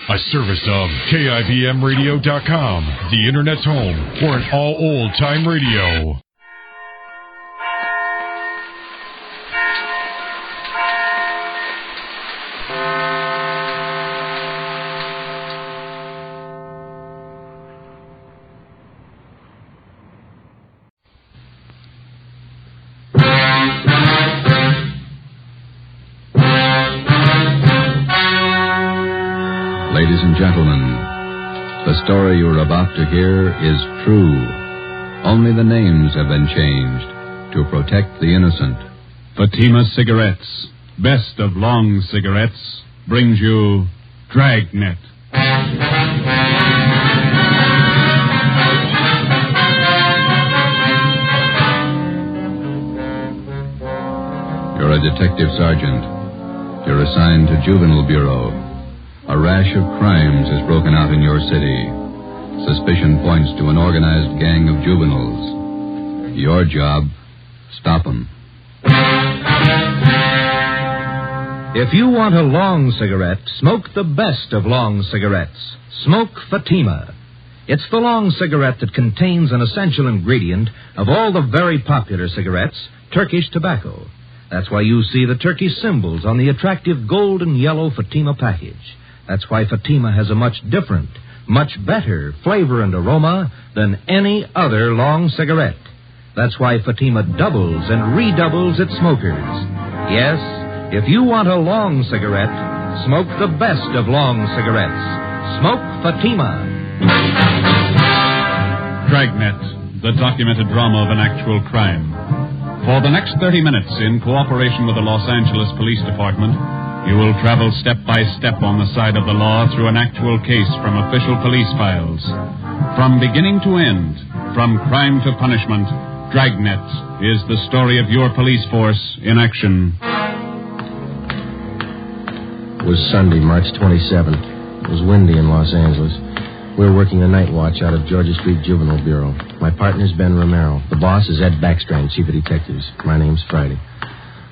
A service of KIBMradio.com, the Internet's home for an all old-time radio. Ladies and gentlemen, the story you're about to hear is true. Only the names have been changed to protect the innocent. Fatima Cigarettes, best of long cigarettes, brings you Dragnet. You're a detective sergeant. You're assigned to Juvenile Bureau. A rash of crimes has broken out in your city. Suspicion points to an organized gang of juveniles. Your job, stop them. If you want a long cigarette, smoke the best of long cigarettes. Smoke Fatima. It's the long cigarette that contains an essential ingredient of all the very popular cigarettes, Turkish tobacco. That's why you see the Turkish symbols on the attractive gold and yellow Fatima package. That's why Fatima has a much different, much better flavor and aroma than any other long cigarette. That's why Fatima doubles and redoubles its smokers. Yes, if you want a long cigarette, smoke the best of long cigarettes. Smoke Fatima. Dragnet, the documented drama of an actual crime. For the next 30 minutes, in cooperation with the Los Angeles Police Department, you will travel step by step on the side of the law through an actual case from official police files. From beginning to end, from crime to punishment, Dragnet is the story of your police force in action. It was Sunday, March 27th. It was windy in Los Angeles. We were working the night watch out of Georgia Street Juvenile Bureau. My partner's Ben Romero. The boss is Ed Backstrand, Chief of Detectives. My name's Friday.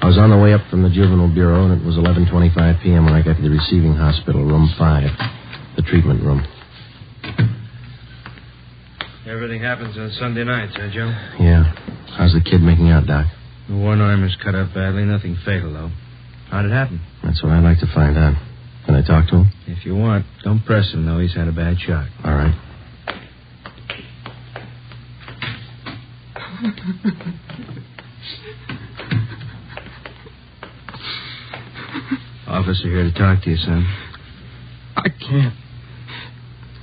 I was on the way up from the Juvenile Bureau, and it was 11:25 p.m. when I got to the receiving hospital, room 5, the treatment room. Everything happens on Sunday nights, huh, Joe? Yeah. How's the kid making out, Doc? One arm is cut up badly. Nothing fatal, though. How'd it happen? That's what I'd like to find out. Can I talk to him? If you want. Don't press him, though. He's had a bad shock. All right. Officer here to talk to you, son. I can't.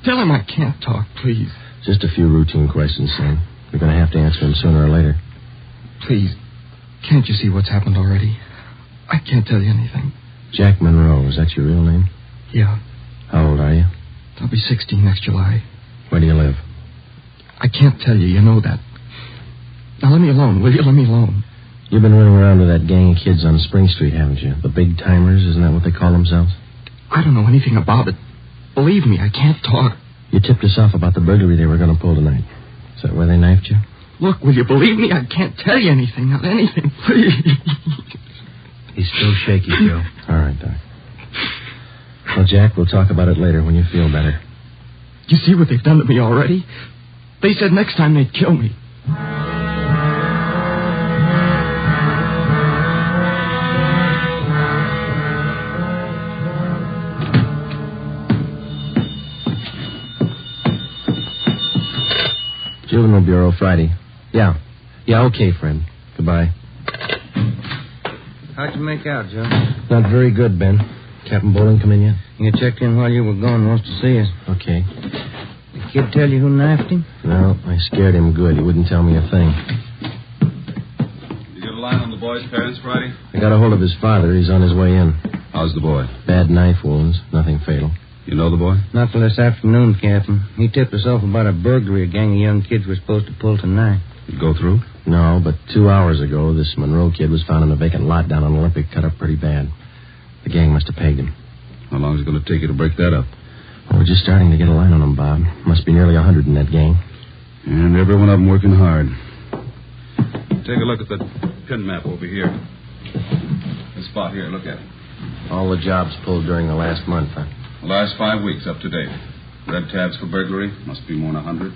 Tell him I can't talk, please. Just a few routine questions, son. You're going to have to answer them sooner or later. Please. Can't you see what's happened already? I can't tell you anything. Jack Monroe, is that your real name? Yeah. How old are you? I'll be 16 next July. Where do you live? I can't tell you. You know that. Now let me alone, will you? Let me alone. You've been running around with that gang of kids on Spring Street, haven't you? The big timers, isn't that what they call themselves? I don't know anything about it. Believe me, I can't talk. You tipped us off about the burglary they were going to pull tonight. Is that where they knifed you? Look, will you believe me? I can't tell you anything. Not anything, please. He's still shaky, Joe. All right, Doc. Well, Jack, we'll talk about it later when you feel better. You see what they've done to me already? They said next time they'd kill me. Juvenile Bureau, Friday. Yeah, okay, friend. Goodbye. How'd you make out, Joe? Not very good, Ben. Captain Bowling come in yet? You checked in while you were gone. Wants to see us. Okay. The kid tell you who knifed him? No, I scared him good. He wouldn't tell me a thing. You get a line on the boy's parents, Friday? I got a hold of his father. He's on his way in. How's the boy? Bad knife wounds. Nothing fatal. You know the boy? Not till this afternoon, Captain. He tipped us off about a burglary a gang of young kids were supposed to pull tonight. Did it go through? No, but 2 hours ago, this Monroe kid was found in a vacant lot down on Olympic, cut up pretty bad. The gang must have pegged him. How long is it going to take you to break that up? Well, we're just starting to get a line on him, Bob. Must be nearly 100 in that gang. And every one of them working hard. Take a look at the pin map over here. This spot here, look at it. All the jobs pulled during the last month, huh? The last 5 weeks up to date. Red tabs for burglary, must be more than 100.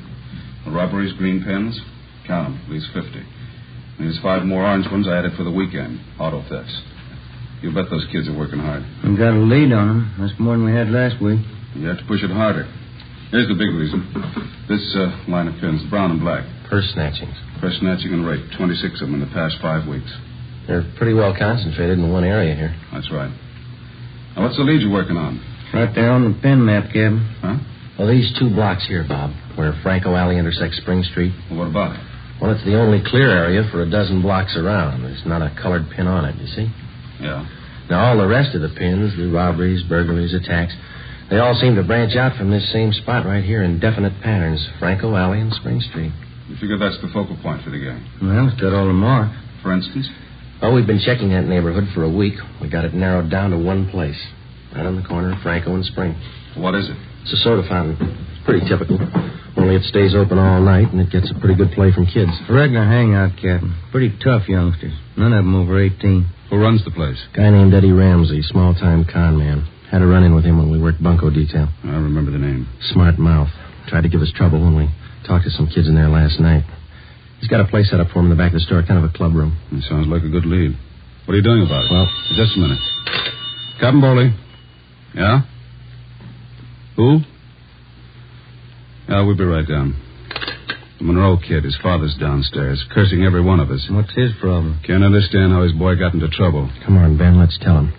The robberies, green pins, count them, at least 50. And there's 5 more orange ones I added for the weekend, auto thefts. You bet those kids are working hard. We got a lead on them. That's more than we had last week. You have to push it harder. Here's the big reason. This line of pins, brown and black. Purse snatchings. Purse snatching and rape, 26 of them in the past 5 weeks. They're pretty well concentrated in one area here. That's right. Now, what's the lead you're working on? Right there on the pin map, Captain. Huh? Well, these 2 blocks here, Bob, where Franco Alley intersects Spring Street. Well, what about it? Well, it's the only clear area for a dozen blocks around. There's not a colored pin on it, you see? Yeah. Now, all the rest of the pins, the robberies, burglaries, attacks, they all seem to branch out from this same spot right here in definite patterns, Franco Alley and Spring Street. You figure that's the focal point for the gang? Well, it's got all the mark. For instance? Well, we've been checking that neighborhood for a week. We got it narrowed down to one place, right on the corner of Franco and Spring. What is it? It's a soda fountain. It's pretty typical. Only it stays open all night, and it gets a pretty good play from kids. A regular hangout, Captain. Pretty tough youngsters. None of them over 18. Who runs the place? Guy named Eddie Ramsey, small-time con man. Had a run-in with him when we worked bunco detail. I remember the name. Smart mouth. Tried to give us trouble when we talked to some kids in there last night. He's got a place set up for him in the back of the store, kind of a club room. It sounds like a good lead. What are you doing about it? Well, just a minute. Captain Bowley. Yeah? Who? Yeah, we'll be right down. The Monroe kid, his father's downstairs, cursing every one of us. What's his problem? Can't understand how his boy got into trouble. Come on, Ben, let's tell him.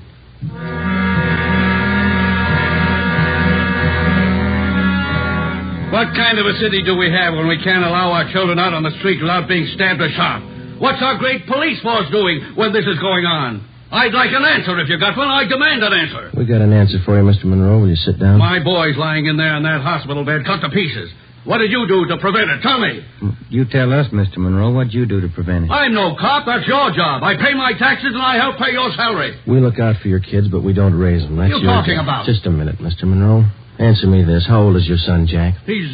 What kind of a city do we have when we can't allow our children out on the street without being stabbed or shot? What's our great police force doing when this is going on? I'd like an answer if you got one. I demand an answer. We got an answer for you, Mr. Monroe. Will you sit down? My boy's lying in there in that hospital bed, cut to pieces. What did you do to prevent it? Tell me. You tell us, Mr. Monroe. What'd you do to prevent it? I'm no cop. That's your job. I pay my taxes and I help pay your salary. We look out for your kids, but we don't raise them. That's What are you your talking job. about? Just a minute, Mr. Monroe. Answer me this. How old is your son, Jack? He's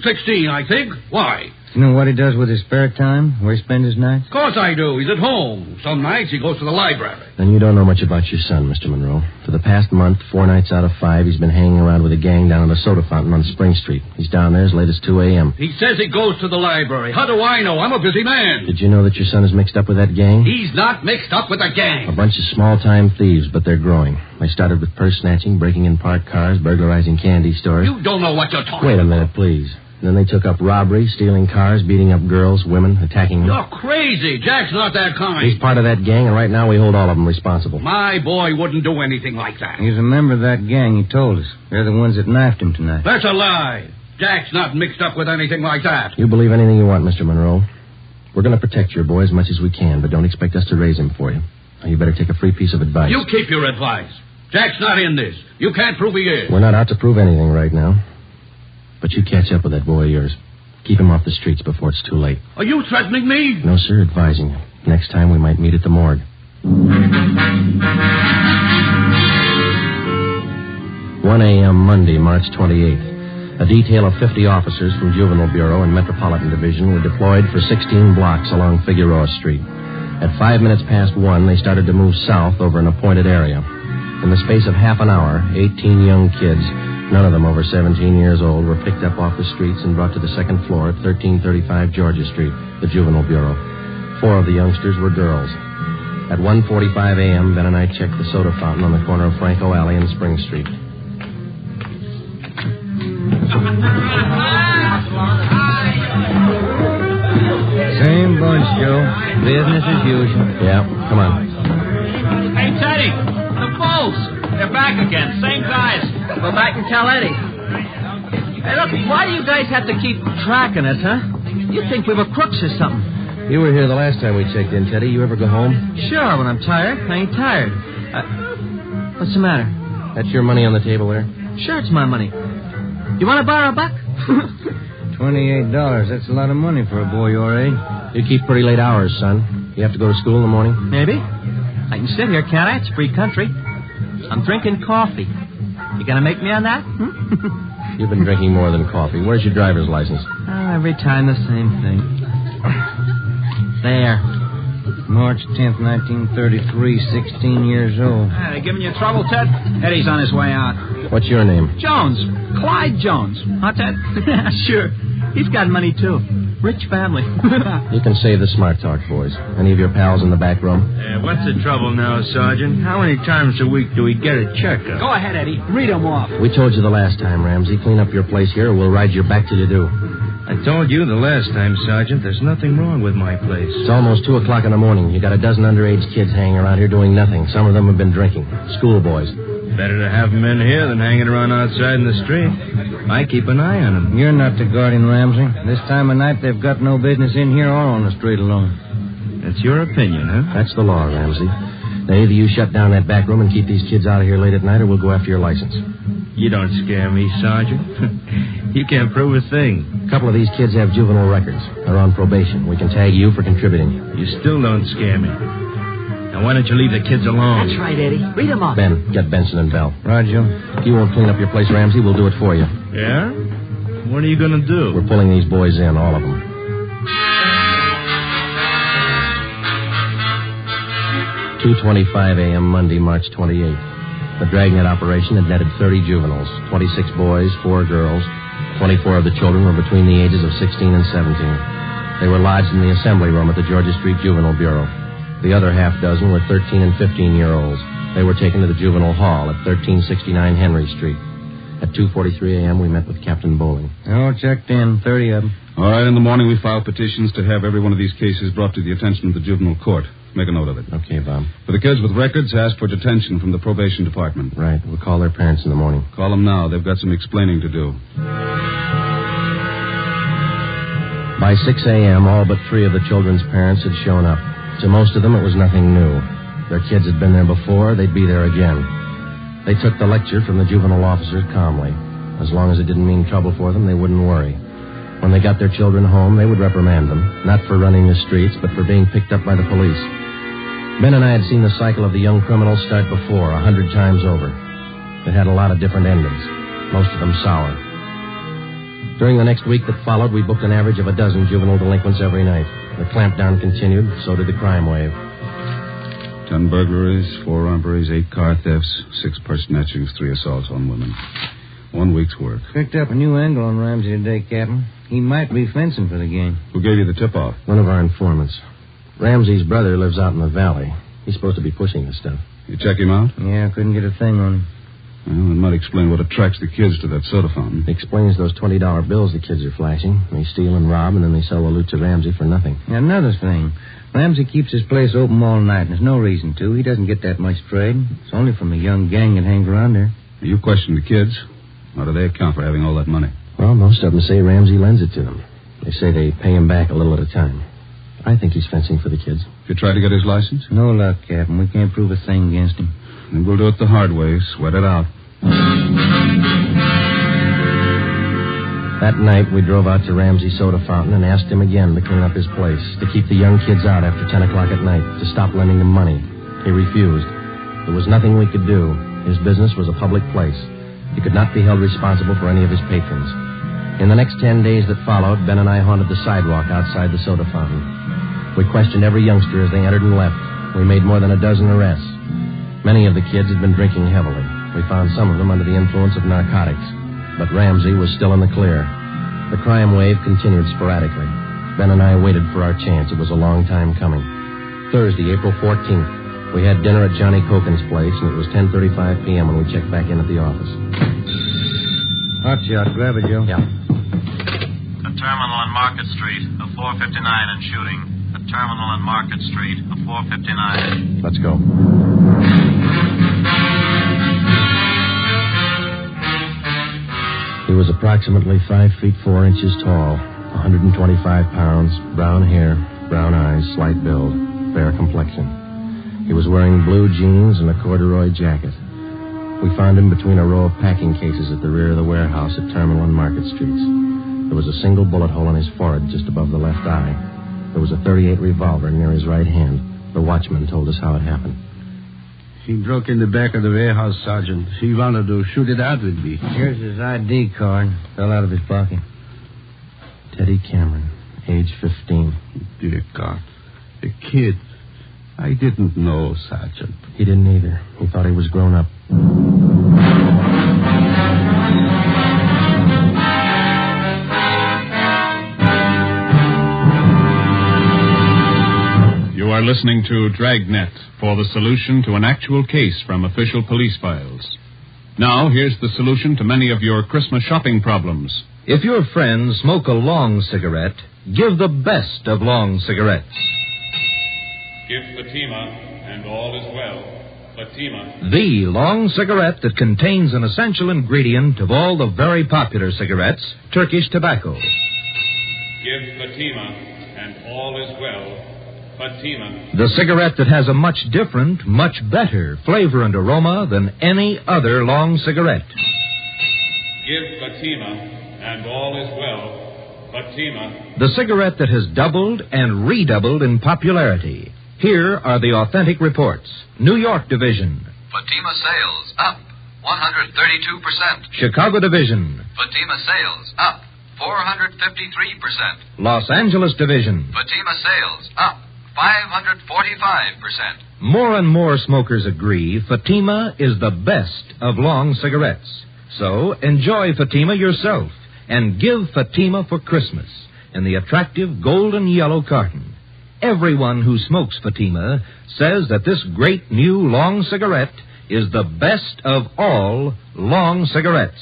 16, I think. Why? You know what he does with his spare time? Where he spends his nights? Of course I do. He's at home. Some nights he goes to the library. Then you don't know much about your son, Mr. Monroe. For the past month, 4 nights out of 5, he's been hanging around with a gang down at a soda fountain on Spring Street. He's down there as late as 2 a.m. He says he goes to the library. How do I know? I'm a busy man. Did you know that your son is mixed up with that gang? He's not mixed up with a gang. A bunch of small-time thieves, but they're growing. They started with purse snatching, breaking in parked cars, burglarizing candy stores. You don't know what you're talking Wait a about. minute, please. Then they took up robbery, stealing cars, beating up girls, women, attacking them. You're crazy. Jack's not that kind. He's part of that gang, and right now we hold all of them responsible. My boy wouldn't do anything like that. He's a member of that gang, he told us. They're the ones that knifed him tonight. That's a lie. Jack's not mixed up with anything like that. You believe anything you want, Mr. Monroe. We're going to protect your boy as much as we can, but don't expect us to raise him for you. Now, you better take a free piece of advice. You keep your advice. Jack's not in this. You can't prove he is. We're not out to prove anything right now. But you catch up with that boy of yours. Keep him off the streets before it's too late. Are you threatening me? No, sir, advising you. Next time we might meet at the morgue. 1 a.m. Monday, March 28th. A detail of 50 officers from Juvenile Bureau and Metropolitan Division were deployed for 16 blocks along Figueroa Street. At 5 minutes past 1, they started to move south over an appointed area. In the space of half an hour, 18 young kids, none of them over 17 years old, were picked up off the streets and brought to the second floor at 1335 Georgia Street, the Juvenile Bureau. 4 of the youngsters were girls. At 1:45 a.m., Ben and I checked the soda fountain on the corner of Franco Alley and Spring Street. Same bunch, Joe. Business as usual. Yeah, come on. Hey, Teddy, the Bulls. They're back again. Same guys. Go back and tell Eddie. Hey, look, why do you guys have to keep tracking us, huh? You think we were crooks or something? You were here the last time we checked in, Teddy. You ever go home? Sure, when I'm tired. I ain't tired. What's the matter? That's your money on the table there? Sure, it's my money. You want to borrow a buck? $28. That's a lot of money for a boy your age. You keep pretty late hours, son. You have to go to school in the morning? Maybe. I can sit here, can't I? It's free country. I'm drinking coffee. You gonna make me on that? You've been drinking more than coffee. Where's your driver's license? Every time the same thing. There. March 10th, 1933, 16 years old. They giving you trouble, Ted? Eddie's on his way out. What's your name? Jones. Clyde Jones. Huh, Ted? Sure. He's got money, too. Rich family. You can save the smart talk, boys. Any of your pals in the back room? What's the trouble now, Sergeant? How many times a week do we get a checkup? Go ahead, Eddie. Read them off. We told you the last time, Ramsey. Clean up your place here or we'll ride your back till you do. I told you the last time, Sergeant, there's nothing wrong with my place. It's almost 2 o'clock in the morning. You got a dozen underage kids hanging around here doing nothing. Some of them have been drinking. Schoolboys. Better to have them in here than hanging around outside in the street. I keep an eye on them. You're not the guardian, Ramsey. This time of night, they've got no business in here or on the street alone. That's your opinion, huh? That's the law, Ramsey. Now, either you shut down that back room and keep these kids out of here late at night, or we'll go after your license. You don't scare me, Sergeant. You can't prove a thing. A couple of these kids have juvenile records. They're on probation. We can tag you for contributing. You still don't scare me. Now, why don't you leave the kids alone? That's right, Eddie. Read them off. Ben, get Benson and Bell. Roger. If you won't clean up your place, Ramsey, we'll do it for you. Yeah? What are you going to do? We're pulling these boys in, all of them. "2:25 a.m. Monday, March 28th. The Dragnet operation had netted 30 juveniles, 26 boys, 4 girls. 24 of the children were between the ages of 16 and 17. They were lodged in the assembly room at the Georgia Street Juvenile Bureau. The other half dozen were 13 and 15-year-olds. They were taken to the juvenile hall at 1369 Henry Street. At 2:43 a.m., we met with Captain Bowling. All checked in, 30 of them. All right, in the morning we file petitions to have every one of these cases brought to the attention of the juvenile court. Make a note of it. Okay, Bob. For the kids with records, ask for detention from the probation department. Right. We'll call their parents in the morning. Call them now. They've got some explaining to do. By 6 a.m., all but 3 of the children's parents had shown up. To most of them, it was nothing new. Their kids had been there before. They'd be there again. They took the lecture from the juvenile officers calmly. As long as it didn't mean trouble for them, they wouldn't worry. When they got their children home, they would reprimand them, not for running the streets, but for being picked up by the police. Ben and I had seen the cycle of the young criminals start before, 100 times over. It had a lot of different endings, most of them sour. During the next week that followed, we booked an average of a dozen juvenile delinquents every night. The clampdown continued, so did the crime wave. 10 burglaries, 4 robberies, 8 car thefts, 6 purse snatchings, 3 assaults on women. 1 week's work. Picked up a new angle on Ramsey today, Captain. He might be fencing for the game. Who gave you the tip-off? One of our informants. Ramsey's brother lives out in the valley. He's supposed to be pushing this stuff. You check him out? Yeah, couldn't get a thing on him. Well, it might explain what attracts the kids to that soda fountain. It explains those $20 bills the kids are flashing. They steal and rob, and then they sell the loot to Ramsey for nothing. And another thing. Ramsey keeps his place open all night, and there's no reason to. He doesn't get that much trade. It's only from a young gang that hangs around there. You question the kids. How do they account for having all that money? Well, most of them say Ramsey lends it to them. They say they pay him back a little at a time. I think he's fencing for the kids. You tried to get his license? No luck, Captain. We can't prove a thing against him. Then we'll do it the hard way. Sweat it out. That night, we drove out to Ramsey's soda fountain and asked him again to clean up his place, to keep the young kids out after 10 o'clock at night, to stop lending them money. He refused. There was nothing we could do. His business was a public place. He could not be held responsible for any of his patrons. In the next 10 days that followed, Ben and I haunted the sidewalk outside the soda fountain. We questioned every youngster as they entered and left. We made more than a dozen arrests. Many of the kids had been drinking heavily. We found some of them under the influence of narcotics. But Ramsey was still in the clear. The crime wave continued sporadically. Ben and I waited for our chance. It was a long time coming. Thursday, April 14th, we had dinner at Johnny Cokin's place, and it was 10:35 p.m. when we checked back in at the office. Hot shot. Grab it, Joe. Yeah. The terminal on Market Street, a 459 and shooting. The terminal on Market Street, a 459. Let's go. He was approximately 5 feet 4 inches tall, 125 pounds, brown hair, brown eyes, slight build, fair complexion. He was wearing blue jeans and a corduroy jacket. We found him between a row of packing cases at the rear of the warehouse at Terminal and Market Streets. There was a single bullet hole in his forehead just above the left eye. There was a .38 revolver near his right hand. The watchman told us how it happened. He broke in the back of the warehouse, Sergeant. He wanted to shoot it out with me. Here's his ID card. Fell out of his pocket. Teddy Cameron, age 15. Dear God. A kid. I didn't know, Sergeant. He didn't either. He thought he was grown up. You are listening to Dragnet for the solution to an actual case from official police files. Now, here's the solution to many of your Christmas shopping problems. If your friends smoke a long cigarette, give the best of long cigarettes. Give Fatima, and all is well. Fatima. The long cigarette that contains an essential ingredient of all the very popular cigarettes, Turkish tobacco. Give Fatima, and all is well. Fatima. The cigarette that has a much different, much better flavor and aroma than any other long cigarette. Give Fatima, and all is well. Fatima. The cigarette that has doubled and redoubled in popularity. Here are the authentic reports. New York Division. Fatima sales up 132%. Chicago Division. Fatima sales up 453%. Los Angeles Division. Fatima sales up 545%. More and more smokers agree Fatima is the best of long cigarettes. So enjoy Fatima yourself and give Fatima for Christmas in the attractive golden yellow carton. Everyone who smokes Fatima says that this great new long cigarette is the best of all long cigarettes.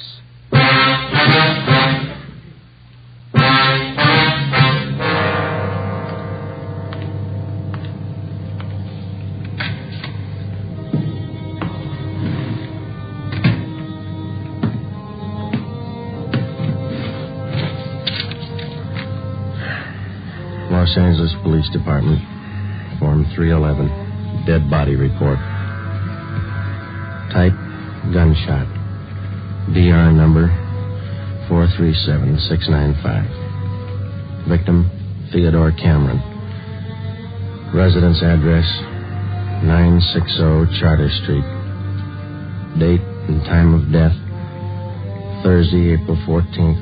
Los Angeles Police Department, Form 311, Dead Body Report. Type, gunshot. DR number 437695. Victim, Theodore Cameron. Residence address, 960 Charter Street. Date and time of death, Thursday, April 14th,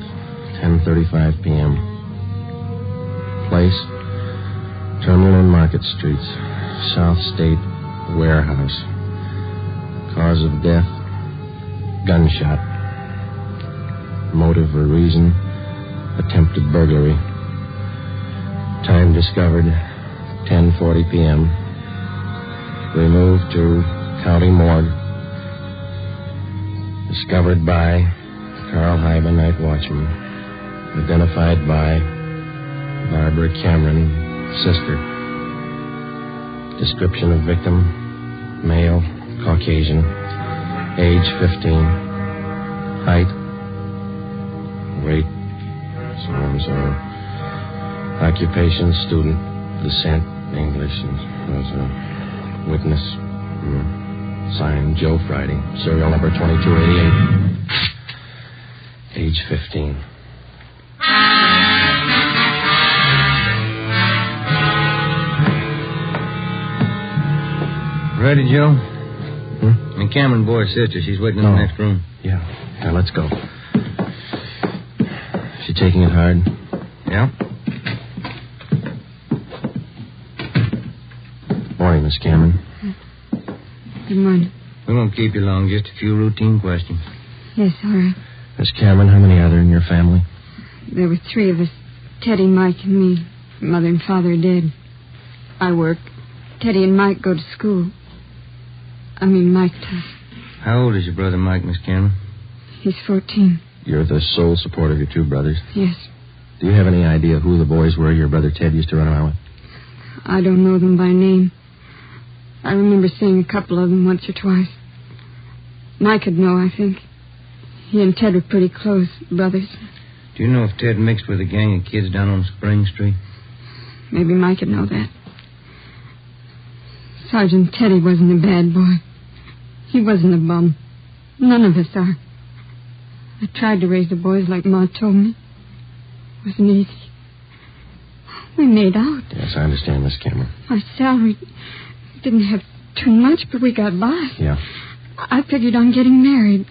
10:35 p.m. Place, Terminal and Market Streets, South State Warehouse. Cause of death, gunshot. Motive or reason, attempted burglary. Time discovered, 10:40 p.m. Removed to County Morgue. Discovered by Carl Hyben, night watchman. Identified by Barbara Cameron, sister. Description of victim, male, Caucasian, age 15, height, weight, so occupation, student, descent, English, and was a witness, signed Joe Friday, serial number 2288, age 15. Ready, Joe? And Cameron Boy's sister. She's waiting in the next room. Yeah, let's go. She taking it hard? Yeah. Morning, Miss Cameron. Good morning. We won't keep you long. Just a few routine questions. Yes, all right. Miss Cameron, how many are there in your family? There were three of us. Teddy, Mike, and me. Mother and father are dead. I work. Teddy and Mike go to school. Mike does. How old is your brother Mike, Miss Cameron? He's 14. You're the sole support of your two brothers? Yes. Do you have any idea who the boys were your brother Ted used to run around with? I don't know them by name. I remember seeing a couple of them once or twice. Mike would know, I think. He and Ted were pretty close, brothers. Do you know if Ted mixed with a gang of kids down on Spring Street? Maybe Mike would know that. Sergeant Teddy wasn't a bad boy. He wasn't a bum. None of us are. I tried to raise the boys like Ma told me. It wasn't easy. We made out. Yes, I understand, Miss Cameron. Our salary didn't have too much, but we got by. Yeah. I figured on getting married.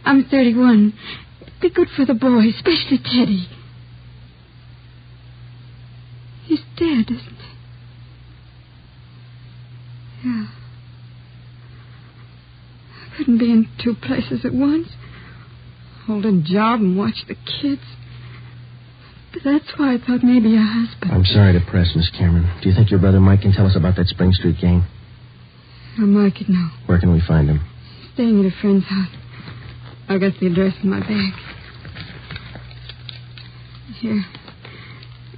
I'm 31. It'd be good for the boys, especially Teddy. He's dead, isn't he? Yeah. I couldn't be in two places at once. Hold a job and watch the kids. But that's why I thought maybe a husband. I'm sorry to press, Miss Cameron. Do you think your brother Mike can tell us about that Spring Street gang? Or Mike could know. Where can we find him? Staying at a friend's house. I got the address in my bag. Here.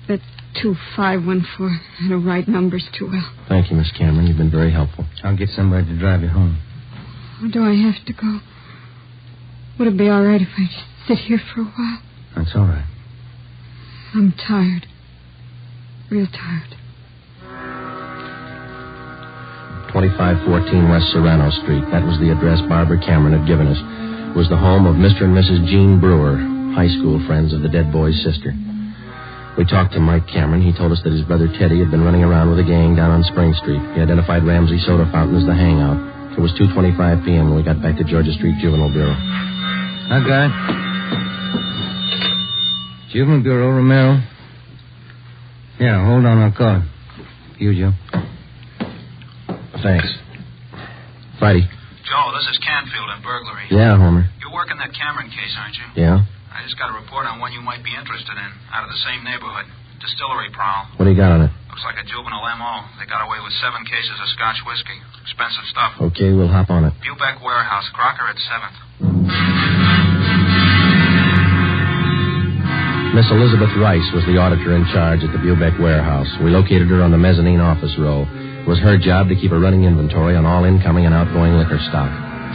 That 2514. I don't write numbers too well. Thank you, Miss Cameron. You've been very helpful. I'll get somebody to drive you home. Or do I have to go? Would it be all right if I just sit here for a while? That's all right. I'm tired. Real tired. 2514 West Serrano Street. That was the address Barbara Cameron had given us. It was the home of Mr. and Mrs. Jean Brewer, high school friends of the dead boy's sister. We talked to Mike Cameron. He told us that his brother Teddy had been running around with a gang down on Spring Street. He identified Ramsey Soda Fountain as the hangout. It was 2:25 p.m. when we got back to Georgia Street Juvenile Bureau. Hi, guy. Juvenile Bureau, Romero. Yeah, hold on, I'll call him. You, Joe. Thanks. Friday. Joe, this is Canfield in burglary. Yeah, Homer. You're working that Cameron case, aren't you? Yeah? I just got a report on one you might be interested in, out of the same neighborhood. Distillery prowl. What do you got on it? Looks like a juvenile M.O. They got away with 7 cases of Scotch whiskey. Expensive stuff. Okay, we'll hop on it. Bubeck Warehouse, Crocker at 7th. Miss Elizabeth Rice was the auditor in charge at the Bubeck Warehouse. We located her on the mezzanine office row. It was her job to keep a running inventory on all incoming and outgoing liquor stock.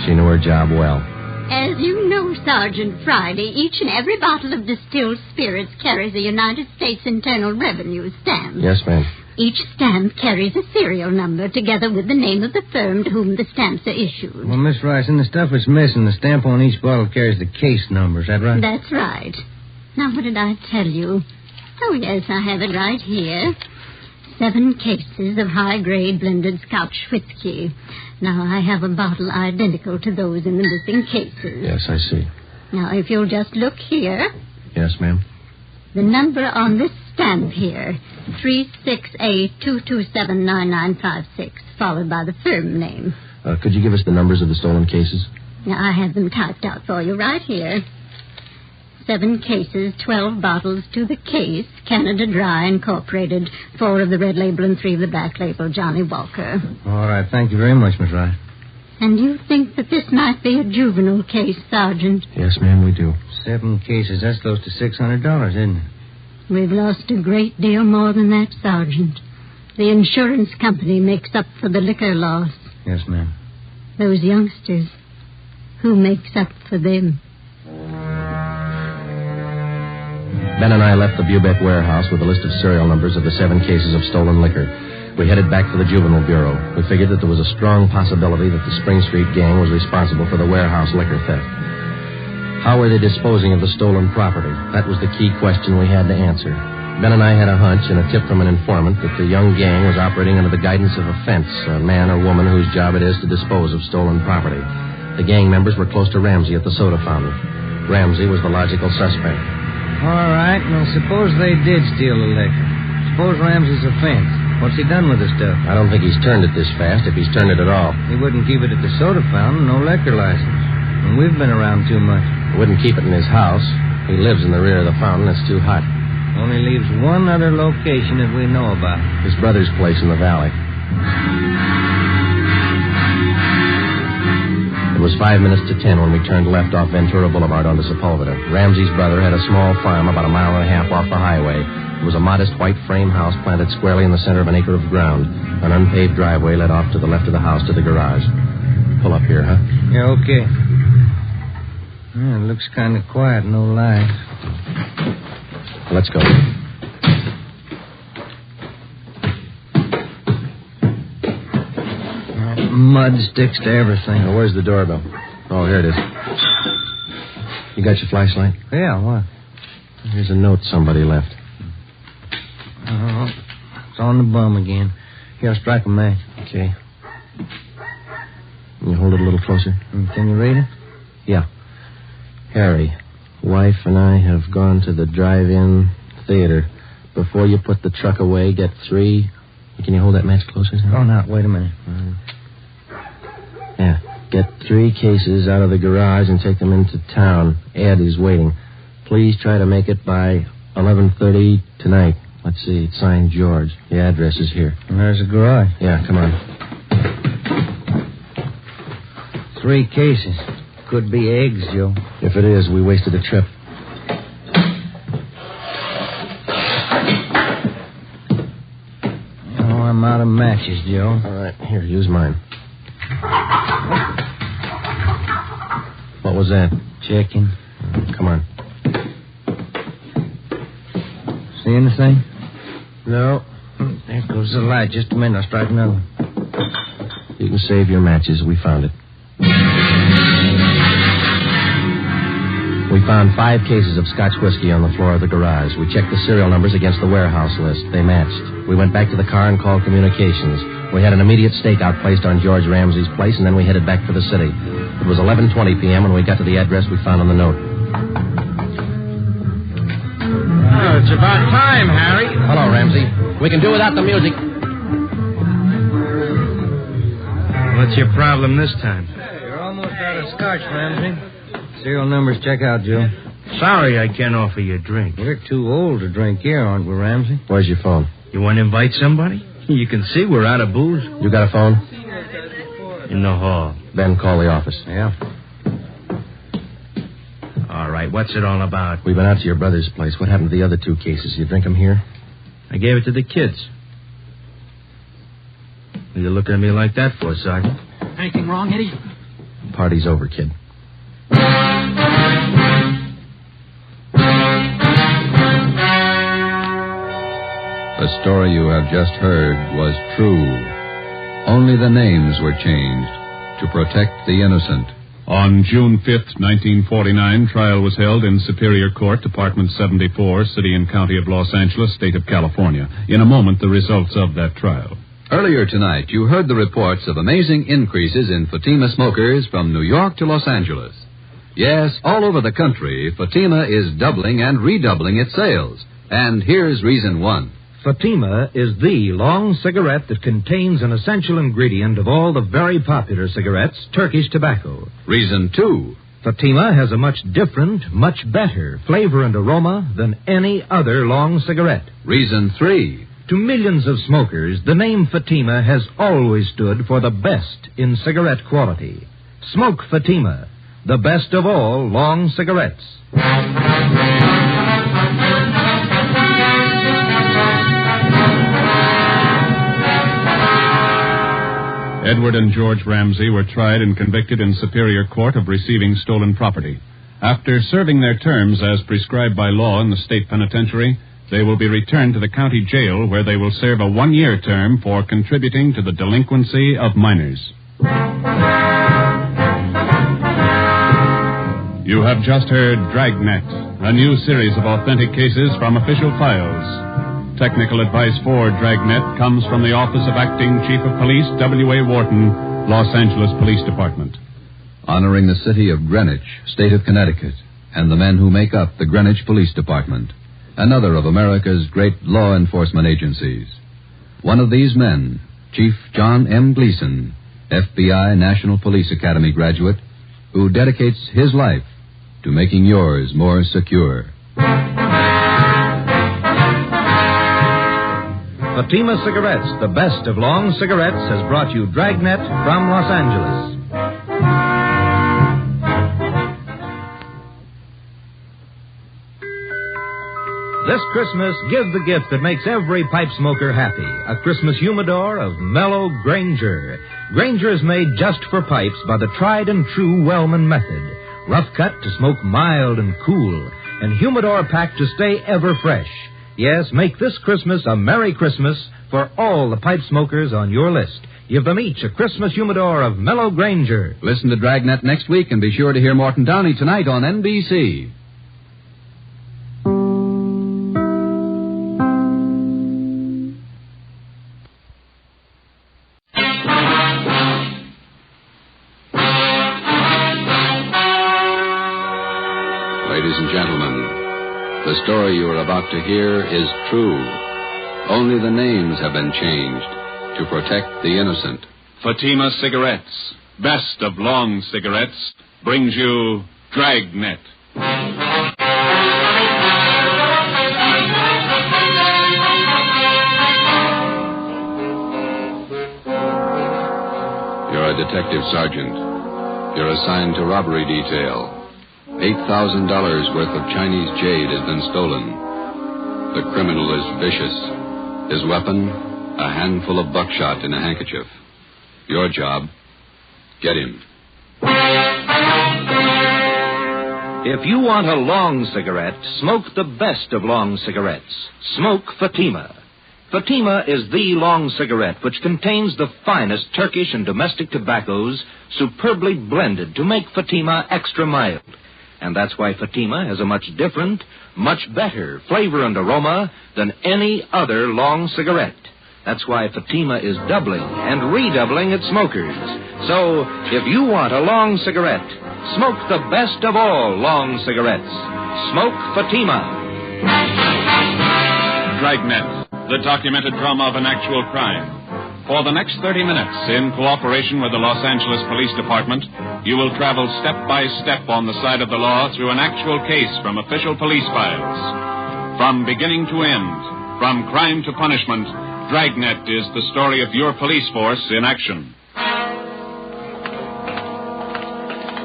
She knew her job well. As you know, Sergeant Friday, each and every bottle of distilled spirits carries a United States Internal Revenue stamp. Yes, ma'am. Each stamp carries a serial number together with the name of the firm to whom the stamps are issued. Well, Miss Rice, in the stuff that's missing, the stamp on each bottle carries the case number. Is that right? That's right. Now, what did I tell you? Oh, yes, I have it right here. 7 cases of high-grade blended Scotch whiskey. Now, I have a bottle identical to those in the missing cases. Yes, I see. Now, if you'll just look here. Yes, ma'am. The number on this stamp here, 368-227-9956, followed by the firm name. Could you give us the numbers of the stolen cases? Now, I have them typed out for you right here. 7 cases, 12 bottles to the case, Canada Dry Incorporated, 4 of the red label and 3 of the black label, Johnny Walker. All right, thank you very much, Miss Rice. And you think that this might be a juvenile case, Sergeant? Yes, ma'am, we do. 7 cases, that's close to $600, isn't it? We've lost a great deal more than that, Sergeant. The insurance company makes up for the liquor loss. Yes, ma'am. Those youngsters, who makes up for them? Ben and I left the Bubeck Warehouse with a list of serial numbers of the 7 cases of stolen liquor. We headed back for the Juvenile Bureau. We figured that there was a strong possibility that the Spring Street gang was responsible for the warehouse liquor theft. How were they disposing of the stolen property? That was the key question we had to answer. Ben and I had a hunch and a tip from an informant that the young gang was operating under the guidance of a fence, a man or woman whose job it is to dispose of stolen property. The gang members were close to Ramsey at the soda fountain. Ramsey was the logical suspect. All right, well, suppose they did steal the liquor. Suppose Ramsey's a fence. What's he done with the stuff? I don't think he's turned it this fast, if he's turned it at all. He wouldn't keep it at the soda fountain, no liquor license. And we've been around too much. He wouldn't keep it in his house. He lives in the rear of the fountain. It's too hot. Only leaves one other location that we know about. His brother's place in the valley. It was 5 minutes to 10 when we turned left off Ventura Boulevard onto Sepulveda. Ramsey's brother had a small farm about a mile and a half off the highway. It was a modest white frame house planted squarely in the center of an acre of ground. An unpaved driveway led off to the left of the house to the garage. Pull up here, huh? Yeah, okay. Yeah, it looks kind of quiet, no lies. Let's go. Mud sticks to everything. Now, where's the doorbell? Oh, here it is. You got your flashlight? Yeah, what? Here's a note somebody left. Oh, it's on the bum again. Here, I'll strike a match. Okay. Can you hold it a little closer? Can you read it? Yeah. Harry, wife and I have gone to the drive-in theater. Before you put the truck away, get 3 Can you hold that match closer? Oh, now, wait a minute. Yeah. Get 3 cases out of the garage and take them into town. Ed is waiting. Please try to make it by 11:30 tonight. Let's see. It's signed George. The address is here. And there's the garage. Yeah, come on. 3 cases. Could be eggs, Joe. If it is, we wasted a trip. Oh, I'm out of matches, Joe. All right, here, use mine. What was that? Checking. Come on. See anything? No. There goes the light. Just a minute. I'll strike another one. You can save your matches. We found it. We found 5 cases of Scotch whiskey on the floor of the garage. We checked the serial numbers against the warehouse list. They matched. We went back to the car and called communications. We had an immediate stakeout placed on George Ramsey's place, and then we headed back for the city. It was 11:20 p.m. when we got to the address we found on the note. Oh, it's about time, Harry. Hello, Ramsey. We can do without the music. What's your problem this time? Hey, you're almost out of Scotch, Ramsey. Serial numbers check out, Joe. Sorry I can't offer you a drink. We're too old to drink here, aren't we, Ramsey? Where's your phone? You want to invite somebody? You can see we're out of booze. You got a phone? In the hall. Ben, call the office. Yeah. All right, what's it all about? We've been out to your brother's place. What happened to the other 2 cases? You drink them here? I gave it to the kids. What are you looking at me like that for, Sergeant? Anything wrong, Eddie? Party's over, kid. The story you have just heard was true. Only the names were changed to protect the innocent. On June 5th, 1949, trial was held in Superior Court, Department 74, City and County of Los Angeles, State of California. In a moment, the results of that trial. Earlier tonight, you heard the reports of amazing increases in Fatima smokers from New York to Los Angeles. Yes, all over the country, Fatima is doubling and redoubling its sales. And here's reason 1. Fatima is the long cigarette that contains an essential ingredient of all the very popular cigarettes, Turkish tobacco. Reason 2. Fatima has a much different, much better flavor and aroma than any other long cigarette. Reason 3. To millions of smokers, the name Fatima has always stood for the best in cigarette quality. Smoke Fatima, the best of all long cigarettes. Edward and George Ramsey were tried and convicted in Superior Court of receiving stolen property. After serving their terms as prescribed by law in the state penitentiary, they will be returned to the county jail where they will serve a 1-year term for contributing to the delinquency of minors. You have just heard Dragnet, a new series of authentic cases from official files. Technical advice for Dragnet comes from the Office of Acting Chief of Police, W.A. Wharton, Los Angeles Police Department. Honoring the city of Greenwich, state of Connecticut, and the men who make up the Greenwich Police Department, another of America's great law enforcement agencies. One of these men, Chief John M. Gleason, FBI National Police Academy graduate, who dedicates his life to making yours more secure. Fatima Cigarettes, the best of long cigarettes, has brought you Dragnet from Los Angeles. This Christmas, give the gift that makes every pipe smoker happy. A Christmas humidor of mellow Granger. Granger is made just for pipes by the tried and true Wellman method. Rough cut to smoke mild and cool, and humidor packed to stay ever fresh. Yes, make this Christmas a Merry Christmas for all the pipe smokers on your list. Give them each a Christmas humidor of mellow Granger. Listen to Dragnet next week and be sure to hear Morton Downey tonight on NBC. Ladies and gentlemen, the story you are about to hear is true. Only the names have been changed to protect the innocent. Fatima Cigarettes, best of long cigarettes, brings you Dragnet. You're a detective sergeant. You're assigned to robbery detail. $8,000 worth of Chinese jade has been stolen. The criminal is vicious. His weapon, a handful of buckshot in a handkerchief. Your job, get him. If you want a long cigarette, smoke the best of long cigarettes. Smoke Fatima. Fatima is the long cigarette which contains the finest Turkish and domestic tobaccos superbly blended to make Fatima extra mild. And that's why Fatima has a much different, much better flavor and aroma than any other long cigarette. That's why Fatima is doubling and redoubling its smokers. So, if you want a long cigarette, smoke the best of all long cigarettes. Smoke Fatima. Dragnet, the documented drama of an actual crime. For the next 30 minutes, in cooperation with the Los Angeles Police Department, you will travel step by step on the side of the law through an actual case from official police files. From beginning to end, from crime to punishment, Dragnet is the story of your police force in action.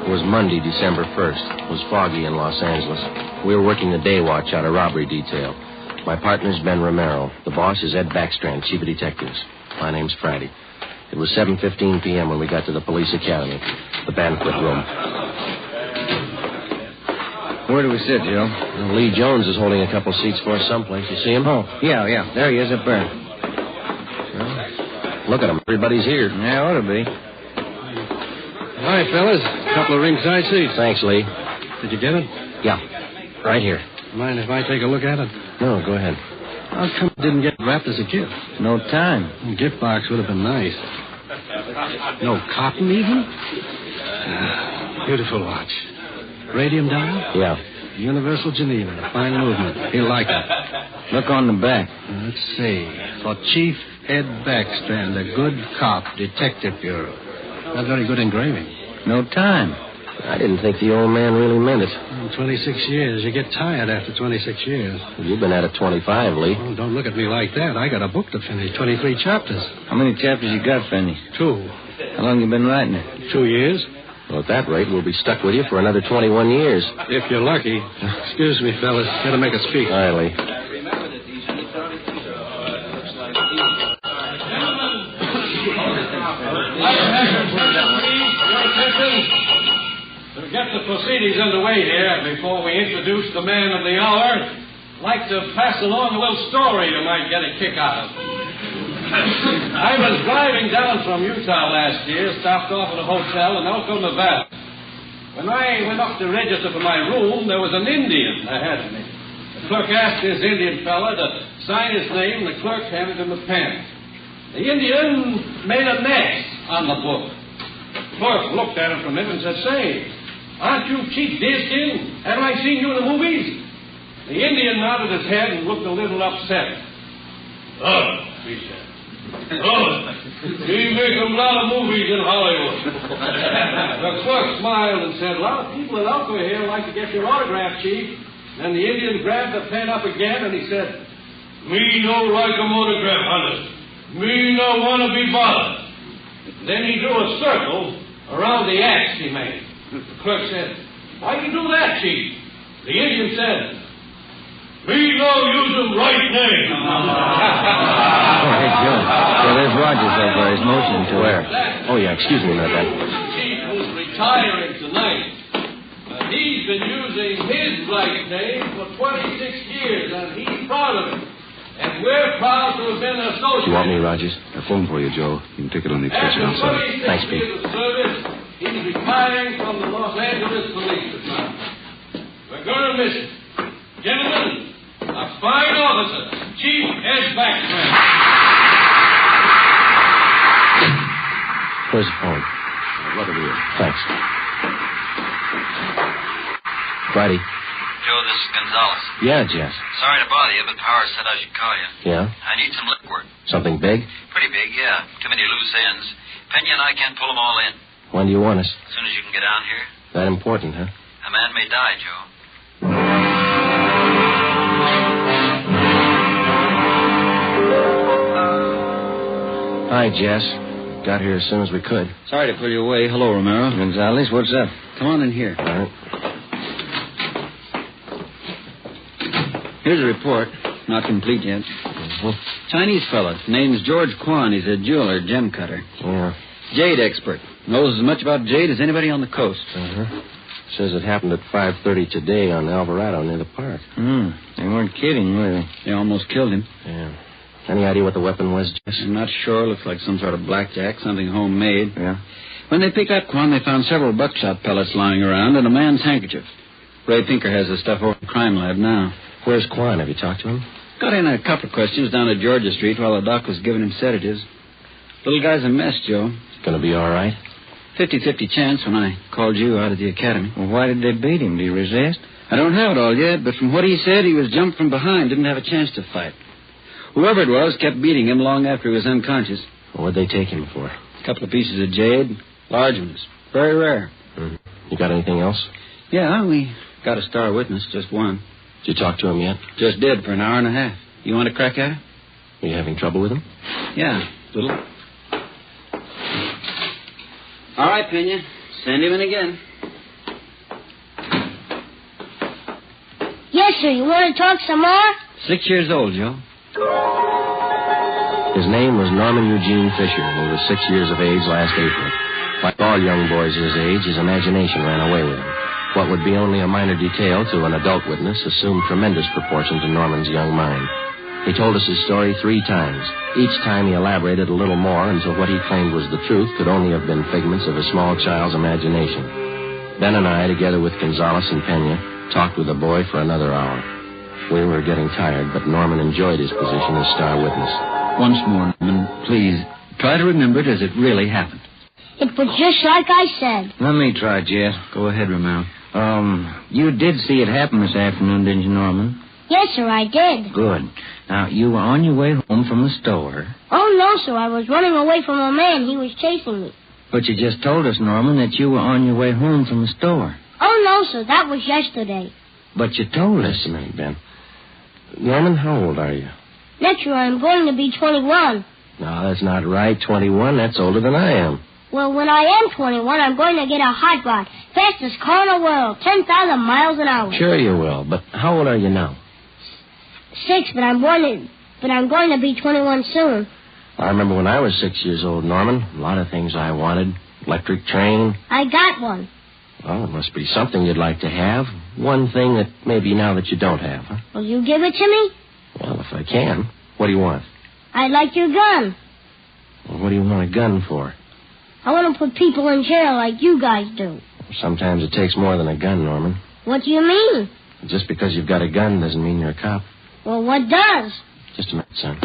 It was Monday, December 1st. It was foggy in Los Angeles. We were working the day watch out of robbery detail. My partner's Ben Romero. The boss is Ed Backstrand, chief of detectives. My name's Friday. It was 7:15 p.m. when we got to the police academy, the banquet room. Where do we sit, Joe? Lee Jones is holding a couple seats for us someplace. You see him? Oh, yeah. There he is up there. Well, look at him. Everybody's here. Yeah, ought to be. Hi, fellas. A couple of ringside seats. Thanks, Lee. Did you get it? Yeah, right here. Mind if I take a look at it? No, go ahead. How come it didn't get wrapped as a gift? No time. A gift box would have been nice. No cotton, even? Beautiful watch. Radium dial? Yeah. Universal Geneva. Fine movement. He'll like it. Look on the back. Let's see. For Chief Ed Backstrand, a good cop, Detective Bureau. Not very good engraving. No time. I didn't think the old man really meant it. 26 years. You get tired after 26 years. You've been at it 25, Lee. Oh, don't look at me like that. I got a book to finish. 23 chapters. How many chapters you got, Fanny? 2. How long you been writing it? 2 years. Well, at that rate, we'll be stuck with you for another 21 years. If you're lucky. Excuse me, fellas. Gotta make a speak. All right, Lee. To get the proceedings underway here, before we introduce the man of the hour, I'd like to pass along a little story you might get a kick out of. I was driving down from Utah last year, stopped off at a hotel in Elko, Nevada. When I went up to register for my room, there was an Indian ahead of me. The clerk asked this Indian fella to sign his name, and the clerk handed him a pen. The Indian made a mess on the book. The clerk looked at him for a minute and said, "Say, aren't you Chief Deerskin? Haven't I seen you in the movies?" The Indian nodded his head and looked a little upset. "Oh," he said. "Oh, we make a lot of movies in Hollywood." The clerk smiled and said, "A lot of people in Elko here like to get your autograph, Chief." Then the Indian grabbed the pen up again and he said, "Me no like a autograph, honest. Me no want to be bothered." Then he drew a circle around the axe he made. The clerk said, "Why you do that, Chief?" The Indian said, "Me no use him right name." Oh, hey, Joe. Yeah, there's Rogers over there. He's motioning to Where? Oh, yeah, excuse me a minute, Ben. The chief who's retiring tonight. He's been using his right name for 26 years, and he's proud of it. And we're proud to have been associated. You want me, Rogers? A phone for you, Joe. You can take it on the kitchen After outside. 26 Thanks, Pete. years of service, he's retiring from the Los Angeles Police Department. We're going to miss him. Gentlemen, a fine officer, Chief Ed Backstrand. Where's the phone? Right over here. Thanks. Friday, Joe, this is Gonzalez. Yeah, Jess. Sorry to bother you, but Powers said I should call you. Yeah? I need some lip work. Something big? Pretty big, yeah. Too many loose ends. Pena and I can't pull them all in. When do you want us? As soon as you can get down here. That important, huh? A man may die, Joe. Hi, Jess. Got here as soon as we could. Sorry to pull you away. Hello, Romero. Gonzalez, what's up? Come on in here. All right. Here's a report. Not complete yet. Mm-hmm. Chinese fella. Name's George Quan. He's a jeweler, gem cutter. Yeah. Jade expert. Knows as much about jade as anybody on the coast. Uh-huh. Says it happened at 5:30 today on Alvarado near the park. They weren't kidding, were they? They almost killed him. Yeah. Any idea what the weapon was, Jess? I'm not sure. Looks like some sort of blackjack, something homemade. Yeah. When they picked up Quan, they found several buckshot pellets lying around and a man's handkerchief. Ray Pinker has the stuff over at the crime lab now. Where's Quan? Have you talked to him? Got in a couple of questions down at Georgia Street while the doc was giving him sedatives. Little guy's a mess, Joe. Gonna be all right? 50-50 chance when I called you out of the academy. Well, why did they beat him? Do you resist? I don't have it all yet, but from what he said, he was jumped from behind, didn't have a chance to fight. Whoever it was kept beating him long after he was unconscious. Well, what'd they take him for? A couple of pieces of jade, large ones, very rare. Mm-hmm. You got anything else? Yeah, we got a star witness, just one. Did you talk to him yet? Just did, for an hour and a half. You want to crack at it? Are you having trouble with him? Yeah, little. All right, Pena. Send him in again. Yes, sir. You want to talk some more? 6 years old, Joe. His name was Norman Eugene Fisher, and he was 6 years of age last April. Like all young boys his age, his imagination ran away with him. What would be only a minor detail to an adult witness assumed tremendous proportion to Norman's young mind. He told us his story 3 times. Each time he elaborated a little more until what he claimed was the truth could only have been figments of a small child's imagination. Ben and I, together with Gonzalez and Pena, talked with the boy for another hour. We were getting tired, but Norman enjoyed his position as star witness. Once more, Norman, please, try to remember it as it really happened. It was just like I said. Let me try, Jess. Go ahead, Romero. You did see it happen this afternoon, didn't you, Norman? Yes, sir, I did. Good. Now, you were on your way home from the store. Oh, no, sir. I was running away from a man. He was chasing me. But you just told us, Norman, that you were on your way home from the store. Oh, no, sir. That was yesterday. But you told us. Just a minute, Ben. Norman, how old are you? Next year I'm going to be 21. No, that's not right. 21, that's older than I am. Well, when I am 21, I'm going to get a hot rod. Fastest car in the world. 10,000 miles an hour. Sure you will, but how old are you now? 6, but I'm going to be 21 soon. I remember when I was 6 years old, Norman. A lot of things I wanted. Electric train. I got one. Well, it must be something you'd like to have. One thing that maybe now that you don't have, huh? Will you give it to me? Well, if I can. What do you want? I'd like your gun. Well, what do you want a gun for? I want to put people in jail like you guys do. Sometimes it takes more than a gun, Norman. What do you mean? Just because you've got a gun doesn't mean you're a cop. Well, what does? Just a minute, son.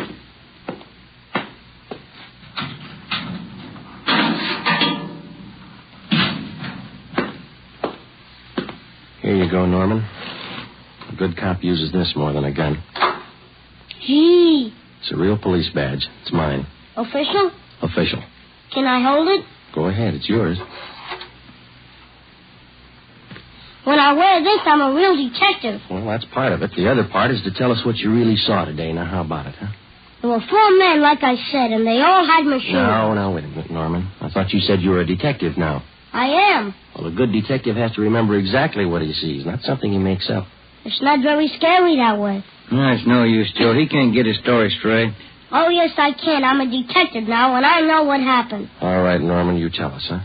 Here you go, Norman. A good cop uses this more than a gun. Gee. It's a real police badge. It's mine. Official? Official. Can I hold it? Go ahead. It's yours. When I wear this, I'm a real detective. Well, that's part of it. The other part is to tell us what you really saw today. Now, how about it, huh? There were 4 men, like I said, and they all had machine guns. Now, wait a minute, Norman. I thought you said you were a detective now. I am. Well, a good detective has to remember exactly what he sees, not something he makes up. It's not very scary that way. It's no use, Joe. He can't get his story straight. Oh, yes, I can. I'm a detective now, and I know what happened. All right, Norman, you tell us, huh?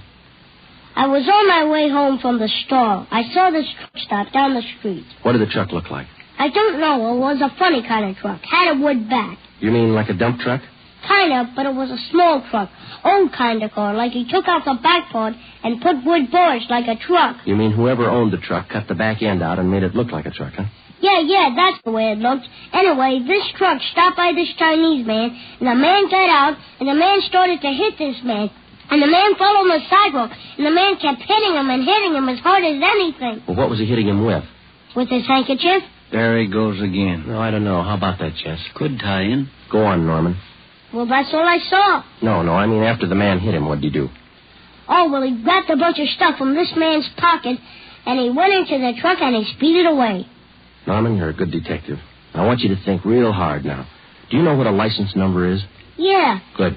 I was on my way home from the store. I saw this truck stop down the street. What did the truck look like? I don't know. It was a funny kind of truck. Had a wood back. You mean like a dump truck? Kind of, but it was a small truck. Old kind of car, like he took out the back part and put wood boards like a truck. You mean whoever owned the truck cut the back end out and made it look like a truck, huh? Yeah, that's the way it looked. Anyway, this truck stopped by this Chinese man, and the man got out, and the man started to hit this man. And the man fell on the sidewalk, and the man kept hitting him and hitting him as hard as anything. Well, what was he hitting him with? With his handkerchief? There he goes again. No, I don't know. How about that, Jess? Could tie in. Go on, Norman. Well, that's all I saw. No, I mean after the man hit him, what'd you do? Oh, well, he grabbed a bunch of stuff from this man's pocket, and he went into the truck and he speeded away. Norman, you're a good detective. I want you to think real hard now. Do you know what a license number is? Yeah. Good.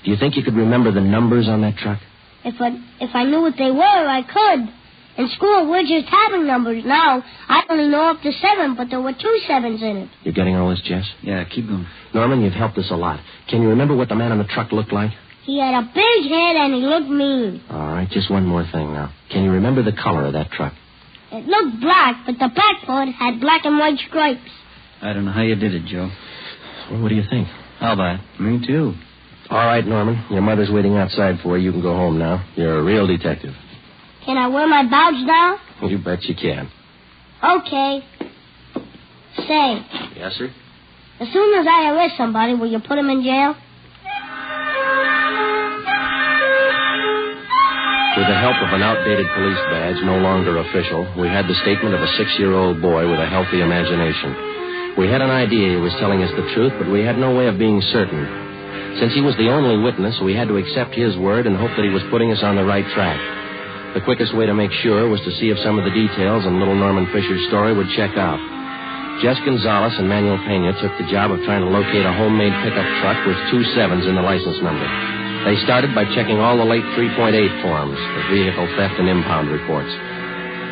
Do you think you could remember the numbers on that truck? If I knew what they were, I could. In school, we're just having numbers now. I only know up to 7, but there were 2 7s in it. You're getting all this, Jess? Yeah, keep going. Norman, you've helped us a lot. Can you remember what the man on the truck looked like? He had a big head and he looked mean. All right, just one more thing now. Can you remember the color of that truck? It looked black, but the back part had black and white stripes. I don't know how you did it, Joe. Well, what do you think? How about it? Me too. All right, Norman. Your mother's waiting outside for you. You can go home now. You're a real detective. Can I wear my badge now? You bet you can. Okay. Say. Yes, sir? As soon as I arrest somebody, will you put him in jail? With the help of an outdated police badge, no longer official, we had the statement of a 6-year-old boy with a healthy imagination. We had an idea he was telling us the truth, but we had no way of being certain. Since he was the only witness, we had to accept his word and hope that he was putting us on the right track. The quickest way to make sure was to see if some of the details in little Norman Fisher's story would check out. Jess Gonzalez and Manuel Pena took the job of trying to locate a homemade pickup truck with 2 7s in the license number. They started by checking all the late 3.8 forms, the vehicle theft and impound reports.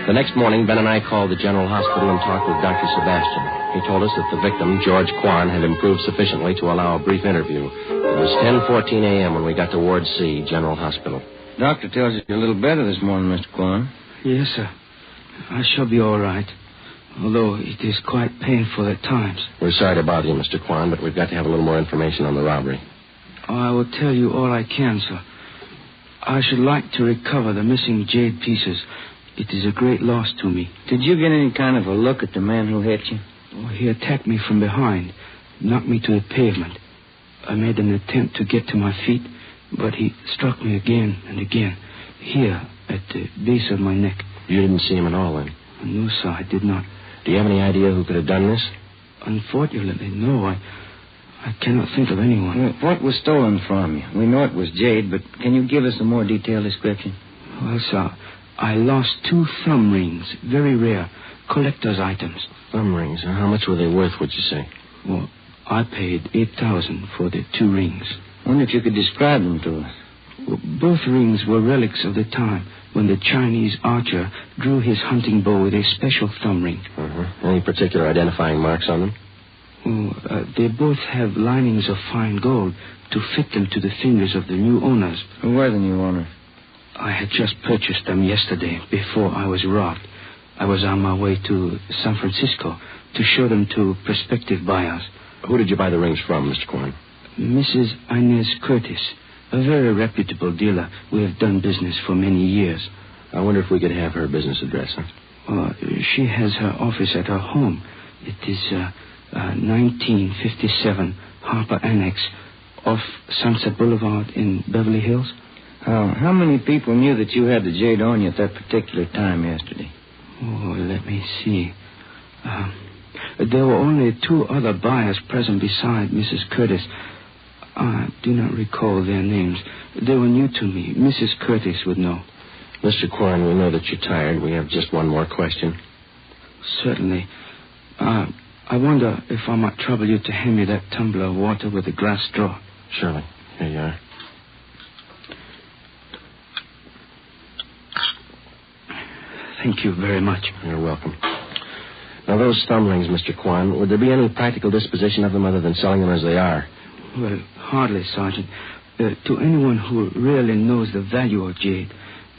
The next morning, Ben and I called the General Hospital and talked with Dr. Sebastian. He told us that the victim, George Quan, had improved sufficiently to allow a brief interview. It was 10:14 a.m. when we got to Ward C, General Hospital. Doctor tells you you're a little better this morning, Mr. Quan. Yes, sir. I shall be all right, although it is quite painful at times. We're sorry to bother you, Mr. Quan, but we've got to have a little more information on the robbery. I will tell you all I can, sir. I should like to recover the missing jade pieces. It is a great loss to me. Did you get any kind of a look at the man who hit you? Oh, he attacked me from behind, knocked me to the pavement. I made an attempt to get to my feet, but he struck me again and again, here at the base of my neck. You didn't see him at all, then? No, sir, I did not. Do you have any idea who could have done this? Unfortunately, no. I cannot think of anyone. What was stolen from you? We know it was jade, but can you give us a more detailed description? Well, sir, I lost 2 thumb rings, very rare, collector's items. Thumb rings? How much were they worth, would you say? Well, I paid $8,000 for the 2 rings. I wonder if you could describe them to us. Well, both rings were relics of the time when the Chinese archer drew his hunting bow with a special thumb ring. Any particular identifying marks on them? They both have linings of fine gold to fit them to the fingers of the new owners. Who were the new owners? I had just purchased them yesterday, before I was robbed. I was on my way to San Francisco to show them to prospective buyers. Who did you buy the rings from, Mr. Quan? Mrs. Inez Curtis, a very reputable dealer. We have done business for many years. I wonder if we could have her business address, huh? She has her office at her home. It is 1957 Harper Annex off Sunset Boulevard in Beverly Hills. How many people knew that you had the jade on you at that particular time yesterday? Oh, let me see. There were only 2 other buyers present beside Mrs. Curtis. I do not recall their names. They were new to me. Mrs. Curtis would know. Mr. Quan, we know that you're tired. We have just one more question. Certainly. I wonder if I might trouble you to hand me that tumbler of water with a glass straw. Surely. Here you are. Thank you very much. You're welcome. Now, those thumb rings, Mr. Quan, would there be any practical disposition of them other than selling them as they are? Well, hardly, Sergeant. To anyone who really knows the value of jade,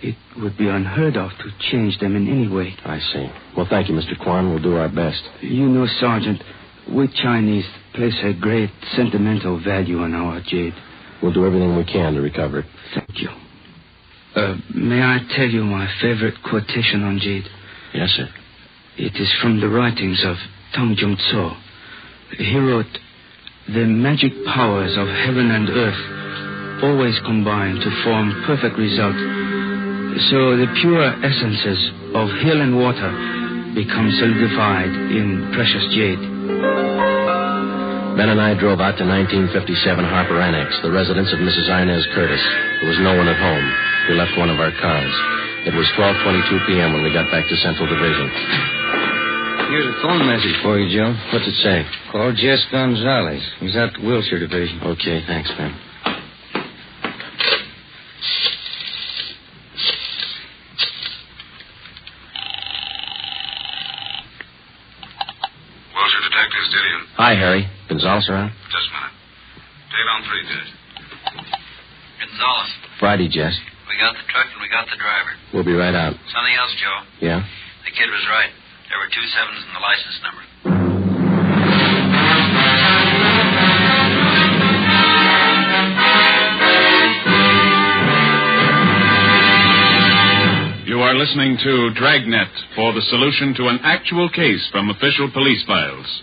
it would be unheard of to change them in any way. I see. Well, thank you, Mr. Quan. We'll do our best. You know, Sergeant, we Chinese place a great sentimental value on our jade. We'll do everything we can to recover it. Thank you. May I tell you my favorite quotation on jade? Yes, sir. It is from the writings of Tang Jung Tso. He wrote, "The magic powers of heaven and earth always combine to form perfect result. So the pure essences of hill and water become solidified in precious jade. Ben and I drove out to 1957 Harper Annex, the residence of Mrs. Inez Curtis. There was no one at home. We left one of our cars. It was 12:22 p.m. when we got back to Central Division. Here's a phone message for you, Joe. What's it say? Call Jess Gonzalez. He's at the Wilshire Division. Okay, thanks, Ben. Wilshire Detective Dillion. Hi, Harry. Gonzalez around? Just a minute. Take on 3, Jess. Gonzalez, Friday, Jess. we got the truck and we got the driver. We'll be right out. Something else, Joe. Yeah? The kid was right. There were 2 7s in the license number. You are listening to Dragnet for the solution to an actual case from official police files.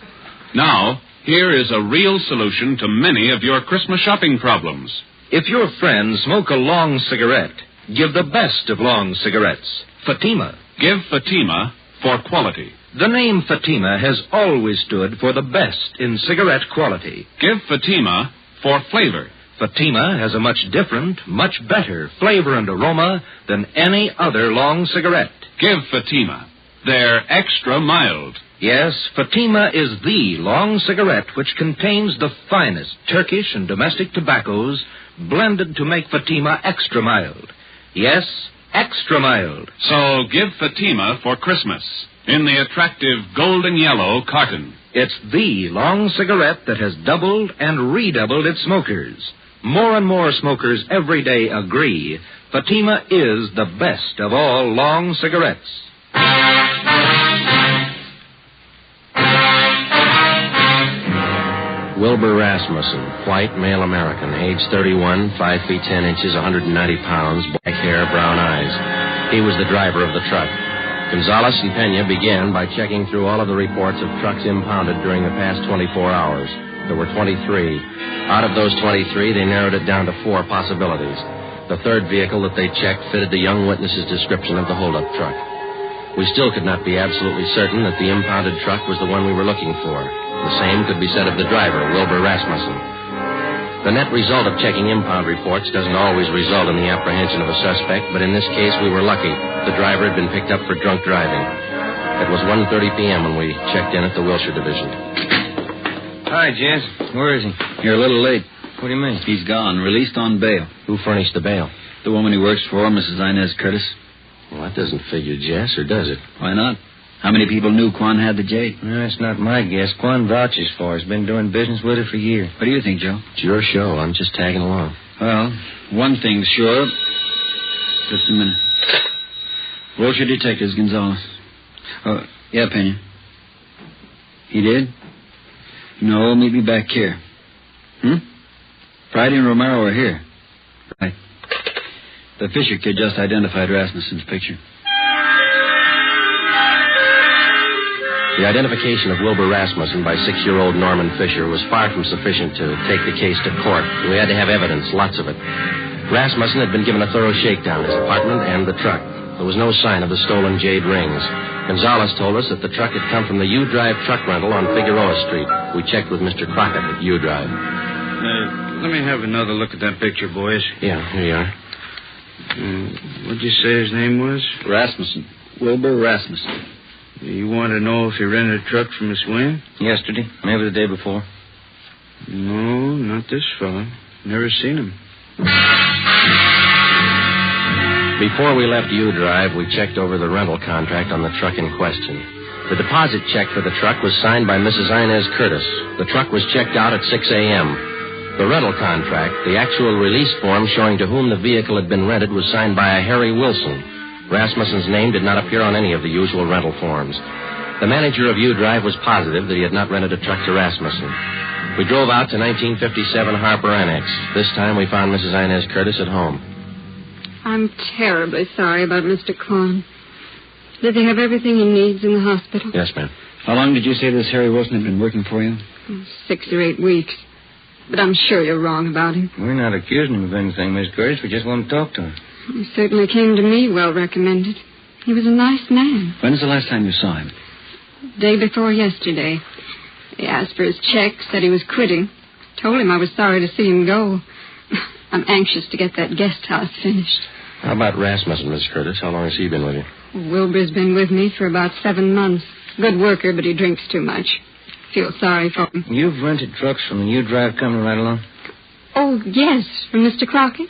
Now, here is a real solution to many of your Christmas shopping problems. If your friends smoke a long cigarette, give the best of long cigarettes, Fatima. Give Fatima for quality. The name Fatima has always stood for the best in cigarette quality. Give Fatima for flavor. Fatima has a much different, much better flavor and aroma than any other long cigarette. Give Fatima. They're extra mild. Yes, Fatima is the long cigarette which contains the finest Turkish and domestic tobaccos blended to make Fatima extra mild. Yes, extra mild. So give Fatima for Christmas in the attractive golden yellow carton. It's the long cigarette that has doubled and redoubled its smokers. More and more smokers every day agree Fatima is the best of all long cigarettes. Wilbur Rasmussen, white, male American, age 31, 5 feet 10 inches, 190 pounds, black hair, brown eyes. He was the driver of the truck. Gonzalez and Pena began by checking through all of the reports of trucks impounded during the past 24 hours. There were 23. Out of those 23, they narrowed it down to 4 possibilities. The third vehicle that they checked fitted the young witness's description of the holdup truck. We still could not be absolutely certain that the impounded truck was the one we were looking for. The same could be said of the driver, Wilbur Rasmussen. The net result of checking impound reports doesn't always result in the apprehension of a suspect, but in this case we were lucky. The driver had been picked up for drunk driving. It was 1:30 p.m. when we checked in at the Wilshire Division. Hi, Jess. Where is he? You're a little late. What do you mean? He's gone, released on bail. Who furnished the bail? The woman he works for, Mrs. Inez Curtis. Well, that doesn't figure, Jess, or does it? Why not? How many people knew Quan had the Jade? That's not my guess. Quan vouches for her. He's been doing business with her for years. What do you think, Joe? It's your show. I'm just tagging along. Well, one thing's sure. Just a minute. Wilshire Detectives, Gonzalez. Oh, yeah, Pena. He did? No, maybe back here. Friday and Romero are here. Right. The Fisher kid just identified Rasmussen's picture. The identification of Wilbur Rasmussen by 6-year-old Norman Fisher was far from sufficient to take the case to court. We had to have evidence, lots of it. Rasmussen had been given a thorough shakedown, his apartment and the truck. There was no sign of the stolen jade rings. Gonzalez told us that the truck had come from the U-Drive truck rental on Figueroa Street. We checked with Mr. Crockett at U-Drive. Let me have another look at that picture, boys. Yeah, here you are. What'd you say his name was? Rasmussen. Wilbur Rasmussen. You want to know if he rented a truck from Miss Wynn? Yesterday. Maybe the day before. No, not this fellow. Never seen him. Before we left U-Drive, we checked over the rental contract on the truck in question. The deposit check for the truck was signed by Mrs. Inez Curtis. The truck was checked out at 6 a.m. The rental contract, the actual release form showing to whom the vehicle had been rented, was signed by a Harry Wilson. Rasmussen's name did not appear on any of the usual rental forms. The manager of U-Drive was positive that he had not rented a truck to Rasmussen. We drove out to 1957 Harper Annex. This time we found Mrs. Inez Curtis at home. I'm terribly sorry about Mr. Quan. Does he have everything he needs in the hospital? Yes, ma'am. How long did you say this Harry Wilson had been working for you? 6 or 8 weeks. But I'm sure you're wrong about him. We're not accusing him of anything, Miss Curtis. We just want to talk to him. He certainly came to me well recommended. He was a nice man. When was the last time you saw him? Day before yesterday. He asked for his check, said he was quitting. Told him I was sorry to see him go. I'm anxious to get that guest house finished. How about Rasmussen, Miss Curtis? How long has he been with you? Wilbur's been with me for about 7 months. Good worker, but he drinks too much. Feel sorry for him. You've rented trucks from the U-Drive company right along? Oh, yes, from Mr. Crockett.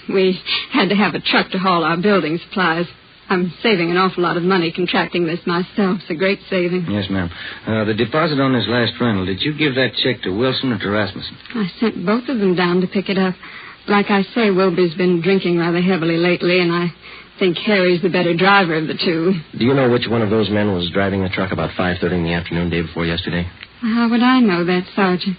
We had to have a truck to haul our building supplies. I'm saving an awful lot of money contracting this myself. It's a great saving. Yes, ma'am. The deposit on this last rental, did you give that check to Wilson or to Rasmussen? I sent both of them down to pick it up. Like I say, Wilbur's been drinking rather heavily lately, and I think Harry's the better driver of the two. Do you know which one of those men was driving the truck about 5:30 in the afternoon, day before yesterday? How would I know that, Sergeant?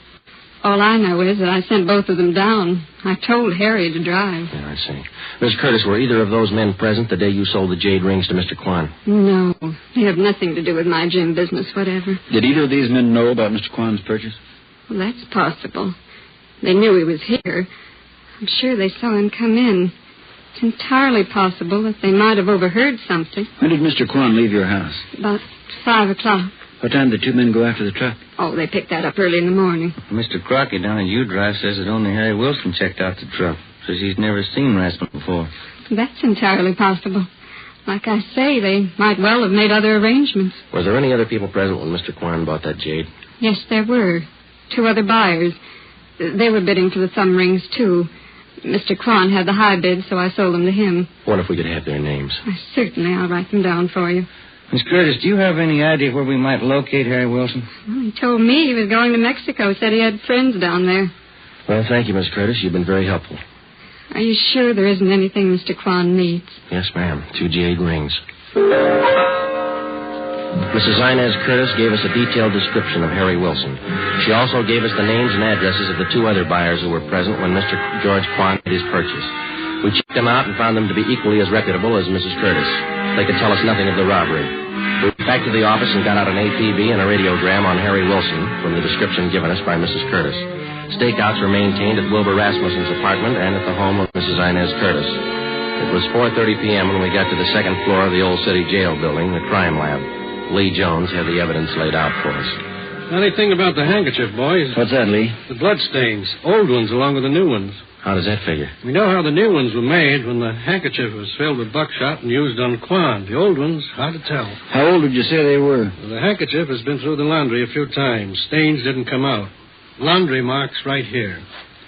All I know is that I sent both of them down. I told Harry to drive. Yeah, I see. Miss Curtis, were either of those men present the day you sold the Jade rings to Mr. Quan? No, they have nothing to do with my gym business, whatever. Did either of these men know about Mr. Quan's purchase? Well, that's possible. They knew he was here. I'm sure they saw him come in. It's entirely possible that they might have overheard something. When did Mr. Quan leave your house? About 5 o'clock. What time did the two men go after the truck? Oh, they picked that up early in the morning. Mr. Crockett down at U-Drive says that only Harry Wilson checked out the truck. Says he's never seen Rasmussen before. That's entirely possible. Like I say, they might well have made other arrangements. Were there any other people present when Mr. Quan bought that Jade? Yes, there were. 2 other buyers. They were bidding for the thumb rings, too. Mr. Quan had the high bid, so I sold them to him. Wonder if we could have their names. Certainly, I'll write them down for you. Miss Curtis, do you have any idea where we might locate Harry Wilson? Well, he told me he was going to Mexico. Said he had friends down there. Well, thank you, Miss Curtis. You've been very helpful. Are you sure there isn't anything Mr. Quan needs? Yes, ma'am. 2 Jade rings. Mrs. Inez Curtis gave us a detailed description of Harry Wilson. She also gave us the names and addresses of the 2 other buyers who were present when Mr. George Quan made his purchase. We checked them out and found them to be equally as reputable as Mrs. Curtis. They could tell us nothing of the robbery. We went back to the office and got out an APB and a radiogram on Harry Wilson from the description given us by Mrs. Curtis. Stakeouts were maintained at Wilbur Rasmussen's apartment and at the home of Mrs. Inez Curtis. It was 4:30 p.m. when we got to the second floor of the old city jail building, the crime lab. Lee Jones had the evidence laid out for us. Anything about the handkerchief, boys? What's that, Lee? The blood stains. Old ones along with the new ones. How does that figure? We know how the new ones were made when the handkerchief was filled with buckshot and used on Quan. The old ones, hard to tell. How old would you say they were? Well, the handkerchief has been through the laundry a few times. Stains didn't come out. Laundry marks right here.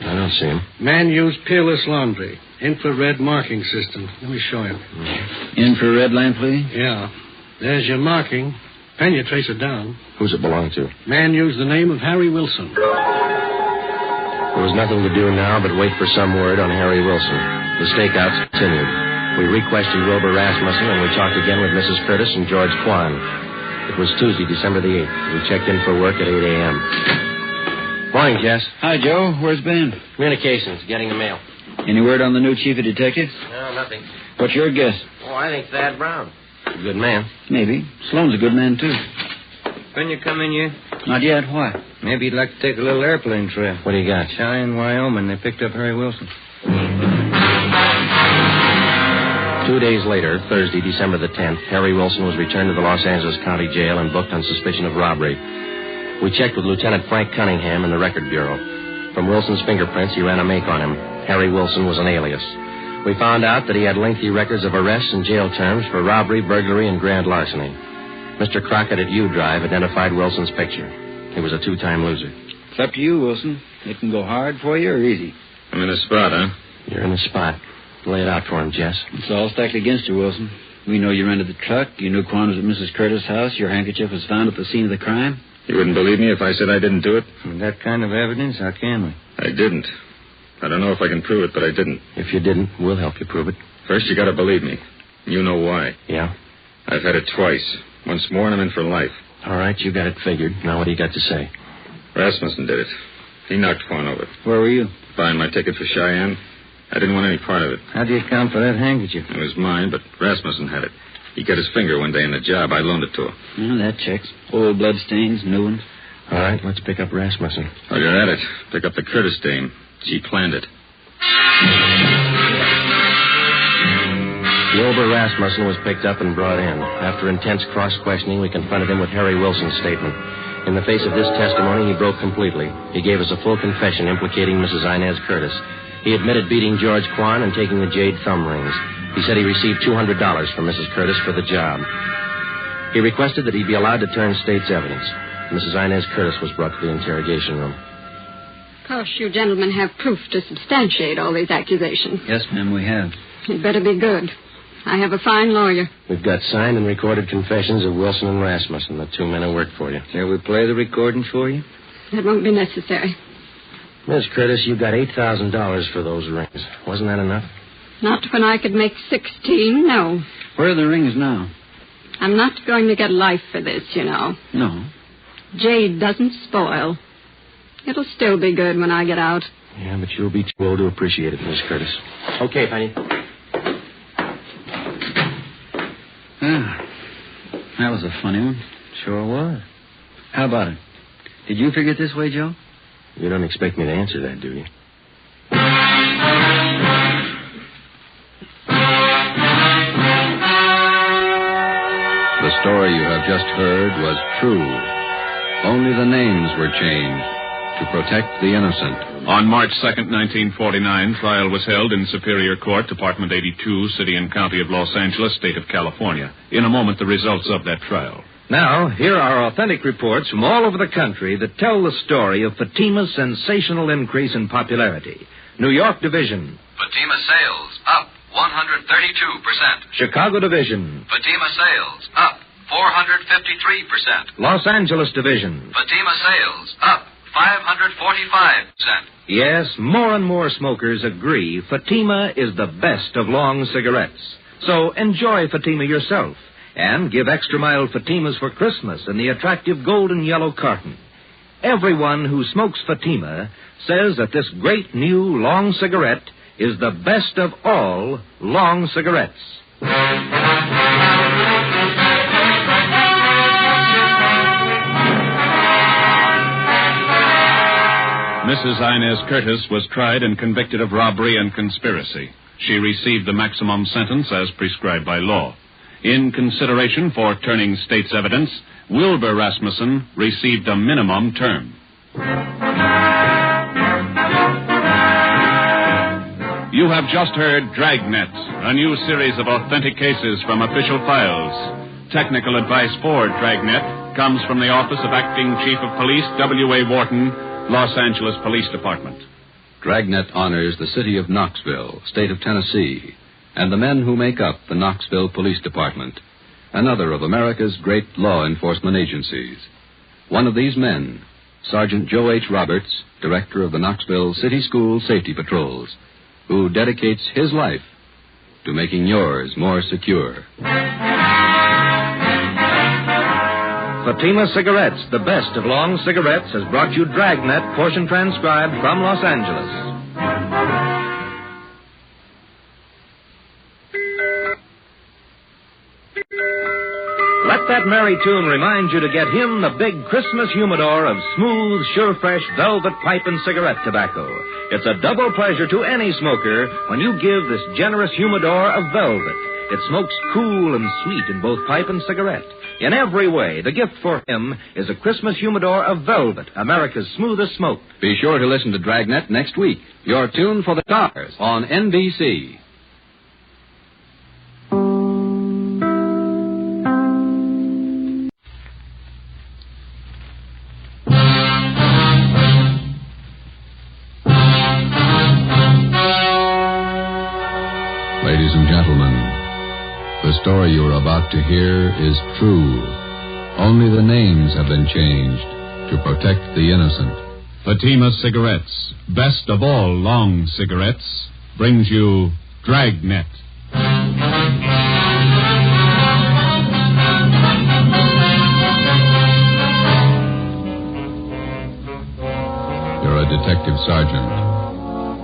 I don't see them. Man used peerless laundry. Infrared marking system. Let me show you. Infrared lamp, Lee? Yeah. There's your marking. Can you trace it down? Who's it belong to? Man used the name of Harry Wilson. There was nothing to do now but wait for some word on Harry Wilson. The stakeouts continued. We re-questioned Wilbur Rasmussen, and we talked again with Mrs. Curtis and George Quan. It was Tuesday, December the 8th. We checked in for work at 8 a.m. Morning, Jess. Hi, Joe. Where's Ben? Communications, getting the mail. Any word on the new chief of detectives? No, nothing. What's your guess? Oh, I think Thad Brown. A good man. Maybe. Sloan's a good man, too. When you come in here? Not yet. Why? Maybe you'd like to take a little airplane trip. What do you got? Cheyenne, Wyoming. They picked up Harry Wilson. 2 days later, Thursday, December the 10th, Harry Wilson was returned to the Los Angeles County Jail and booked on suspicion of robbery. We checked with Lieutenant Frank Cunningham in the Record Bureau. From Wilson's fingerprints, he ran a make on him. Harry Wilson was an alias. We found out that he had lengthy records of arrests and jail terms for robbery, burglary, and grand larceny. Mr. Crockett at U-Drive identified Wilson's picture. He was a 2-time loser. It's up to you, Wilson. It can go hard for you or easy. I'm in a spot, huh? You're in the spot. Lay it out for him, Jess. It's all stacked against you, Wilson. We know you rented the truck. You knew Quan was at Mrs. Curtis' house. Your handkerchief was found at the scene of the crime. You wouldn't believe me if I said I didn't do it? With that kind of evidence, how can we? I didn't. I don't know if I can prove it, but I didn't. If you didn't, we'll help you prove it. First, you got to believe me. You know why. Yeah? I've had it twice. Once more, and I'm in for life. All right, you got it figured. Now what do you got to say? Rasmussen did it. He knocked Quan over. Where were you? Buying my ticket for Cheyenne. I didn't want any part of it. How do you account for that handkerchief? It was mine, but Rasmussen had it. He cut his finger one day in the job. I loaned it to him. Well, that checks. Old blood stains, new ones. All right, let's pick up Rasmussen. While you're at it, pick up the Curtis dame. She planned it. Wilbur Rasmussen was picked up and brought in. After intense cross-questioning, we confronted him with Harry Wilson's statement. In the face of this testimony, he broke completely. He gave us a full confession implicating Mrs. Inez Curtis. He admitted beating George Quan and taking the Jade thumb rings. He said he received $200 from Mrs. Curtis for the job. He requested that he be allowed to turn state's evidence. Mrs. Inez Curtis was brought to the interrogation room. Of course, you gentlemen have proof to substantiate all these accusations. Yes, ma'am, we have. You'd better be good. I have a fine lawyer. We've got signed and recorded confessions of Wilson and Rasmussen, the two men who worked for you. Shall we play the recording for you? That won't be necessary. Miss Curtis, you got $8,000 for those rings. Wasn't that enough? Not when I could make 16, no. Where are the rings now? I'm not going to get life for this, you know. No. Jade doesn't spoil. It'll still be good when I get out. Yeah, but you'll be too old to appreciate it, Miss Curtis. Okay, Penny. That was a funny one. Sure was. How about it? Did you figure it this way, Joe? You don't expect me to answer that, do you? The story you have just heard was true. Only the names were changed to protect the innocent. On March 2nd, 1949, trial was held in Superior Court, Department 82, City and County of Los Angeles, State of California. In a moment, the results of that trial. Now, here are authentic reports from all over the country that tell the story of Fatima's sensational increase in popularity. New York Division. Fatima sales up 132%. Chicago Division. Fatima sales up 453%. Los Angeles Division. Fatima sales up 545%. Yes, more and more smokers agree Fatima is the best of long cigarettes. So enjoy Fatima yourself and give extra mild Fatimas for Christmas in the attractive golden yellow carton. Everyone who smokes Fatima says that this great new long cigarette is the best of all long cigarettes. Mrs. Inez Curtis was tried and convicted of robbery and conspiracy. She received the maximum sentence as prescribed by law. In consideration for turning state's evidence, Wilbur Rasmussen received a minimum term. You have just heard Dragnet, a new series of authentic cases from official files. Technical advice for Dragnet comes from the Office of Acting Chief of Police W.A. Wharton, Los Angeles Police Department. Dragnet honors the city of Knoxville, state of Tennessee, and the men who make up the Knoxville Police Department, another of America's great law enforcement agencies. One of these men, Sergeant Joe H. Roberts, director of the Knoxville City School Safety Patrols, who dedicates his life to making yours more secure. Fatima Cigarettes, the best of long cigarettes, has brought you Dragnet, portion transcribed from Los Angeles. Let that merry tune remind you to get him the big Christmas humidor of smooth, sure-fresh velvet pipe and cigarette tobacco. It's a double pleasure to any smoker when you give this generous humidor of velvet. It smokes cool and sweet in both pipe and cigarette. In every way, the gift for him is a Christmas humidor of velvet, America's smoothest smoke. Be sure to listen to Dragnet next week. Your tune for the stars on NBC. Ladies and gentlemen, the story you are about to hear is true. Only the names have been changed to protect the innocent. Fatima Cigarettes, best of all long cigarettes, brings you Dragnet. You're a detective sergeant.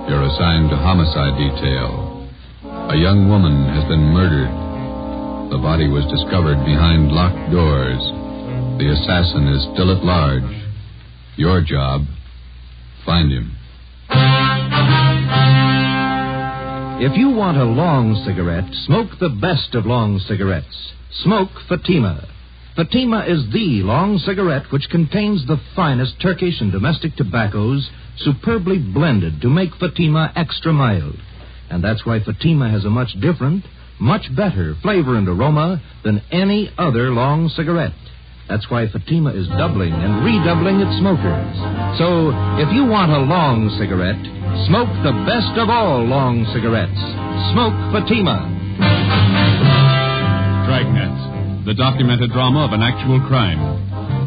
You're assigned to homicide detail. A young woman has been murdered. The body was discovered behind locked doors. The assassin is still at large. Your job, find him. If you want a long cigarette, smoke the best of long cigarettes. Smoke Fatima. Fatima is the long cigarette which contains the finest Turkish and domestic tobaccos superbly blended to make Fatima extra mild. And that's why Fatima has a much different, much better flavor and aroma than any other long cigarette. That's why Fatima is doubling and redoubling its smokers. So, if you want a long cigarette, smoke the best of all long cigarettes. Smoke Fatima. Dragnet, the documented drama of an actual crime.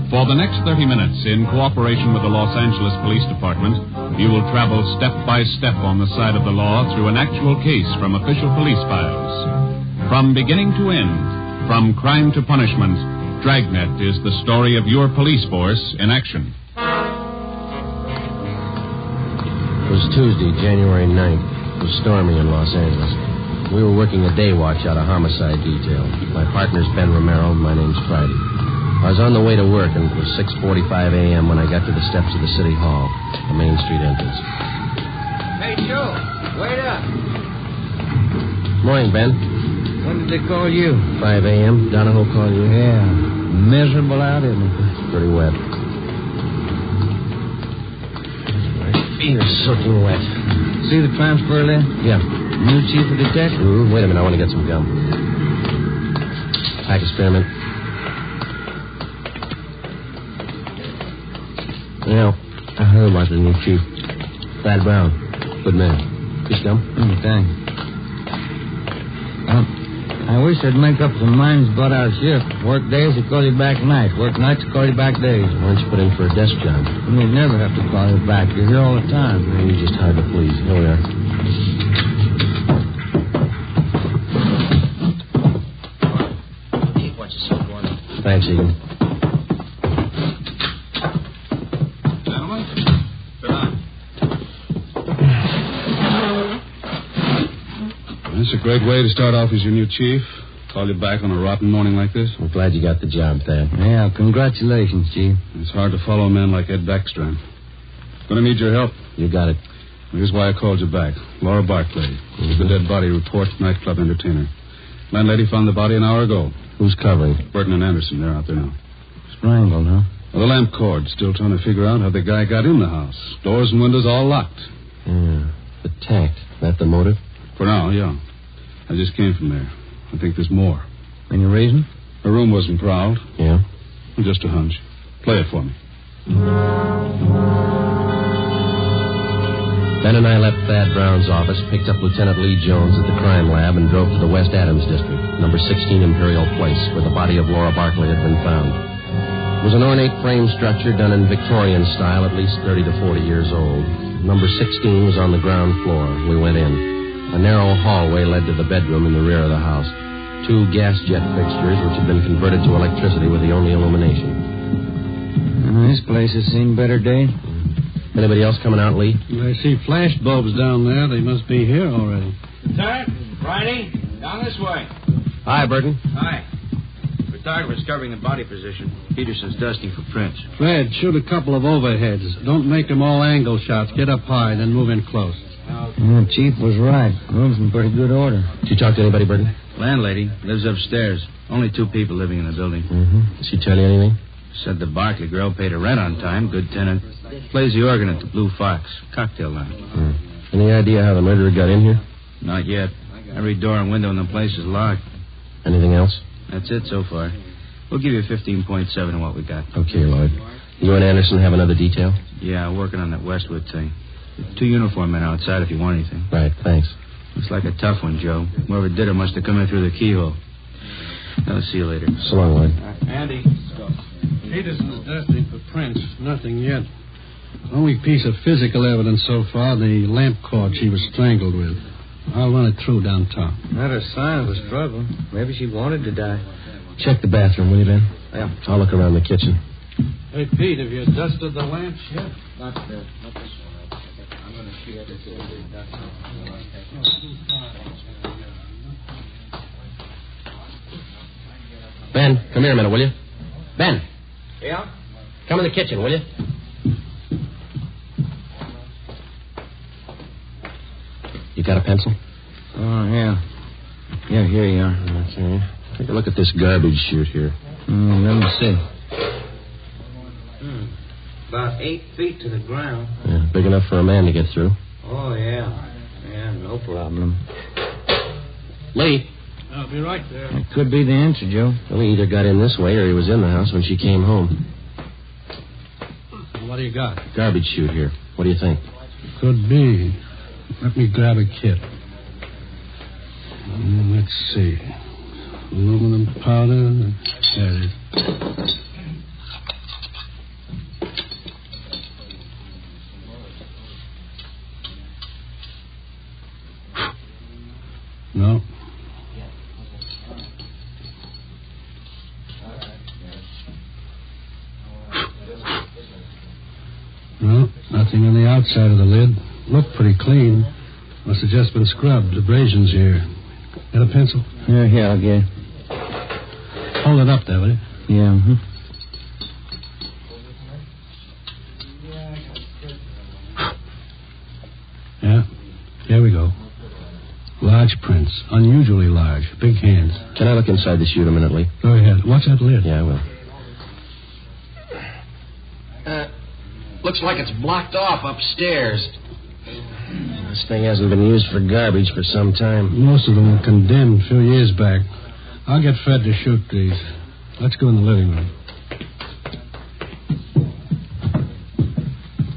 For the next 30 minutes, in cooperation with the Los Angeles Police Department, you will travel step by step on the side of the law through an actual case from official police files. From beginning to end, from crime to punishment, Dragnet is the story of your police force in action. It was Tuesday, January 9th. It was stormy in Los Angeles. We were working a day watch out of homicide detail. My partner's Ben Romero, and my name's Friday. I was on the way to work, and it was 6:45 a.m. when I got to the steps of the City Hall, the Main Street entrance. Hey, Joe, wait up. Morning, Ben. When did they call you? 5 a.m. Donahoe called you? Yeah. Miserable out, isn't it? Pretty wet. My feet are soaking wet. See the transfer there? Yeah. New chief of detectives? Wait a minute, I want to get some gum. Pack experiment. You know, I heard about the new chief. Thad Brown. Good man. Fish gum? Thanks. I wish I'd make up some minds about our shift. Work days, they call you back nights. Work nights, they call you back days. Why don't you put in for a desk job? They never have to call you back. You're here all the time. You're just hard to please. Here we are. Watch yourself, Quan. Thanks, Egan. Gentlemen, sit down. That's a great way to start off as your new chief. Call you back on a rotten morning like this. I'm glad you got the job, Thad. Yeah, congratulations, Chief. It's hard to follow a man like Ed Backstrand. Gonna need your help. You got it. Here's why I called you back. Laura Barclay. The dead body report, nightclub entertainer. Landlady found the body an hour ago. Who's covering? Burton and Anderson, they're out there now. Strangled, huh? Well, the lamp cord. Still trying to figure out how the guy got in the house. Doors and windows all locked. Yeah. The tact. That the motive? For now, yeah. I just came from there. I think there's more. Any reason? Her room wasn't prowled. Yeah? Just a hunch. Play it for me. Ben and I left Thad Brown's office, picked up Lieutenant Lee Jones at the crime lab, and drove to the West Adams district, number 16 Imperial Place, where the body of Laura Barclay had been found. It was an ornate frame structure done in Victorian style, at least 30 to 40 years old. Number 16 was on the ground floor. We went in. A narrow hallway led to the bedroom in the rear of the house. 2 gas jet fixtures, which had been converted to electricity, were the only illumination. This place has seen better days. Anybody else coming out, Lee? I see flash bulbs down there. They must be here already. Lieutenant, Friday, down this way. Hi, Burton. Hi. Photographer's covering the body position. Peterson's dusting for prints. Fred, shoot a couple of overheads. Don't make them all angle shots. Get up high, then move in close. Yeah, Chief was right. Room's in pretty good order. Did you talk to anybody, Burton? Landlady lives upstairs. Only 2 people living in the building. Mm-hmm. Did she tell you anything? Said the Barclay girl paid her rent on time. Good tenant. Plays the organ at the Blue Fox. Cocktail lounge. Any idea how the murderer got in here? Not yet. Every door and window in the place is locked. Anything else? That's it so far. We'll give you 15.7 on what we got. Okay, Lloyd. You and Anderson have another detail? Yeah, working on that Westwood thing. 2 uniform men outside if you want anything. Right, thanks. Looks like a tough one, Joe. Whoever did it must have come in through the keyhole. I'll see you later. So long, Lloyd. Andy. Peterson's dusting for prints. Nothing yet. Only piece of physical evidence so far, the lamp cord she was strangled with. I'll run it through downtown. Not a sign of a struggle. Maybe she wanted to die. Check the bathroom, will you, Ben? Yeah. I'll look around the kitchen. Hey, Pete, have you dusted the lamps yet? Not this one. I'm going to see if it's Ben, come here a minute, will you? Ben. Yeah? Come in the kitchen, will you? You got a pencil? Oh, yeah. Yeah, here you are. Okay. Take a look at this garbage chute here. Let me see. About 8 feet to the ground. Yeah, big enough for a man to get through. Oh, yeah. Yeah, no problem. Lee. I'll be right there. It could be the answer, Joe. Well, he either got in this way or he was in the house when she came home. What do you got? Garbage chute here. What do you think? Could be. Let me grab a kit. Let's see. Aluminum powder. There it is. No. No, nothing on the outside of the lid. Looked pretty clean. Must have just been scrubbed. Abrasions here. Got a pencil? Yeah, I'll get it. Hold it up there, will you? Yeah, Yeah, here we go. Large prints. Unusually large. Big hands. Can I look inside the chute a minute, Lee? Go ahead. Watch that lid. Yeah, I will. Looks like it's blocked off upstairs. This thing hasn't been used for garbage for some time. Most of them were condemned a few years back. I'll get Fred to shoot these. Let's go in the living room.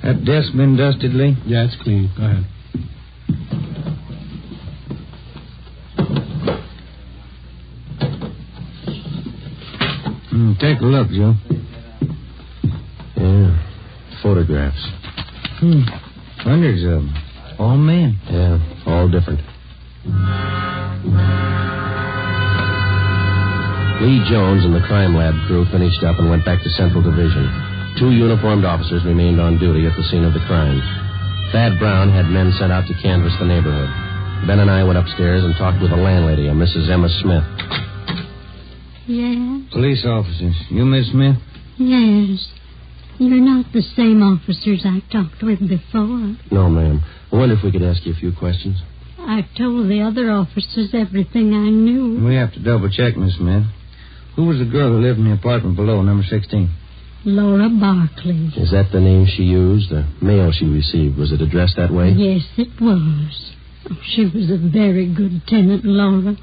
That desk been dusted, Lee? Yeah, it's clean. Go ahead. Take a look, Joe. Yeah. Photographs. Hundreds of them. All men. Yeah, all different. Lee Jones and the crime lab crew finished up and went back to Central Division. 2 uniformed officers remained on duty at the scene of the crime. Thad Brown had men sent out to canvass the neighborhood. Ben and I went upstairs and talked with the landlady, a Mrs. Emma Smith. Yes? Police officers. You, Miss Smith? Yes. You're not the same officers I talked with before. No, ma'am. I wonder if we could ask you a few questions. I told the other officers everything I knew. We have to double-check, Miss Smith. Who was the girl who lived in the apartment below, number 16? Laura Barkley. Is that the name she used? The mail she received, was it addressed that way? Yes, it was. She was a very good tenant, Laura.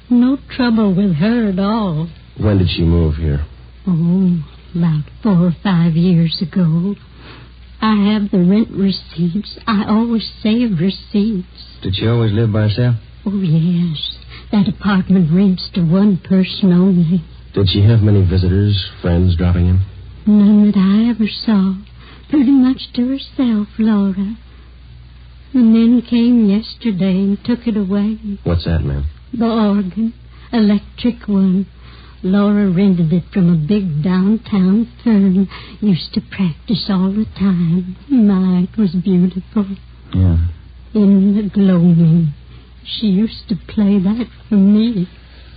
No trouble with her at all. When did she move here? Oh, about 4 or 5 years ago. I have the rent receipts. I always save receipts. Did she always live by herself? Oh, yes. That apartment rents to one person only. Did she have many visitors, friends dropping in? None that I ever saw. Pretty much to herself, Laura. The men came yesterday and took it away. What's that, ma'am? The organ. Electric one. Laura rented it from a big downtown firm. Used to practice all the time. My, it was beautiful. Yeah. In the gloaming. She used to play that for me.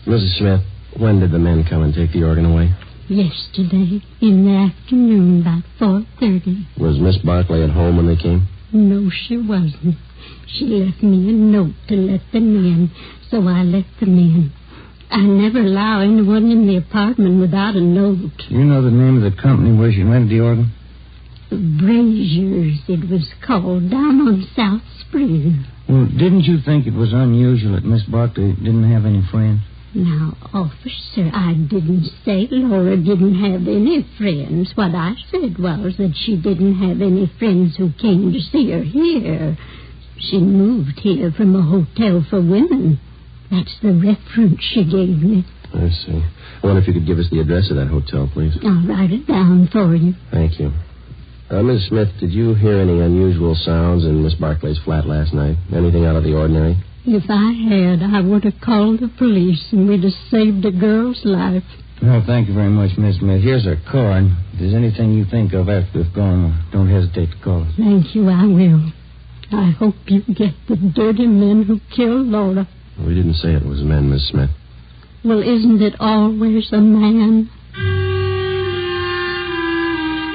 Mrs. Smith, when did the men come and take the organ away? Yesterday, in the afternoon, about 4:30. Was Miss Barkley at home when they came? No, she wasn't. She left me a note to let them in, so I let them in. I never allow anyone in the apartment without a note. You know the name of the company where she rented the organ? Braziers, it was called, down on South Spring. Well, didn't you think it was unusual that Miss Barkley didn't have any friends? Now, officer, I didn't say Laura didn't have any friends. What I said was that she didn't have any friends who came to see her here. She moved here from a hotel for women. That's the reference she gave me. I see. I wonder if you could give us the address of that hotel, please. I'll write it down for you. Thank you. Ms. Smith, did you hear any unusual sounds in Miss Barkley's flat last night? Anything out of the ordinary? If I had, I would have called the police and we'd have saved a girl's life. Well, thank you very much, Miss Smith. Here's our card. If there's anything you think of after we've gone, don't hesitate to call us. Thank you, I will. I hope you get the dirty men who killed Laura. We didn't say it was men, Miss Smith. Well, isn't it always a man?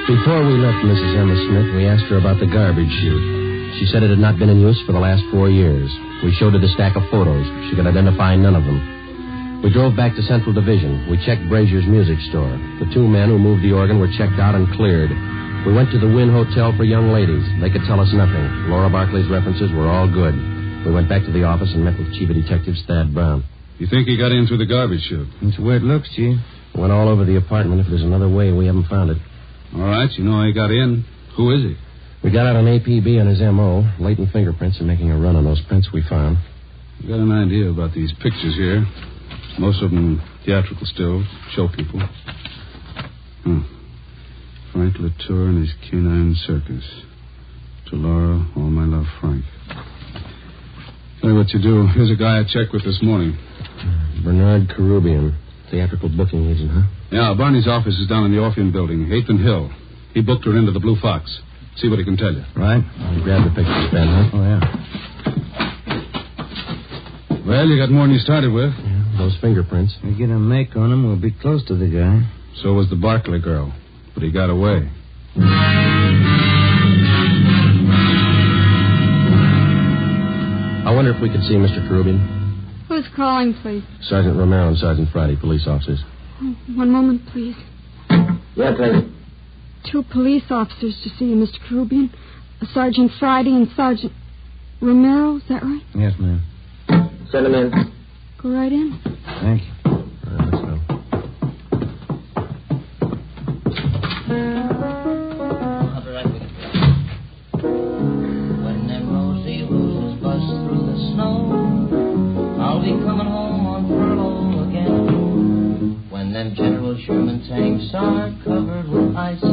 Before we left Mrs. Emma Smith, we asked her about the garbage chute. She said it had not been in use for the last 4 years. We showed her the stack of photos. She could identify none of them. We drove back to Central Division. We checked Brazier's music store. The 2 men who moved the organ were checked out and cleared. We went to the Wynn Hotel for young ladies. They could tell us nothing. Laura Barkley's references were all good. We went back to the office and met with Chief of Detectives Thad Brown. You think he got in through the garbage chute? That's the way it looks, Chief. Went all over the apartment. If there's another way, we haven't found it. All right, you know how he got in. Who is he? We got out an APB on his M.O., latent fingerprints, and making a run on those prints we found. You got an idea about these pictures here. Most of them theatrical stills, show people. Frank Latour and his canine circus. To Laura, all my love, Frank. Tell you what you do. Here's a guy I checked with this morning. Bernard Karubian, theatrical booking agent, huh? Yeah, Barney's office is down in the Orpheum building, 8th and Hill. He booked her into the Blue Fox. See what he can tell you. Right. You grabbed the pictures, Ben, huh? Oh, yeah. Well, you got more than you started with. Yeah, those fingerprints. We get a make on him, we'll be close to the guy. So was the Barkley girl. But he got away. I wonder if we could see Mr. Karubian. Who's calling, please? Sergeant Romero and Sergeant Friday, police officers. Oh, one moment, please. Yeah, please. 2 police officers to see you, Mr. Karubian. Sergeant Friday and Sergeant Romero, is that right? Yes, ma'am. Send him in. Go right in. Thank you. All right, let's go. When them rosy wheels bust through the snow, I'll be coming home on furlough again. When them General Sherman tanks are covered with ice,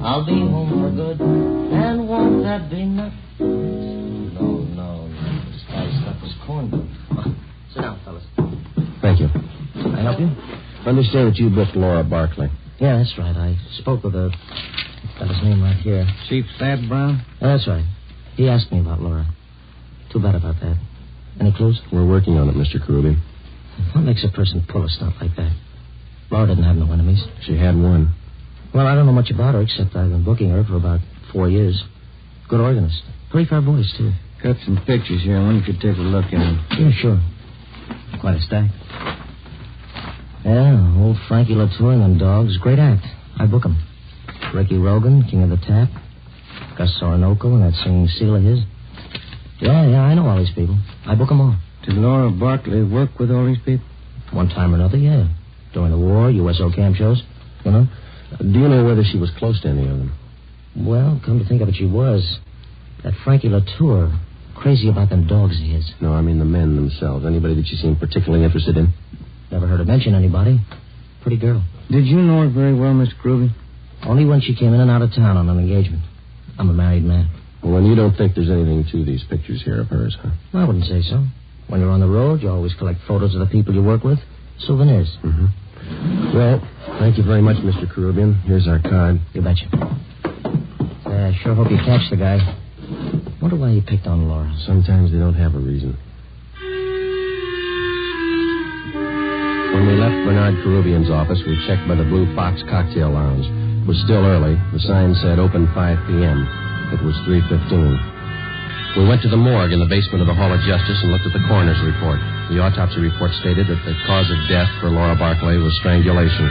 I'll be home for good, and won't that be nuts? No. This guy's stuff is cornbread. Sit down, fellas. Thank you. Can I help you? I understand that you booked Laura Barkley. Yeah, that's right. I spoke with her. Got his name right here. Chief Thad Brown? That's right. He asked me about Laura. Too bad about that. Any clues? We're working on it, Mr. Karubian. What makes a person pull a stunt like that? Laura didn't have no enemies. She had one. Well, I don't know much about her, except I've been booking her for about 4 years. Good organist. Pretty fair voice, too. Got some pictures here. One could take a look at them. Yeah, sure. Quite a stack. Yeah, old Frankie Latour and them dogs. Great act. I book 'em. Ricky Rogan, King of the Tap. Gus Orinoco and that singing seal of his. Yeah, I know all these people. I book 'em all. Did Laura Barkley work with all these people? One time or another, yeah. During the war, USO camp shows. You know? Do you know whether she was close to any of them? Well, come to think of it, she was. That Frankie Latour, crazy about them dogs of his. No, I mean the men themselves. Anybody that she seemed particularly interested in? Never heard her mention anybody. Pretty girl. Did you know her very well, Mr. Karubian? Only when she came in and out of town on an engagement. I'm a married man. Well, then you don't think there's anything to these pictures here of hers, huh? I wouldn't say so. When you're on the road, you always collect photos of the people you work with. Souvenirs. Mm-hmm. Well, thank you very much, Mr. Karubian. Here's our card. You betcha. I sure hope you catch the guy. Wonder why he picked on Laura. Sometimes they don't have a reason. When we left Bernard Karubian's office, we checked by the Blue Fox Cocktail Lounge. It was still early. The sign said open 5 p.m. It was 3:15. We went to the morgue in the basement of the Hall of Justice and looked at the coroner's report. The autopsy report stated that the cause of death for Laura Barkley was strangulation.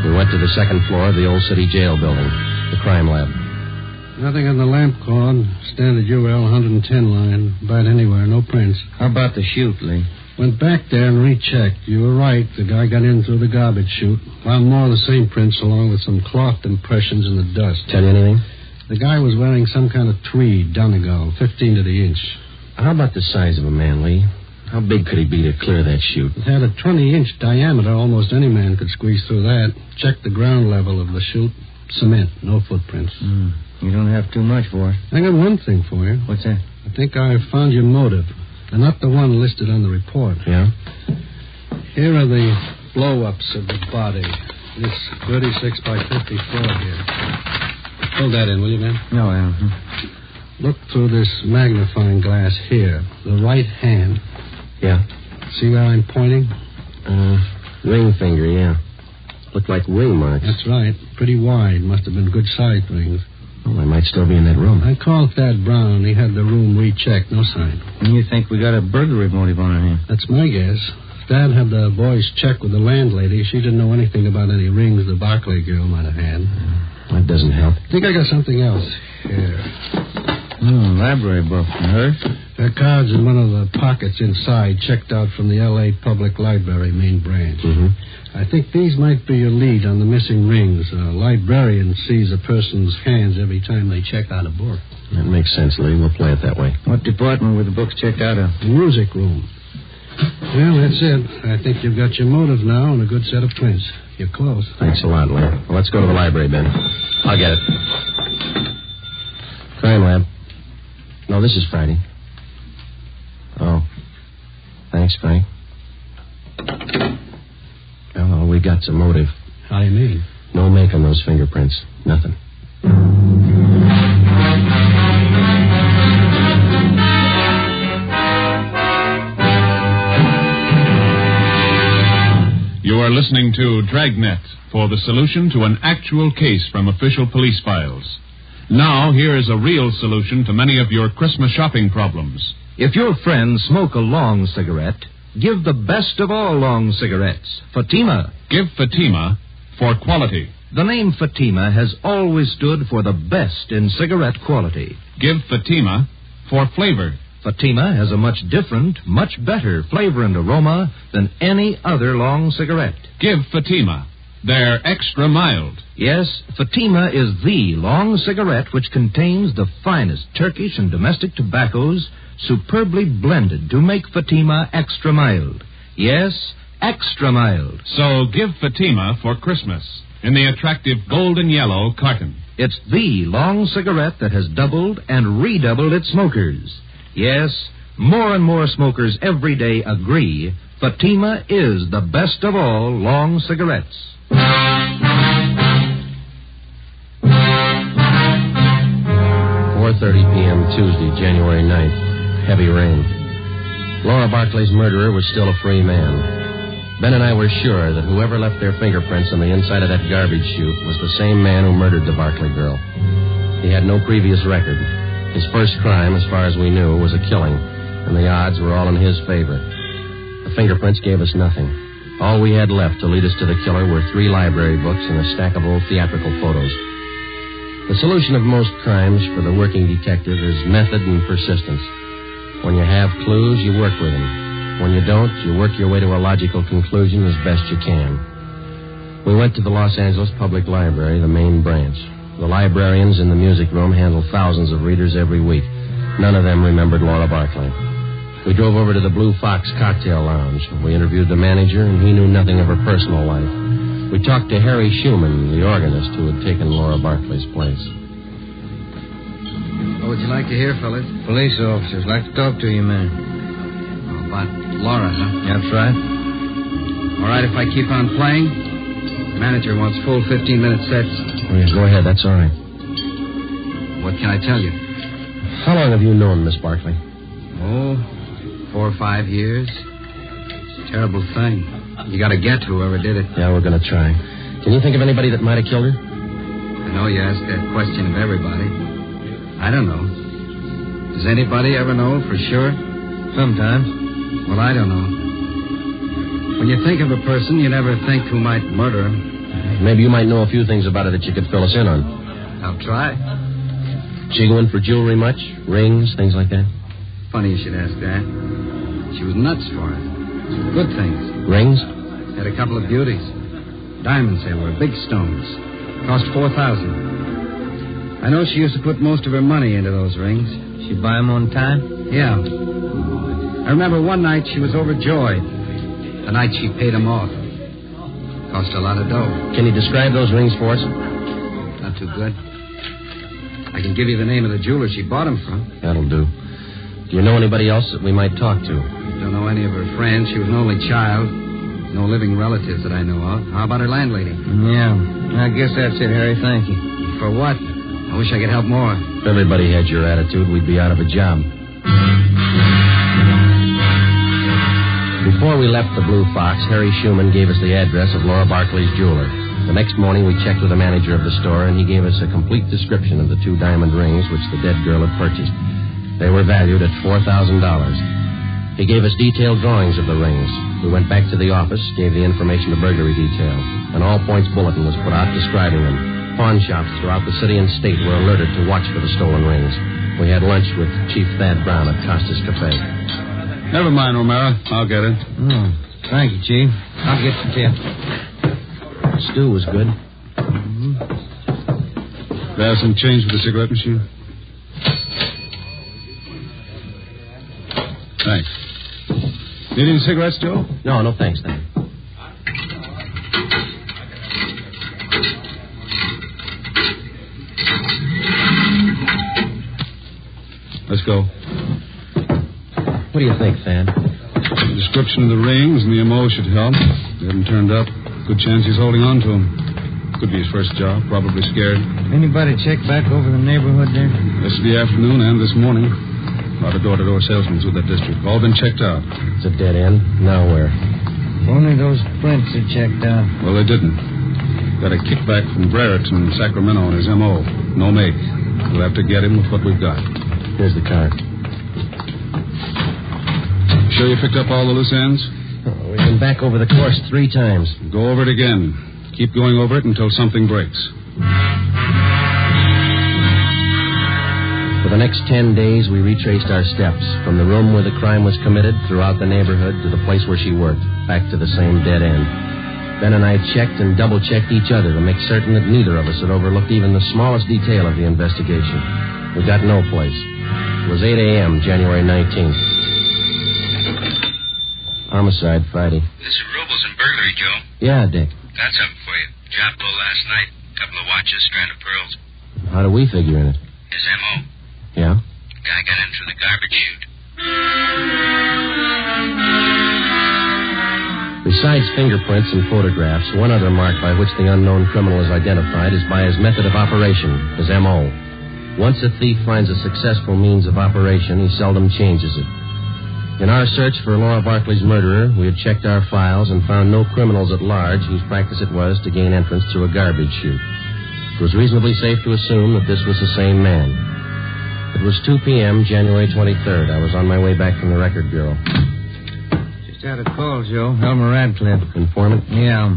We went to the second floor of the old city jail building, the crime lab. Nothing on the lamp cord. Standard UL 110 line. About anywhere. No prints. How about the chute, Lee? Went back there and rechecked. You were right. The guy got in through the garbage chute. Found more of the same prints along with some cloth impressions in the dust. Tell you anything? The guy was wearing some kind of tweed, Donegal, 15 to the inch. How about the size of a man, Lee? How big could he be to clear that chute? It had a 20-inch diameter. Almost any man could squeeze through that. Checked the ground level of the chute. Cement, no footprints. You don't have too much for it. I got one thing for you. What's that? I think I found your motive. And not the one listed on the report. Yeah? Here are the blow-ups of the body. This 36 by 54 here. Hold that in, will you, man? No, Al. Look through this magnifying glass here. The right hand. Yeah. See where I'm pointing? Ring finger, yeah. Looked like ring marks. That's right. Pretty wide. Must have been good-sized rings. Well, they might still be in that room. I called Thad Brown. He had the room rechecked. No sign. And you think we got a burglary motive on our hands? That's my guess. Thad had the boys check with the landlady. She didn't know anything about any rings the Barclay girl might have had. That doesn't help. I think I got something else. Here. Library book. Hers? There are cards in one of the pockets inside, checked out from the L.A. Public Library main branch. Mm-hmm. I think these might be your lead on the missing rings. A librarian sees a person's hands every time they check out a book. That makes sense, Lee. We'll play it that way. What department were the books checked out of? The music room. Well, that's it. I think you've got your motive now and a good set of prints. You're close. Thanks a lot, Lee. Well, let's go to the library, Ben. I'll get it. Crime lab. No, this is Friday. Oh. Thanks, Frank. Well, all we got's a motive. How do you mean? No make on those fingerprints. Nothing. You are listening to Dragnet for the solution to an actual case from official police files. Now, here is a real solution to many of your Christmas shopping problems. If your friends smoke a long cigarette, give the best of all long cigarettes, Fatima. Give Fatima for quality. The name Fatima has always stood for the best in cigarette quality. Give Fatima for flavor. Fatima has a much different, much better flavor and aroma than any other long cigarette. Give Fatima. They're extra mild. Yes, Fatima is the long cigarette which contains the finest Turkish and domestic tobaccos superbly blended to make Fatima extra mild. Yes, extra mild. So give Fatima for Christmas in the attractive golden yellow carton. It's the long cigarette that has doubled and redoubled its smokers. Yes, more and more smokers every day agree Fatima is the best of all long cigarettes. 4:30 p.m. Tuesday, January 9th. Heavy rain. Laura Barclay's murderer was still a free man. Ben and I were sure that whoever left their fingerprints on the inside of that garbage chute was the same man who murdered the Barclay girl. He had no previous record. His first crime, as far as we knew, was a killing, and the odds were all in his favor. The fingerprints gave us nothing. All we had left to lead us to the killer were 3 library books and a stack of old theatrical photos. The solution of most crimes for the working detective is method and persistence. When you have clues, you work with them. When you don't, you work your way to a logical conclusion as best you can. We went to the Los Angeles Public Library, the main branch. The librarians in the music room handle thousands of readers every week. None of them remembered Laura Barclay. We drove over to the Blue Fox Cocktail Lounge. We interviewed the manager, and he knew nothing of her personal life. We talked to Harry Schumann, the organist who had taken Laura Barclay's place. What would you like to hear, fellas? Police officers like to talk to you, man. Oh, about Laura, huh? That's right. All right, if I keep on playing? The manager wants full 15-minute sets. Oh, yes, go ahead. That's all right. What can I tell you? How long have you known Miss Barclay? Oh, 4 or 5 years. It's a terrible thing. You got to get whoever did it. Yeah, we're going to try. Can you think of anybody that might have killed her? I know you ask that question of everybody. I don't know. Does anybody ever know for sure? Sometimes. Well, I don't know. When you think of a person, you never think who might murder him. Maybe you might know a few things about her that you could fill us in on. I'll try. She go in for jewelry much? Rings, things like that? Funny you should ask that. She was nuts for it. Good things. Rings? Had a couple of beauties. Diamonds they were, big stones. Cost $4,000. I know she used to put most of her money into those rings. She'd buy them on time? Yeah. I remember one night she was overjoyed. The night she paid them off. Cost a lot of dough. Can you describe those rings for us? Not too good. I can give you the name of the jeweler she bought them from. That'll do. Do you know anybody else that we might talk to? Don't know any of her friends. She was an only child. No living relatives that I know of. How about her landlady? Yeah. I guess that's it, Harry. Thank you. For what? I wish I could help more. If everybody had your attitude, we'd be out of a job. Before we left the Blue Fox, Harry Schumann gave us the address of Laura Barclay's jeweler. The next morning, we checked with the manager of the store, and he gave us a complete description of the 2 diamond rings which the dead girl had purchased. They were valued at $4,000. He gave us detailed drawings of the rings. We went back to the office, gave the information to burglary detail. An all-points bulletin was put out describing them. Pawn shops throughout the city and state were alerted to watch for the stolen rings. We had lunch with Chief Thad Brown at Costa's Cafe. Never mind, Romero. I'll get it. Oh, thank you, Chief. I'll get the tip. Stew was good. There's some change for the cigarette machine. Thanks. Need any cigarettes, Joe? No, thanks, Thad. Let's go. What do you think, Thad? The description of the rings and the MO should help. They haven't turned up. Good chance he's holding on to them. Could be his first job. Probably scared. Anybody check back over the neighborhood there? Yesterday afternoon and this morning. A lot of door-to-door salesmen through that district. All been checked out. It's a dead end. Now where? Only those prints are checked out. Well, they didn't. Got a kickback from Brereton in Sacramento on his MO. No make. We'll have to get him with what we've got. Here's the car. Sure you picked up all the loose ends? Oh, we've been back over the course 3 times. Go over it again. Keep going over it until something breaks. For the next 10 days, we retraced our steps from the room where the crime was committed throughout the neighborhood to the place where she worked, back to the same dead end. Ben and I checked and double-checked each other to make certain that neither of us had overlooked even the smallest detail of the investigation. We got no place. It was 8 a.m., January 19th. Homicide, Friday. This is Robles and burglary, Joe. Yeah, Dick. Got something for you. Job low last night. Couple of watches, strand of pearls. How do we figure in it? His M.O. Yeah? Guy got in through the garbage chute. Besides fingerprints and photographs, one other mark by which the unknown criminal is identified is by his method of operation, his M.O. Once a thief finds a successful means of operation, he seldom changes it. In our search for Laura Barkley's murderer, we had checked our files and found no criminals at large whose practice it was to gain entrance through a garbage chute. It was reasonably safe to assume that this was the same man. It was 2 p.m., January 23rd. I was on my way back from the Record Bureau. Just had a call, Joe. Elmer Radcliffe. Informant? Yeah.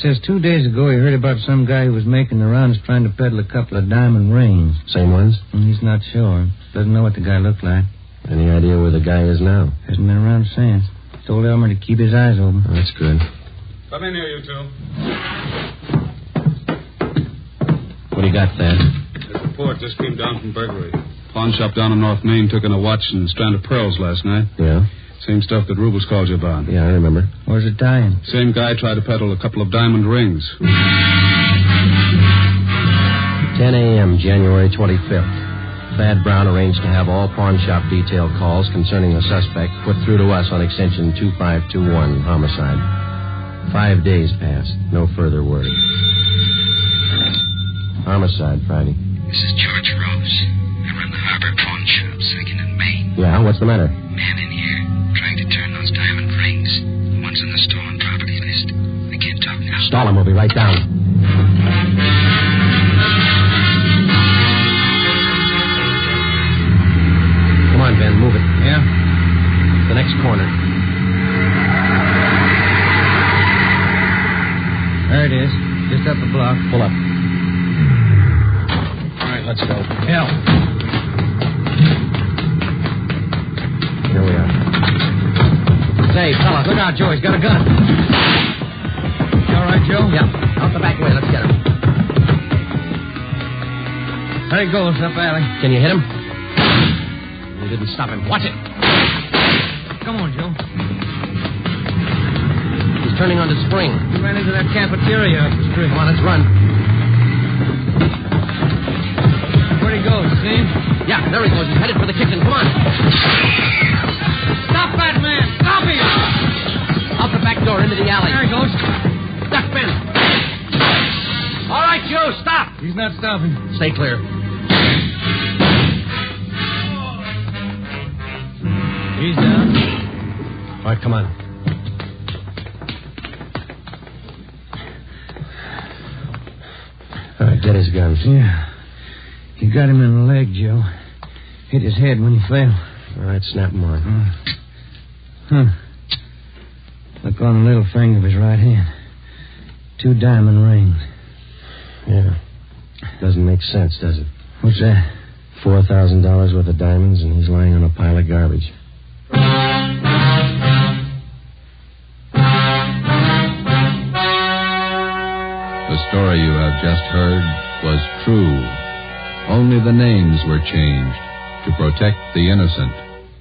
Says 2 days ago he heard about some guy who was making the rounds trying to peddle a couple of diamond rings. Same ones? He's not sure. Doesn't know what the guy looked like. Any idea where the guy is now? Hasn't been around since. Told Elmer to keep his eyes open. Oh, that's good. Come in here, you two. What do you got, Thad? The report just came down from burglary. Pawn shop down on North Main took in a watch and strand of pearls last night. Yeah? Same stuff that Rubles called you about. Yeah, I remember. Where's it tying? Same guy tried to peddle a couple of diamond rings. 10 a.m., January 25th. Thad Brown arranged to have all pawn shop detail calls concerning the suspect put through to us on extension 2521, homicide. 5 days passed. No further word. Homicide, Friday. This is George Rose. I run the Harbor Pawn Shop, 2nd and Main. Yeah, what's the matter? Man in here, trying to turn those diamond rings. The ones on the stolen property list. I can't talk now. Stall him, we'll be right down. Come on, Ben, move it. Yeah? The next corner. There it is. Just up the block. Pull up. All right, let's go. Yeah. Here we are. Say, fella, look out, Joe. He's got a gun. You all right, Joe? Yeah. Out the back way. Let's get him. There he goes, up alley. Can you hit him? We didn't stop him. Watch it. Come on, Joe. He's turning on the spring. He ran into that cafeteria up the street. Come on, let's run. Where'd he go? See him? Yeah, there he goes. He's headed for the kitchen. Come on. Stop that man! Stop him! Out the back door into the alley. There he goes. Duck, Ben. All right, Joe, stop. He's not stopping. Stay clear. He's down. All right, come on. get his guns? Yeah. He got him in the leg, Joe. Hit his head when he fell. All right, snap him on. Huh. Look on the little finger of his right hand. 2 diamond rings. Yeah. Doesn't make sense, does it? What's that? $4,000 worth of diamonds, and he's lying on a pile of garbage. The story you have just heard was true. Only the names were changed to protect the innocent.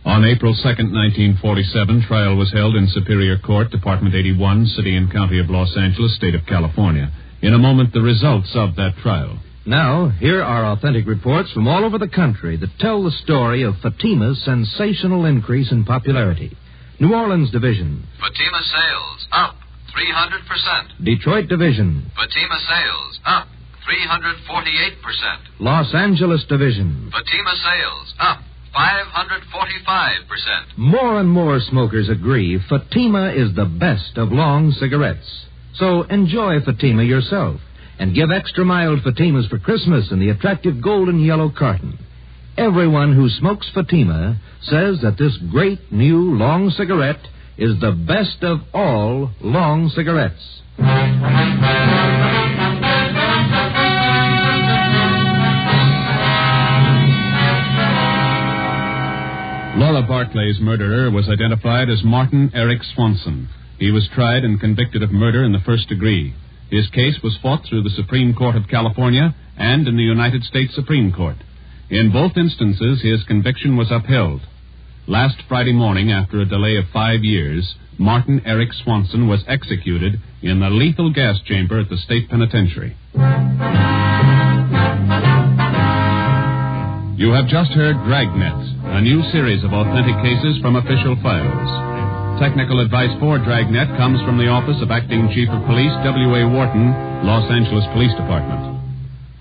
On April 2nd, 1947, trial was held in Superior Court, Department 81, City and County of Los Angeles, State of California. In a moment, the results of that trial. Now, here are authentic reports from all over the country that tell the story of Fatima's sensational increase in popularity. New Orleans Division. Fatima sales up 300%. Detroit Division. Fatima sales up 348%. Los Angeles Division. Fatima sales up 545%. More and more smokers agree Fatima is the best of long cigarettes. So enjoy Fatima yourself and give extra mild Fatimas for Christmas in the attractive golden yellow carton. Everyone who smokes Fatima says that this great new long cigarette is the best of all long cigarettes. Laura Barclay's murderer was identified as Martin Eric Swanson. He was tried and convicted of murder in the first degree. His case was fought through the Supreme Court of California and in the United States Supreme Court. In both instances, his conviction was upheld. Last Friday morning, after a delay of 5 years, Martin Eric Swanson was executed in the lethal gas chamber at the state penitentiary. You have just heard Dragnet, a new series of authentic cases from official files. Technical advice for Dragnet comes from the Office of Acting Chief of Police W.A. Wharton, Los Angeles Police Department.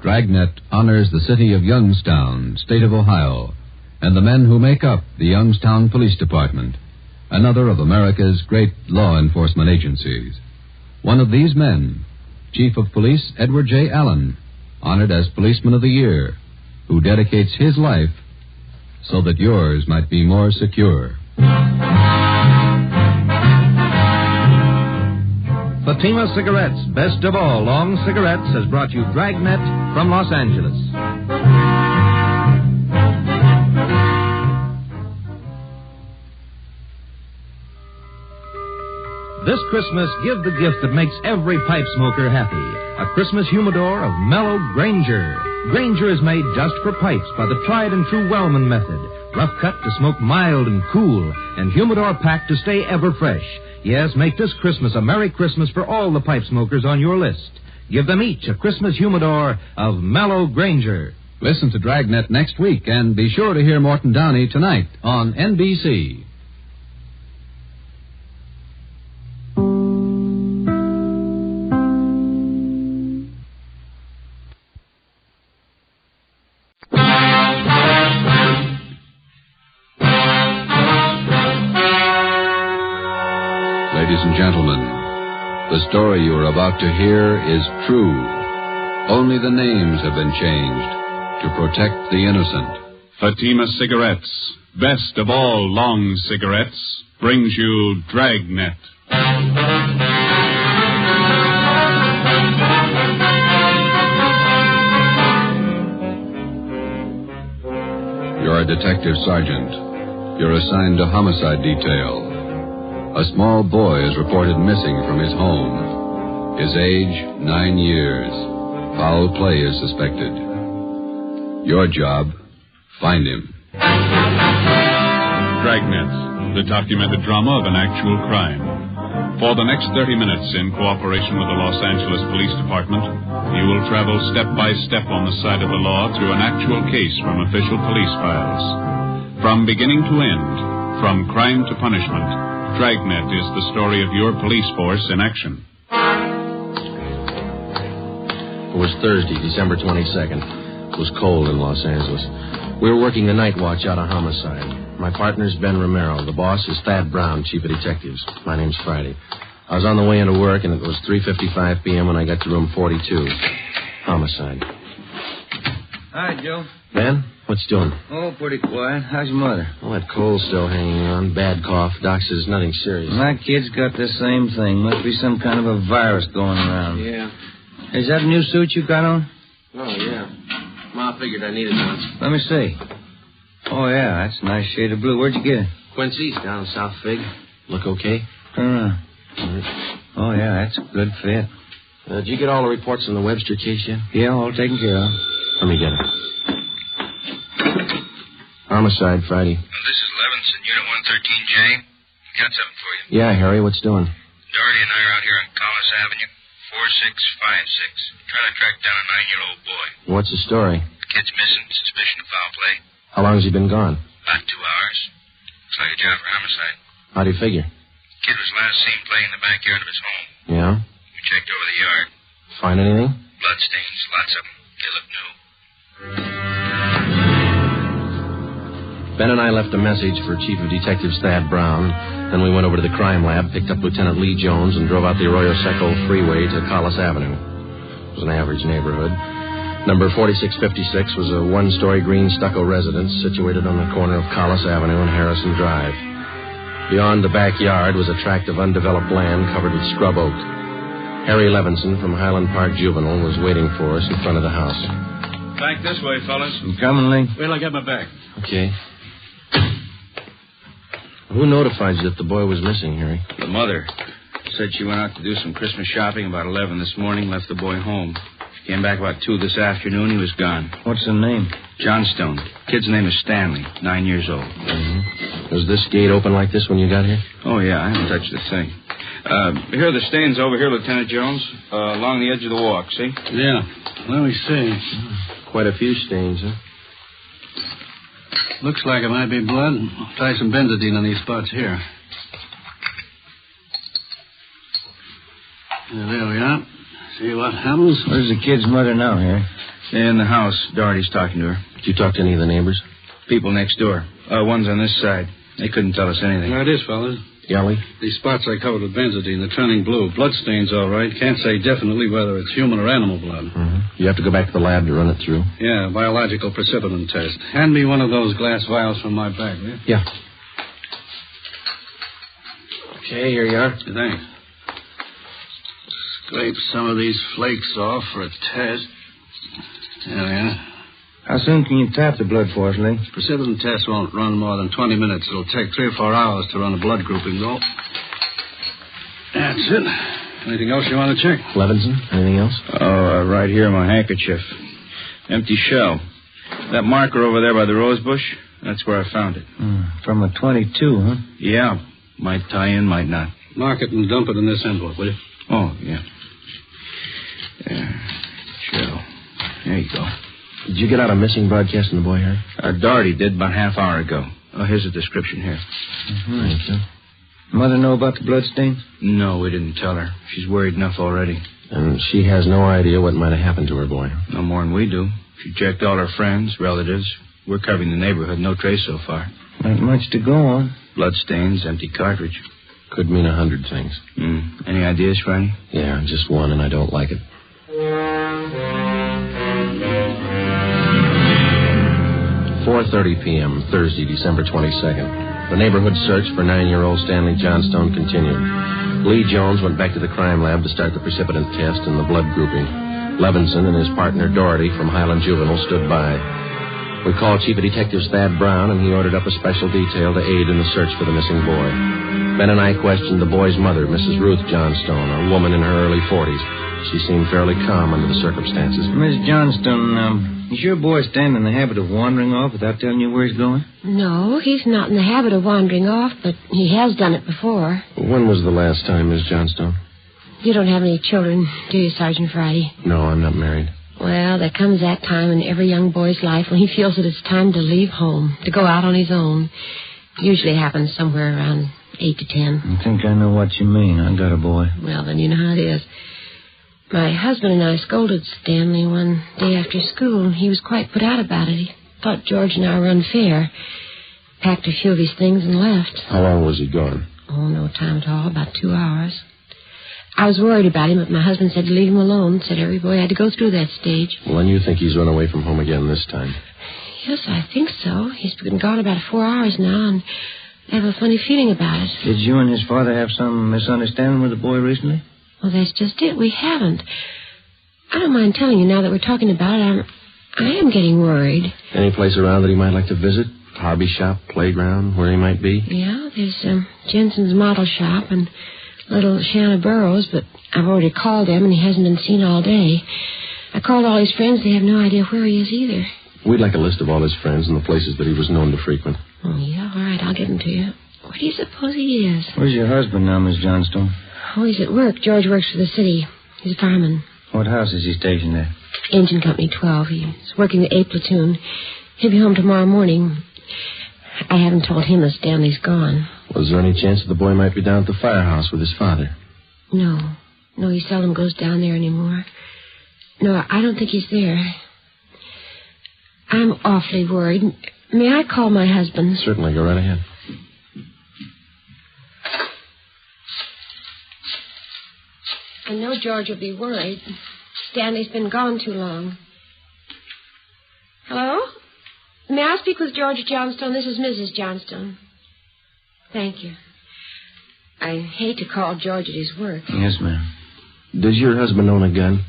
Dragnet honors the city of Youngstown, state of Ohio, and the men who make up the Youngstown Police Department, another of America's great law enforcement agencies. One of these men, Chief of Police Edward J. Allen, honored as Policeman of the Year, who dedicates his life so that yours might be more secure. Fatima Cigarettes, best of all long cigarettes, has brought you Dragnet from Los Angeles. This Christmas, give the gift that makes every pipe smoker happy. A Christmas humidor of mellow Granger. Granger is made just for pipes by the tried and true Wellman method. Rough cut to smoke mild and cool, and humidor packed to stay ever fresh. Yes, make this Christmas a Merry Christmas for all the pipe smokers on your list. Give them each a Christmas humidor of mellow Granger. Listen to Dragnet next week, and be sure to hear Morton Downey tonight on NBC. Ladies and gentlemen, the story you are about to hear is true. Only the names have been changed to protect the innocent. Fatima Cigarettes, best of all long cigarettes, brings you Dragnet. You're a detective sergeant. You're assigned to homicide detail. A small boy is reported missing from his home. His age, 9 years. Foul play is suspected. Your job, find him. Dragnet, the documented drama of an actual crime. For the next 30 minutes, in cooperation with the Los Angeles Police Department, you will travel step by step on the side of the law through an actual case from official police files. From beginning to end, from crime to punishment, Dragnet is the story of your police force in action. It was Thursday, December 22nd. It was cold in Los Angeles. We were working the night watch out of homicide. My partner's Ben Romero. The boss is Thad Brown, chief of detectives. My name's Friday. I was on the way into work, and it was 3:55 p.m. when I got to room 42. Homicide. Hi, Joe. Ben, what's doing? Oh, pretty quiet. How's your mother? Well, that cold's still hanging on. Bad cough. Doc says nothing serious. My kid's got the same thing. Must be some kind of a virus going around. Yeah. Is that a new suit you got on? Oh, yeah. Ma figured I needed one. Let me see. Oh, yeah, that's a nice shade of blue. Where'd you get it? Quincy's down in South Fig. Look okay? Turn around. Oh, yeah, that's a good fit. Did you get all the reports on the Webster case yet? Yeah, all taken care of. Let me get it. Homicide, Friday. Well, this is Levinson, Unit 113J. Got something for you. Yeah, Harry, what's doing? Doherty and I are out here on Collis Avenue, 4656. Trying to track down a 9-year-old boy. What's the story? The kid's missing. Suspicion of foul play. How long has he been gone? About 2 hours. Looks like a job for homicide. How do you figure? Kid was last seen playing in the backyard of his home. Yeah? We checked over the yard. Find anything? Bloodstains, lots of them. They look new. Ben and I left a message for Chief of Detectives Thad Brown. Then we went over to the crime lab, picked up Lieutenant Lee Jones, and drove out the Arroyo Seco freeway to Collis Avenue. It was an average neighborhood. Number 4656 was a one-story green stucco residence situated on the corner of Collis Avenue and Harrison Drive. Beyond the backyard was a tract of undeveloped land covered with scrub oak. Harry Levinson from Highland Park Juvenile was waiting for us in front of the house. Back this way, fellas. You coming, Lee? Wait till I get my back. Okay. Who notified you that the boy was missing, Harry? The mother said she went out to do some Christmas shopping about 11 this morning, left the boy home. She came back about 2 this afternoon. He was gone. What's the name? Johnstone. Kid's name is Stanley, 9 years old. Mm-hmm. Was this gate open like this when you got here? Oh, yeah, I haven't touched the thing. Here are the stains over here, Lieutenant Jones, along the edge of the walk, see? Yeah. Let me see. Quite a few stains, huh? Looks like it might be blood. Try some benzodine on these spots here. There we are. See what happens? Where's the kid's mother now, Harry? In the house. Doherty's talking to her. Did you talk to any of the neighbors? People next door. One's on this side. They couldn't tell us anything. There it is, fellas. Yelly? These spots I covered with benzodine, they're turning blue. Bloodstains, all right. Can't say definitely whether it's human or animal blood. Mm-hmm. You have to go back to the lab to run it through? Yeah, biological precipitin test. Hand me one of those glass vials from my bag, will you? Yeah. Okay, here you are. Thanks. Scrape some of these flakes off for a test. There we are. How soon can you tap the blood for us, Lee? Precipitin test won't run more than 20 minutes. It'll take 3 or 4 hours to run a blood grouping, though. That's it. Anything else you want to check? Levinson, anything else? Oh, right here, my handkerchief. Empty shell. That marker over there by the rose bush, that's where I found it. From a .22, huh? Yeah. Might tie in, might not. Mark it and dump it in this envelope, will you? Oh, yeah. Shell. There you go. Did you get out a missing broadcast on the boy, Harry? Doherty did about half hour ago. Oh, here's a description here. Mm-hmm. Thank you. Mother know about the bloodstains? No, we didn't tell her. She's worried enough already. And she has no idea what might have happened to her boy? No more than we do. She checked all her friends, relatives. We're covering the neighborhood. No trace so far. Not much to go on. Bloodstains, empty cartridge. Could mean 100 things. Any ideas, Franny? Yeah, just one, and I don't like it. 4:30 p.m., Thursday, December 22nd. The neighborhood search for 9-year-old Stanley Johnstone continued. Lee Jones went back to the crime lab to start the precipitant test and the blood grouping. Levinson and his partner Doherty from Highland Juvenile stood by. We called Chief of Detectives Thad Brown, and he ordered up a special detail to aid in the search for the missing boy. Ben and I questioned the boy's mother, Mrs. Ruth Johnstone, a woman in her early 40s. She seemed fairly calm under the circumstances. Miss Johnstone, is your boy Stan in the habit of wandering off without telling you where he's going? No, he's not in the habit of wandering off, but he has done it before. When was the last time, Miss Johnstone? You don't have any children, do you, Sergeant Friday? No, I'm not married. Well, there comes that time in every young boy's life when he feels that it's time to leave home, to go out on his own. It usually happens somewhere around 8 to 10. I think I know what you mean. I got a boy. Well, then you know how it is. My husband and I scolded Stanley one day after school, and he was quite put out about it. He thought George and I were unfair. Packed a few of his things and left. How long was he gone? Oh, no time at all, about 2 hours. I was worried about him, but my husband said to leave him alone. Said every boy had to go through that stage. Well, then you think he's run away from home again this time? Yes, I think so. He's been gone about 4 hours now, and I have a funny feeling about it. Did you and his father have some misunderstanding with the boy recently? Well, that's just it. We haven't. I don't mind telling you now that we're talking about it. I am getting worried. Any place around that he might like to visit? Hobby shop, playground, where he might be? Yeah, there's Jensen's model shop and little Shanna Burroughs, but I've already called them, and he hasn't been seen all day. I called all his friends. They have no idea where he is either. We'd like a list of all his friends and the places that he was known to frequent. Oh, yeah, all right, I'll give them to you. Where do you suppose he is? Where's your husband now, Miss Johnstone? Oh, he's at work. George works for the city. He's a fireman. What house is he stationed at? Engine Company 12. He's working the A platoon. He'll be home tomorrow morning. I haven't told him that Stanley's gone. Was there any chance that the boy might be down at the firehouse with his father? No, he seldom goes down there anymore. No, I don't think he's there. I'm awfully worried. May I call my husband? Certainly, go right ahead. I know George will be worried. Stanley's been gone too long. Hello? May I speak with George Johnstone? This is Mrs. Johnstone. Thank you. I hate to call George at his work. Yes, ma'am. Does your husband own a gun?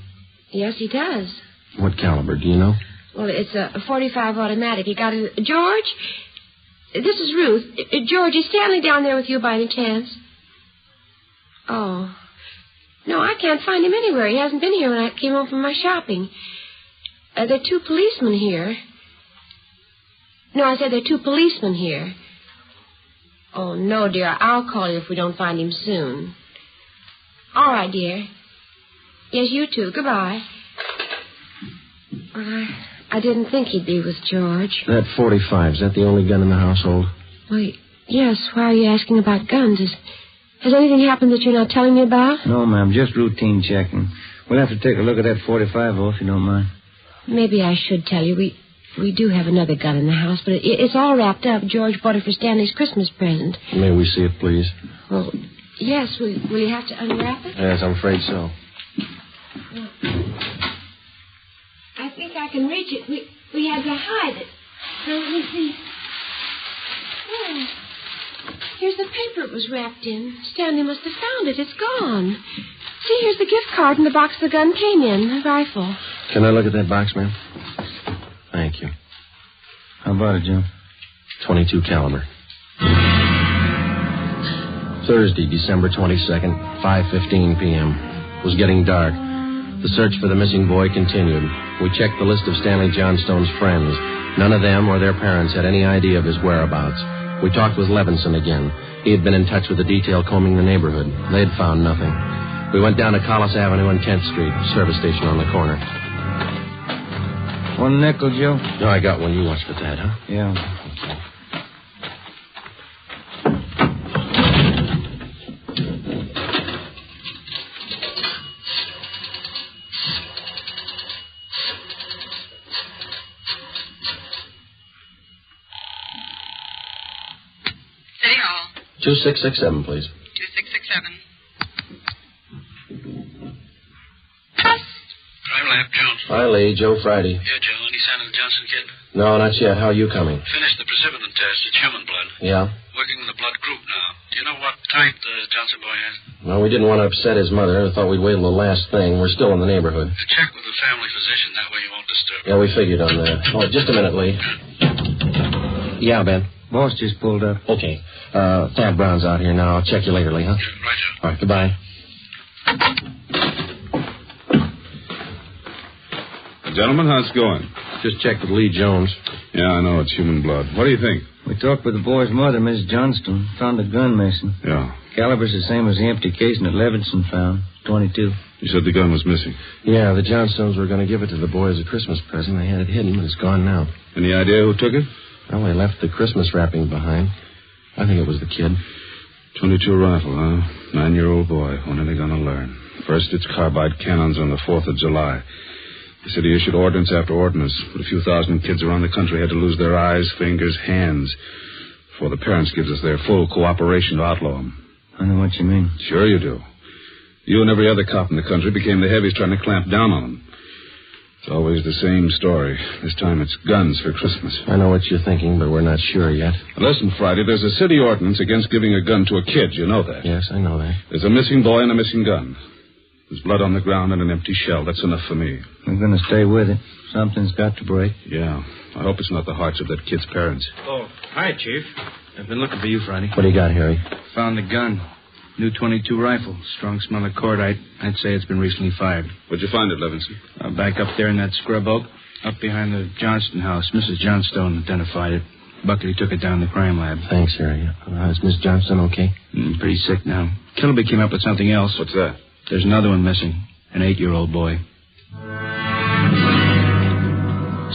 Yes, he does. What caliber, do you know? Well, it's a .45 automatic. He got it. George? This is Ruth. George, is Stanley down there with you by any chance? Oh. No, I can't find him anywhere. He hasn't been here when I came home from my shopping. There are 2 policemen here. No, I said there are 2 policemen here. Oh, no, dear. I'll call you if we don't find him soon. All right, dear. Yes, you too. Goodbye. Well, I didn't think he'd be with George. That .45, is that the only gun in the household? Wait, yes. Why are you asking about guns? Has anything happened that you're not telling me about? No, ma'am. Just routine checking. We'll have to take a look at that .45, if you don't mind. Maybe I should tell you. We do have another gun in the house, but it's all wrapped up. George bought it for Stanley's Christmas present. May we see it, please? Well, yes. Will you have to unwrap it? Yes, I'm afraid so. Well, I think I can reach it. We had to hide it. Now, let me see. Oh, here's the paper it was wrapped in. Stanley must have found it. It's gone. See, here's the gift card and the box the gun came in, the rifle. Can I look at that box, ma'am? Thank you. How about it, Joe? .22 caliber. Thursday, December 22nd, 5:15 p.m. It was getting dark. The search for the missing boy continued. We checked the list of Stanley Johnstone's friends. None of them or their parents had any idea of his whereabouts. We talked with Levinson again. He had been in touch with the detail combing the neighborhood. They had found nothing. We went down to Collis Avenue and 10th Street, service station on the corner. 1 nickel, Joe? No, I got one. You watch for that, huh? Yeah. City Hall. 2667, please. 2667. Crime Lab, Jones. Hi, Lee. Joe Friday. Yeah, Joe. Any sign of the Johnson kid? No, not yet. How are you coming? Finished the precipitin test. It's human blood. Yeah? Working in the blood group now. Do you know what type the Johnson boy has? Well, we didn't want to upset his mother. I thought we'd wait till the last thing. We're still in the neighborhood. Check with the family physician. That way you won't disturb. Yeah, we figured on that. Oh, just a minute, Lee. Yeah, Ben. Boss just pulled up. Okay. Thad Brown's out here now. I'll check you later, Lee, huh? Yeah, right, Joe. All right, goodbye. Gentlemen, how's it going? Just checked with Lee Jones. Yeah, I know. It's human blood. What do you think? We talked with the boy's mother, Miss Johnston. Found a gun missing. Yeah. Caliber's the same as the empty casing that Levinson found. 22. You said the gun was missing. Yeah, the Johnstones were going to give it to the boy as a Christmas present. They had it hidden, but it's gone now. Any idea who took it? Well, they left the Christmas wrapping behind. I think it was the kid. 22 rifle, huh? 9-year-old boy. When are they going to learn? First, it's carbide cannons on the 4th of July. The city issued ordinance after ordinance, but a few thousand kids around the country had to lose their eyes, fingers, hands before the parents gives us their full cooperation to outlaw them. I know what you mean. Sure you do. You and every other cop in the country became the heavies trying to clamp down on them. It's always the same story. This time it's guns for Christmas. I know what you're thinking, but we're not sure yet. Listen, Friday, there's a city ordinance against giving a gun to a kid. You know that? Yes, I know that. There's a missing boy and a missing gun. There's blood on the ground and an empty shell. That's enough for me. I'm going to stay with it. Something's got to break. Yeah. I hope it's not the hearts of that kid's parents. Oh, hi, Chief. I've been looking for you, Friday. What do you got, Harry? Found the gun. New .22 rifle. Strong smell of cordite. I'd say it's been recently fired. Where'd you find it, Levinson? Back up there in that scrub oak. Up behind the Johnston house. Mrs. Johnstone identified it. Buckley took it down to the crime lab. Thanks, Harry. Is Miss Johnston okay? Pretty sick now. Kilby came up with something else. What's that? There's another one missing. An 8-year-old boy.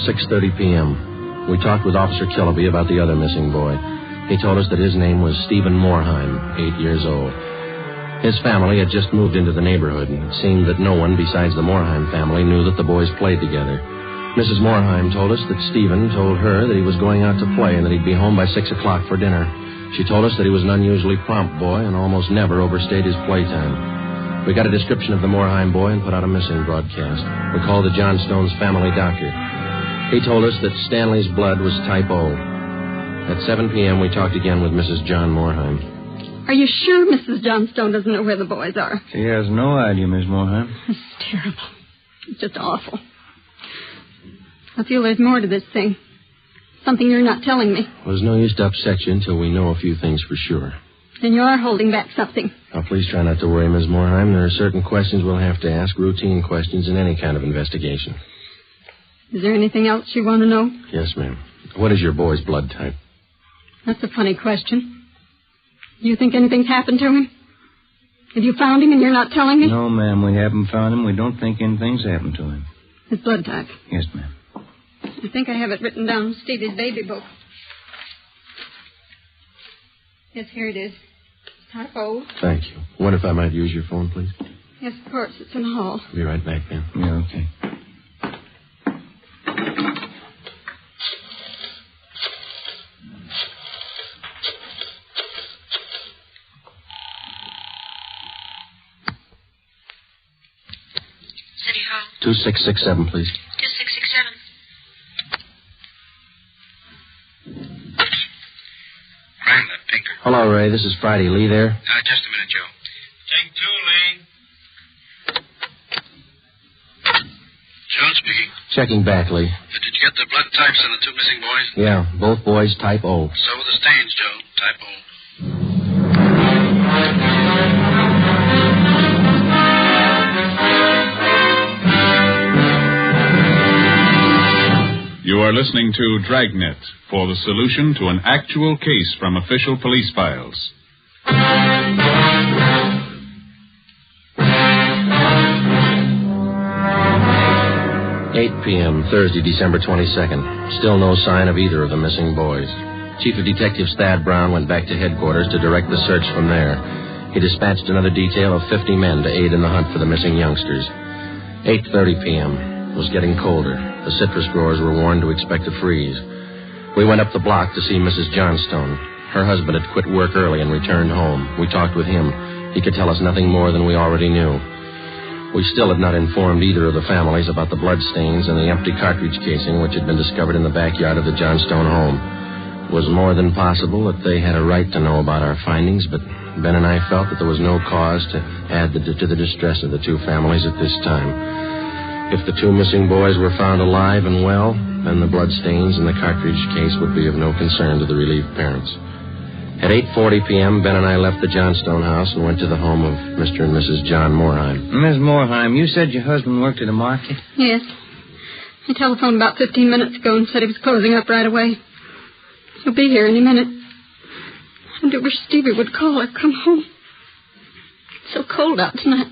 6:30 p.m. We talked with Officer Kilby about the other missing boy. He told us that his name was Stephen Moorheim, 8 years old. His family had just moved into the neighborhood, and it seemed that no one besides the Moorheim family knew that the boys played together. Mrs. Moorheim told us that Stephen told her that he was going out to play and that he'd be home by 6 o'clock for dinner. She told us that he was an unusually prompt boy and almost never overstayed his playtime. We got a description of the Moorheim boy and put out a missing broadcast. We called the Johnstones' family doctor. He told us that Stanley's blood was type O. At 7 p.m., we talked again with Mrs. John Moorheim. Are you sure Mrs. Johnstone doesn't know where the boys are? She has no idea, Miss Moorheim. It's terrible. It's just awful. I feel there's more to this thing. Something you're not telling me. Well, there's no use to upset you until we know a few things for sure. Then you are holding back something. Now, please try not to worry, Ms. Moorheim. There are certain questions we'll have to ask, routine questions in any kind of investigation. Is there anything else you want to know? Yes, ma'am. What is your boy's blood type? That's a funny question. Do you think anything's happened to him? Have you found him and you're not telling me? No, ma'am, we haven't found him. We don't think anything's happened to him. His blood type? Yes, ma'am. I think I have it written down in Stevie's baby book. Yes, here it is. Type O. Thank you. I wonder if I might use your phone, please? Yes, of course. It's in the hall. I'll be right back, ma'am. Yeah, okay. City Hall. 2667, please. 2667. Randall, Pinker. Hello, Ray. This is Friday. Lee there? Just a minute, Joe. Take 2, Lee. Joe speaking. Checking back, Lee. Did you get the blood types on the 2 missing boys? Yeah, both boys type O. So were the stains, Joe. Type O. You are listening to Dragnet for the solution to an actual case from official police files. 8 p.m., Thursday, December 22nd. Still no sign of either of the missing boys. Chief of Detectives Thad Brown went back to headquarters to direct the search from there. He dispatched another detail of 50 men to aid in the hunt for the missing youngsters. 8:30 p.m. It was getting colder. The citrus growers were warned to expect a freeze. We went up the block to see Mrs. Johnstone. Her husband had quit work early and returned home. We talked with him. He could tell us nothing more than we already knew. We still had not informed either of the families about the bloodstains and the empty cartridge casing which had been discovered in the backyard of the Johnstone home. It was more than possible that they had a right to know about our findings, but Ben and I felt that there was no cause to add to the distress of the two families at this time. If the 2 missing boys were found alive and well, then the bloodstains in the cartridge case would be of no concern to the relieved parents. At 8:40 p.m., Ben and I left the Johnstone house and went to the home of Mr. and Mrs. John Moorheim. Miss Moorheim, you said your husband worked at a market? Yes. He telephoned about 15 minutes ago and said he was closing up right away. He'll be here any minute. I do wish Stevie would call or come home. It's so cold out tonight.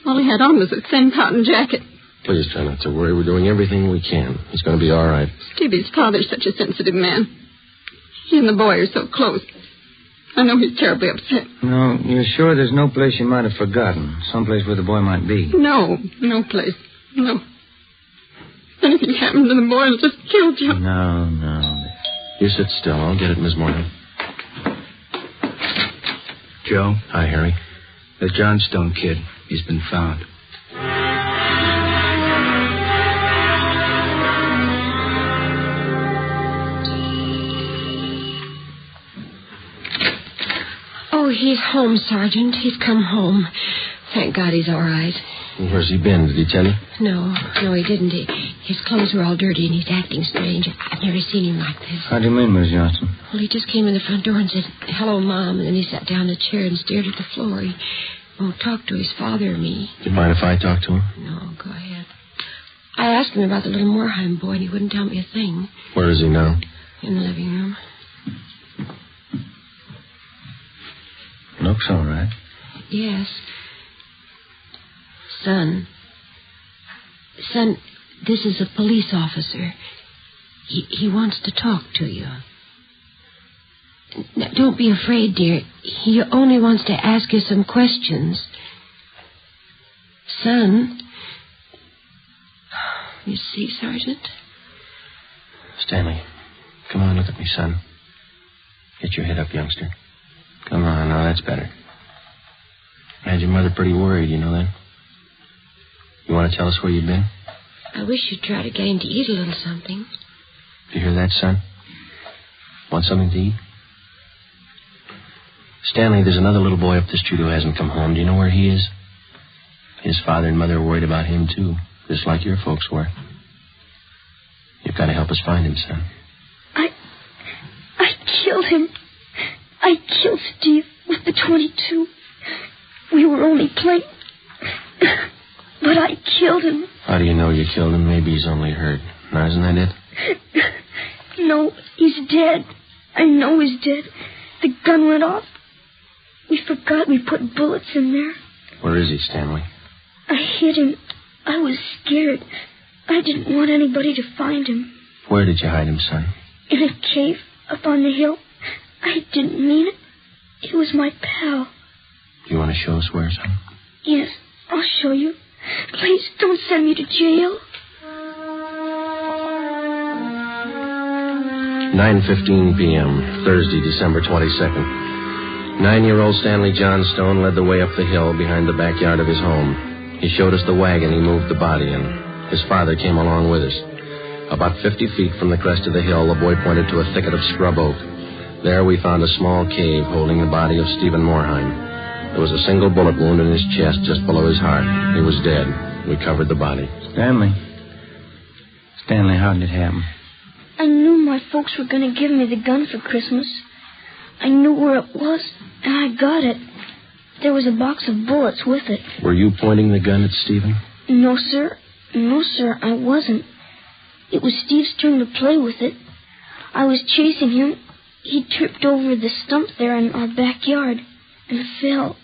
All he had on was a thin cotton jacket. Please try not to worry. We're doing everything we can. He's going to be all right. Stevie's father's such a sensitive man. He and the boy are so close. I know he's terribly upset. No, you're sure there's no place you might have forgotten? Someplace where the boy might be? No place. No. If anything happened to the boy, it'll just kill Joe. No. You sit still. I'll get it, Miss Moorheim. Joe? Hi, Harry. The Johnstone kid. He's been found. Oh, he's home, Sergeant. He's come home. Thank God he's all right. Where's he been? Did he tell you? No, he didn't. His clothes were all dirty, and he's acting strange. I've never seen him like this. How do you mean, Miss Johnson? Well, he just came in the front door and said, "Hello, Mom," and then he sat down in a chair and stared at the floor. He won't talk to his father or me. Do you mind if I talk to him? No, go ahead. I asked him about the little Moorheim boy, and he wouldn't tell me a thing. Where is he now? In the living room. Looks all right. Yes. Son, this is a police officer. He wants to talk to you. Now, don't be afraid, dear. He only wants to ask you some questions. Son. You see, Sergeant? Stanley, come on, look at me, son. Get your head up, youngster. Come on, now that's better. Had your mother pretty worried, you know that? You want to tell us where you've been? I wish you'd try to get him to eat a little something. You hear that, son? Want something to eat? Stanley, there's another little boy up the street who hasn't come home. Do you know where he is? His father and mother are worried about him, too, just like your folks were. You've got to help us find him, son. I killed him. I killed Steve with the .22. We were only playing. But I killed him. How do you know you killed him? Maybe he's only hurt. Now, isn't that it? No, he's dead. I know he's dead. The gun went off. We forgot we put bullets in there. Where is he, Stanley? I hid him. I was scared. I didn't want anybody to find him. Where did you hide him, son? In a cave up on the hill. I didn't mean it. It was my pal. You want to show us where, son? Yes, I'll show you. Please don't send me to jail. 9:15 p.m., Thursday, December 22nd. 9-year-old Stanley Johnstone led the way up the hill behind the backyard of his home. He showed us the wagon he moved the body in. His father came along with us. About 50 feet from the crest of the hill, the boy pointed to a thicket of scrub oak. There we found a small cave holding the body of Stephen Moorheim. There was a single bullet wound in his chest just below his heart. He was dead. We covered the body. Stanley, how did it happen? I knew my folks were going to give me the gun for Christmas. I knew where it was, and I got it. There was a box of bullets with it. Were you pointing the gun at Stephen? No, sir. No, sir, I wasn't. It was Steve's turn to play with it. I was chasing him. He tripped over the stump there in our backyard and fell.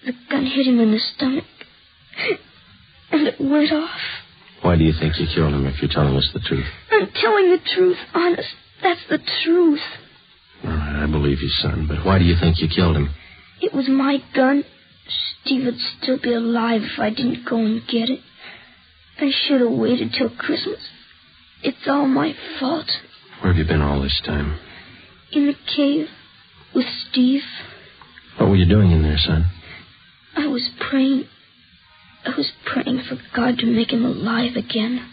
The gun hit him in the stomach, and it went off. Why do you think you killed him if you're telling us the truth? I'm telling the truth, honest. That's the truth. All right, I believe you, son, but why do you think you killed him? It was my gun. Steve would still be alive if I didn't go and get it. I should have waited till Christmas. It's all my fault. Where have you been all this time? In the cave with Steve. What were you doing in there, son? I was praying. I was praying for God to make him alive again.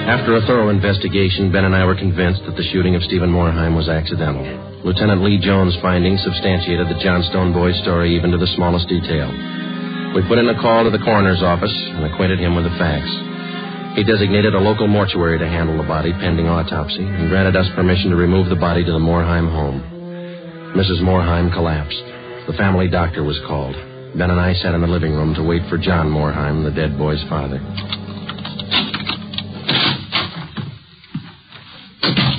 After a thorough investigation, Ben and I were convinced that the shooting of Stephen Moorheim was accidental. Lieutenant Lee Jones' findings substantiated the Johnstone boy's story even to the smallest detail. We put in a call to the coroner's office and acquainted him with the facts. He designated a local mortuary to handle the body pending autopsy and granted us permission to remove the body to the Moorheim home. Mrs. Moorheim collapsed. The family doctor was called. Ben and I sat in the living room to wait for John Moorheim, the dead boy's father.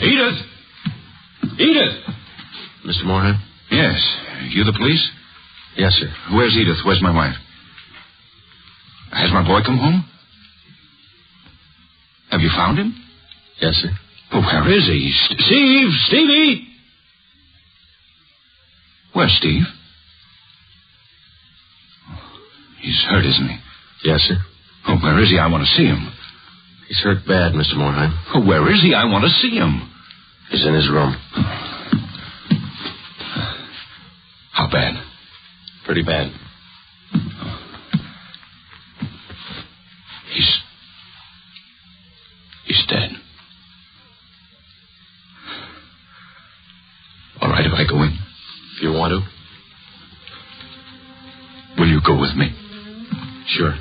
Edith! Edith! Mr. Moorheim? Yes. You the police? Yes, sir. Where's Edith? Where's my wife? Has my boy come home? Have you found him? Yes, sir. Well, where is he? Steve! Stevie! Where's Steve? He's hurt, isn't he? Yes, sir. Oh, where is he? I want to see him. He's hurt bad, Mr. Moorheim. Oh, where is he? I want to see him. He's in his room. How bad? Pretty bad. He's dead. All right, if I go in. If you want to. Will you go with me? Sure.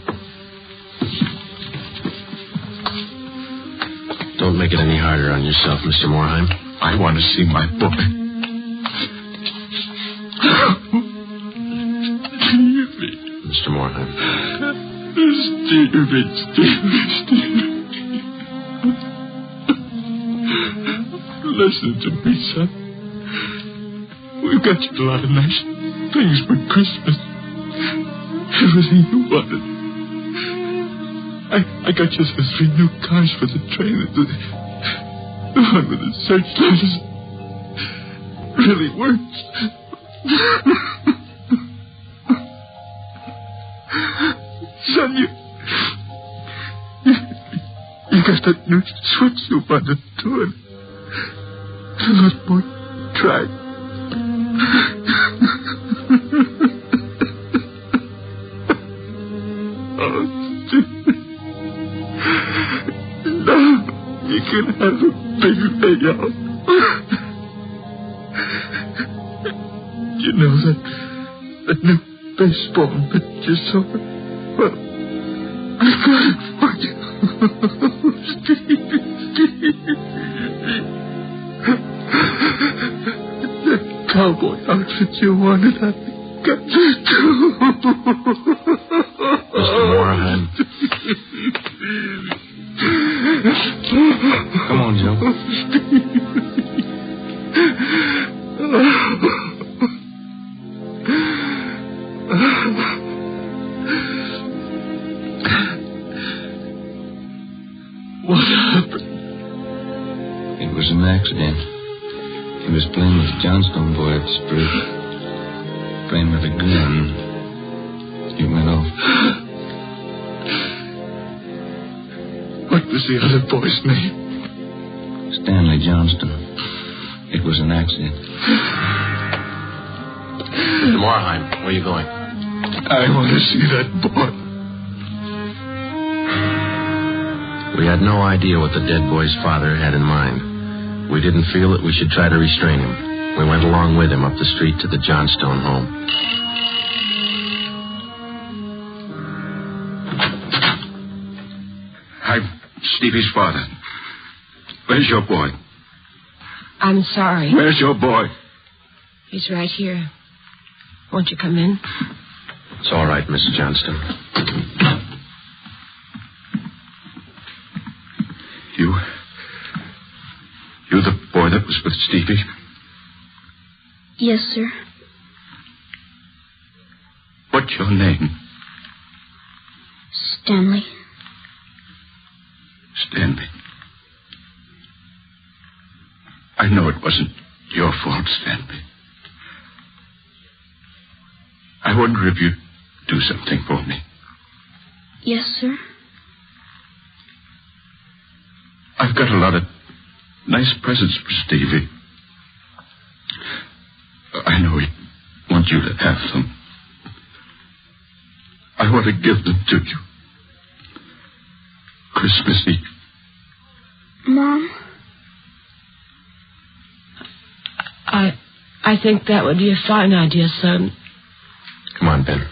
Don't make it any harder on yourself, Mr. Morheim. I want to see my boy. Mr. Morheim. Stevie. Listen to me, son. We've got you a lot of nice things for Christmas. Everything you wanted. I got you those 3 new cars for the train. The one with the searchlights really works. Son, you got that new switch you wanted to it. A little more track. Oh, no, you can have a big payout. You know that new baseball that you saw? Well, I got it for you. Stevie. That cowboy outfit you wanted, I got you too. Mr. Morheim. Come on, Joe. What happened? It was an accident. He was playing with the Johnstone boy up the street. Playing with a gun. It went off. What was the other boy's name? Stanley Johnston. It was an accident. Mr. Morheim, where are you going? I want to see that boy. We had no idea what the dead boy's father had in mind. We didn't feel that we should try to restrain him. We went along with him up the street to the Johnstone home. I'm Stevie's father. Where's your boy? I'm sorry. Where's your boy? He's right here. Won't you come in? It's all right, Miss Johnston. You the boy that was with Stevie? Yes, sir. What's your name? Stanley. Stanley. I know it wasn't your fault, Stanley. I wonder if you'd do something for me. Yes, sir. I've got a lot of nice presents for Stevie. I know he wants you to have them. I want to give them to you. Christmas Eve. Mom? I think that would be a fine idea, son. Come on, Ben.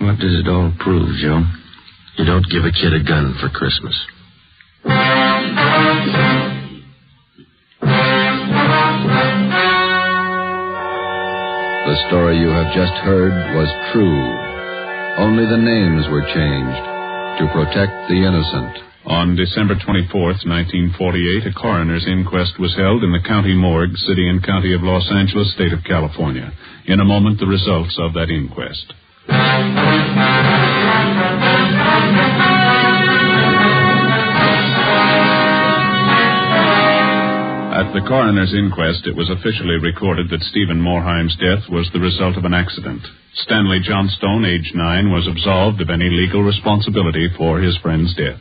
What does it all prove, Joe? You don't give a kid a gun for Christmas. The story you have just heard was true. Only the names were changed to protect the innocent. On December 24th, 1948, a coroner's inquest was held in the county morgue, city and county of Los Angeles, state of California. In a moment, the results of that inquest. At At the coroner's inquest, it was officially recorded that Stephen Morheim's death was the result of an accident. Stanley Johnstone, age 9, was absolved of any legal responsibility for his friend's death.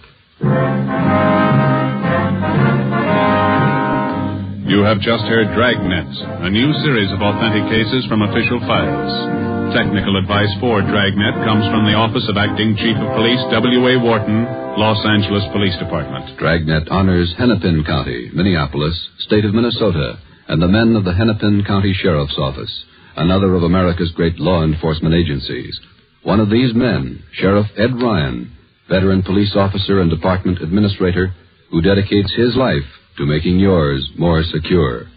You have just heard Dragnet, a new series of authentic cases from official files. Technical advice for Dragnet comes from the Office of Acting Chief of Police W.A. Wharton, Los Angeles Police Department. Dragnet honors Hennepin County, Minneapolis, state of Minnesota, and the men of the Hennepin County Sheriff's Office, another of America's great law enforcement agencies. One of these men, Sheriff Ed Ryan, veteran police officer and department administrator, who dedicates his life to making yours more secure.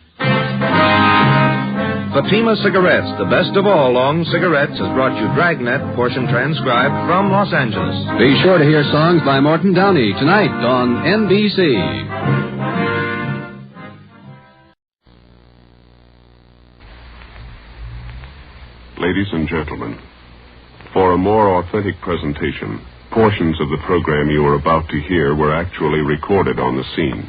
Fatima Cigarettes, the best of all long cigarettes, has brought you Dragnet, portion transcribed from Los Angeles. Be sure to hear songs by Morton Downey tonight on NBC. Ladies and gentlemen, for a more authentic presentation, portions of the program you are about to hear were actually recorded on the scene.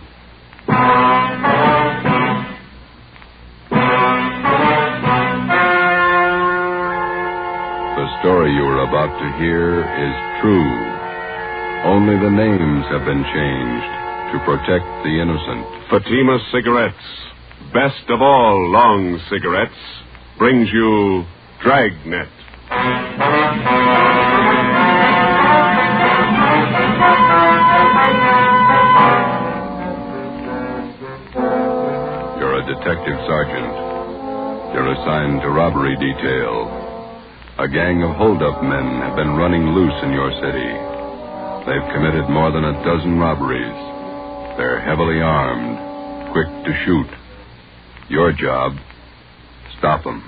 The story you are about to hear is true. Only the names have been changed to protect the innocent. Fatima Cigarettes, best of all long cigarettes, brings you Dragnet. You're a detective sergeant. You're assigned to robbery detail. A gang of hold-up men have been running loose in your city. They've committed more than a dozen robberies. They're heavily armed, quick to shoot. Your job, stop them.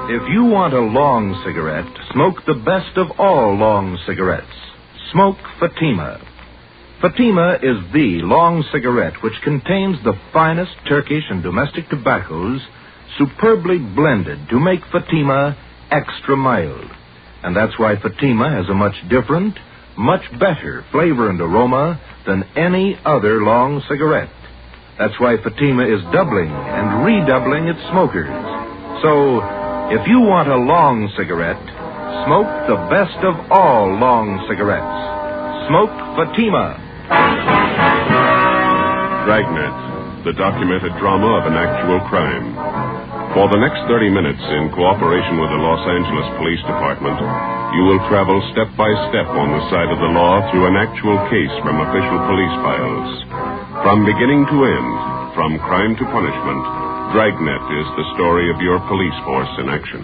If you want a long cigarette, smoke the best of all long cigarettes. Smoke Fatima. Fatima is the long cigarette which contains the finest Turkish and domestic tobaccos superbly blended to make Fatima extra mild. And that's why Fatima has a much different, much better flavor and aroma than any other long cigarette. That's why Fatima is doubling and redoubling its smokers. So, if you want a long cigarette, smoke the best of all long cigarettes. Smoke Fatima. Dragnet, the documented drama of an actual crime. For the next 30 minutes, in cooperation with the Los Angeles Police Department, you will travel step by step on the side of the law through an actual case from official police files. From beginning to end, from crime to punishment, Dragnet is the story of your police force in action.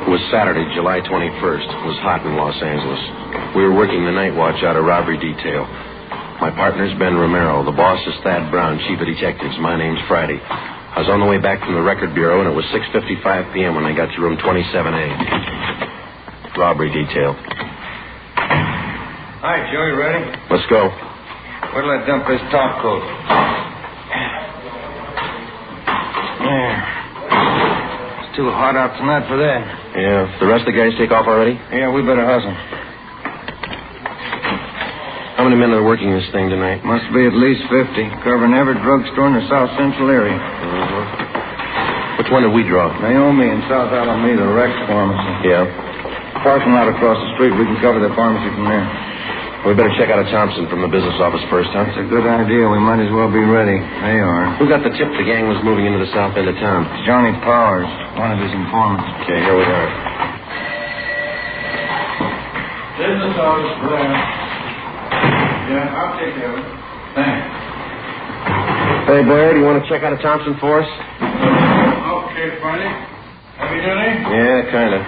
It was Saturday, July 21st. It was hot in Los Angeles. We were working the night watch out of robbery detail. My partner's Ben Romero. The boss is Thad Brown, chief of detectives. My name's Friday. I was on the way back from the record bureau, and it was 6:55 p.m. when I got to room 27A. Robbery detail. Hi, Joe, you ready? Let's go. Where'll I dump this top coat? Yeah. It's too hot out tonight for that. Yeah. The rest of the guys take off already? Yeah, we better hustle. How many men are working this thing tonight? Must be at least 50, covering every drugstore in the South Central area. Which one did we draw? Naomi in South Alameda, Rex Pharmacy. Yeah. Parking lot across the street. We can cover the pharmacy from there. We better check out a Thompson from the business office first, huh? That's a good idea. We might as well be ready. They are. Who got the tip the gang was moving into the south end of town? It's Johnny Powers, one of his informants. Okay, here we are. Business office, Blair. Yeah, I'll take care of it. Thanks. Hey, Blair, do you want to check out a Thompson for us? Okay, Friday. Heavy duty? Yeah, kind of.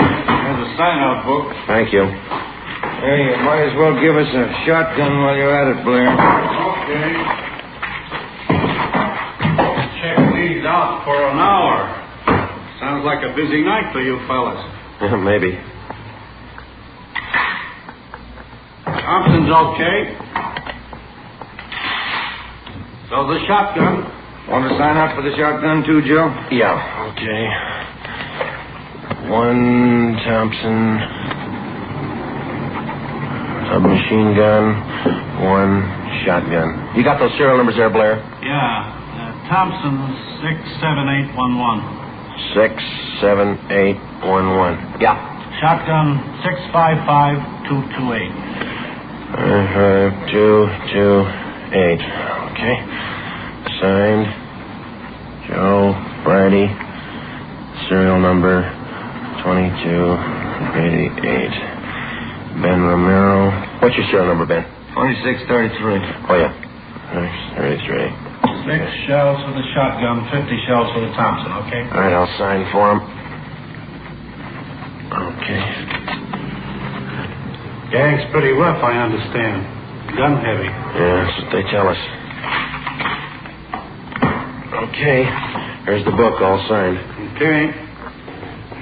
There's a sign-out book. Thank you. Hey, you might as well give us a shotgun while you're at it, Blair. Okay. Check these out for an hour. Sounds like a busy night for you fellas. Maybe. Thompson's okay. So the shotgun. Want to sign up for the shotgun too, Joe? Yeah. Okay. One Thompson, submachine gun, 1 shotgun. You got those serial numbers there, Blair? Yeah. Thompson 67811. 67811. Yeah. Shotgun 655228. 5228. Okay. Signed, Joe Brady. Serial number 2288. Ben Romero. What's your serial number, Ben? 2633. Oh, yeah. 33. 6 shells for the shotgun, 50 shells for the Thompson, okay? All right, I'll sign for him. Okay. Gang's pretty rough, I understand. Gun heavy. Yeah, that's what they tell us. Okay. Here's the book, all signed. Okay.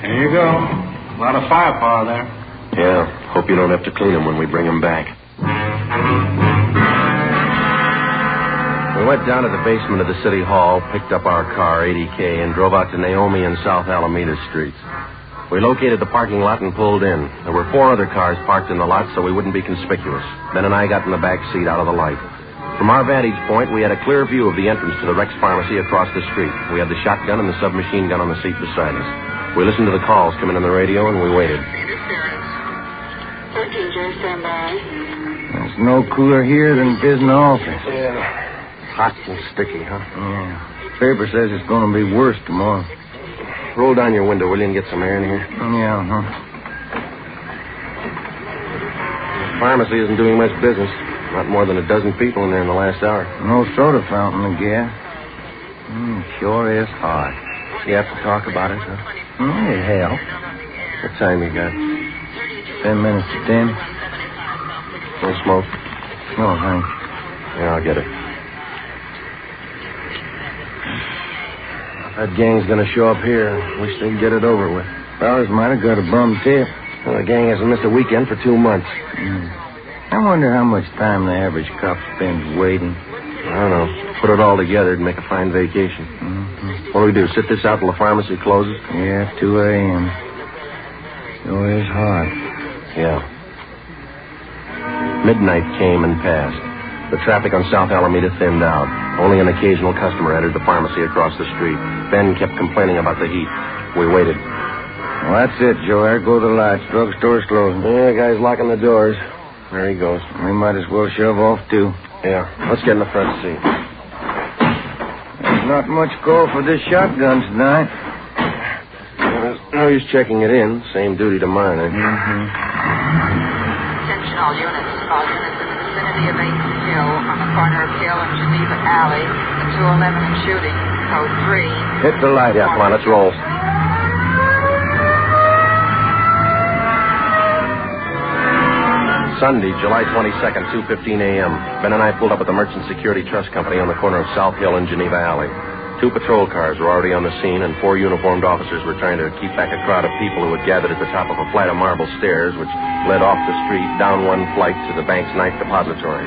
Here you go. A lot of firepower there. Yeah. Hope you don't have to clean them when we bring them back. We went down to the basement of the city hall, picked up our car, 80K, and drove out to Naomi and South Alameda streets. We located the parking lot and pulled in. There were 4 other cars parked in the lot so we wouldn't be conspicuous. Ben and I got in the back seat out of the light. From our vantage point, we had a clear view of the entrance to the Rex Pharmacy across the street. We had the shotgun and the submachine gun on the seat beside us. We listened to the calls coming on the radio, and we waited. 13, Joe, stand by. There's no cooler here than it is in the office. Yeah. Hot and sticky, huh? Yeah. Paper says it's going to be worse tomorrow. Roll down your window, will you, and get some air in here? Yeah, huh? The pharmacy isn't doing much business. Not more than a dozen people in there in the last hour. No soda fountain to get. Sure is hot. You have to talk about it, huh? It helps. What time you got? 10 minutes to 10. No smoke? No, thanks. Yeah, I'll get it. That gang's gonna show up here. Wish they'd get it over with. Fellas might have got a bum tip. Well, the gang hasn't missed a weekend for 2 months. I wonder how much time the average cop spends waiting. I don't know. Put it all together and make a fine vacation. What do we do, sit this out till the pharmacy closes? Yeah, 2 a.m. Sure is hot. Yeah. Midnight came and passed. The traffic on South Alameda thinned out. Only an occasional customer entered the pharmacy across the street. Ben kept complaining about the heat. We waited. Well, that's it, Joe. There go the lights. Drugstore's closing. Yeah, the guy's locking the doors. There he goes. We might as well shove off, too. Yeah. Let's get in the front seat. There's not much call for this shotgun tonight. No use checking it in. Same duty to mine, eh? Attention all units. All units in the vicinity of 8th Hill, on the corner of Hill and Geneva Alley, the 211 and shooting, code 3. Hit the light. Yeah, come on, let's roll. Sunday, July 22nd, 2:15 a.m. Ben and I pulled up at the Merchant Security Trust Company on the corner of South Hill and Geneva Alley. 2 patrol cars were already on the scene, and 4 uniformed officers were trying to keep back a crowd of people who had gathered at the top of a flight of marble stairs, which led off the street, down one flight to the bank's night depository.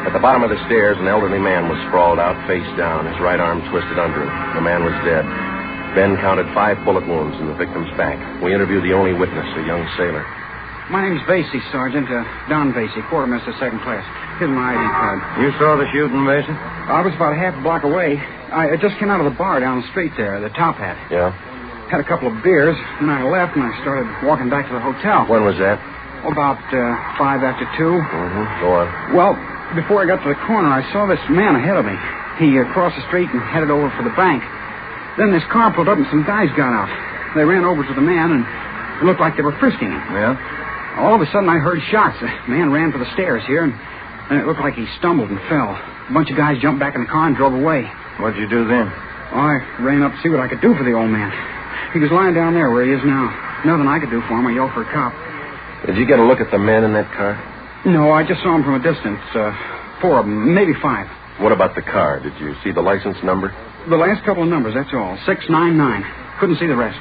At the bottom of the stairs, an elderly man was sprawled out, face down, his right arm twisted under him. The man was dead. Ben counted 5 bullet wounds in the victim's back. We interviewed the only witness, a young sailor. My name's Vasey, Sergeant. Don Vasey, quartermaster, 2nd class. Here's my ID card. You saw the shooting, Vasey? I was about a half a block away. I just came out of the bar down the street there, the Top Hat. Yeah? Had a couple of beers, then I left and I started walking back to the hotel. When was that? About 5 after 2. Go on. Well, before I got to the corner, I saw this man ahead of me. He crossed the street and headed over for the bank. Then this car pulled up and some guys got out. They ran over to the man and it looked like they were frisking him. Yeah? All of a sudden, I heard shots. The man ran for the stairs here, and it looked like he stumbled and fell. A bunch of guys jumped back in the car and drove away. What'd you do then? Well, I ran up to see what I could do for the old man. He was lying down there where he is now. Nothing I could do for him. I yelled for a cop. Did you get a look at the men in that car? No, I just saw him from a distance. 4 of them, maybe 5. What about the car? Did you see the license number? The last couple of numbers, that's all. 699. Couldn't see the rest.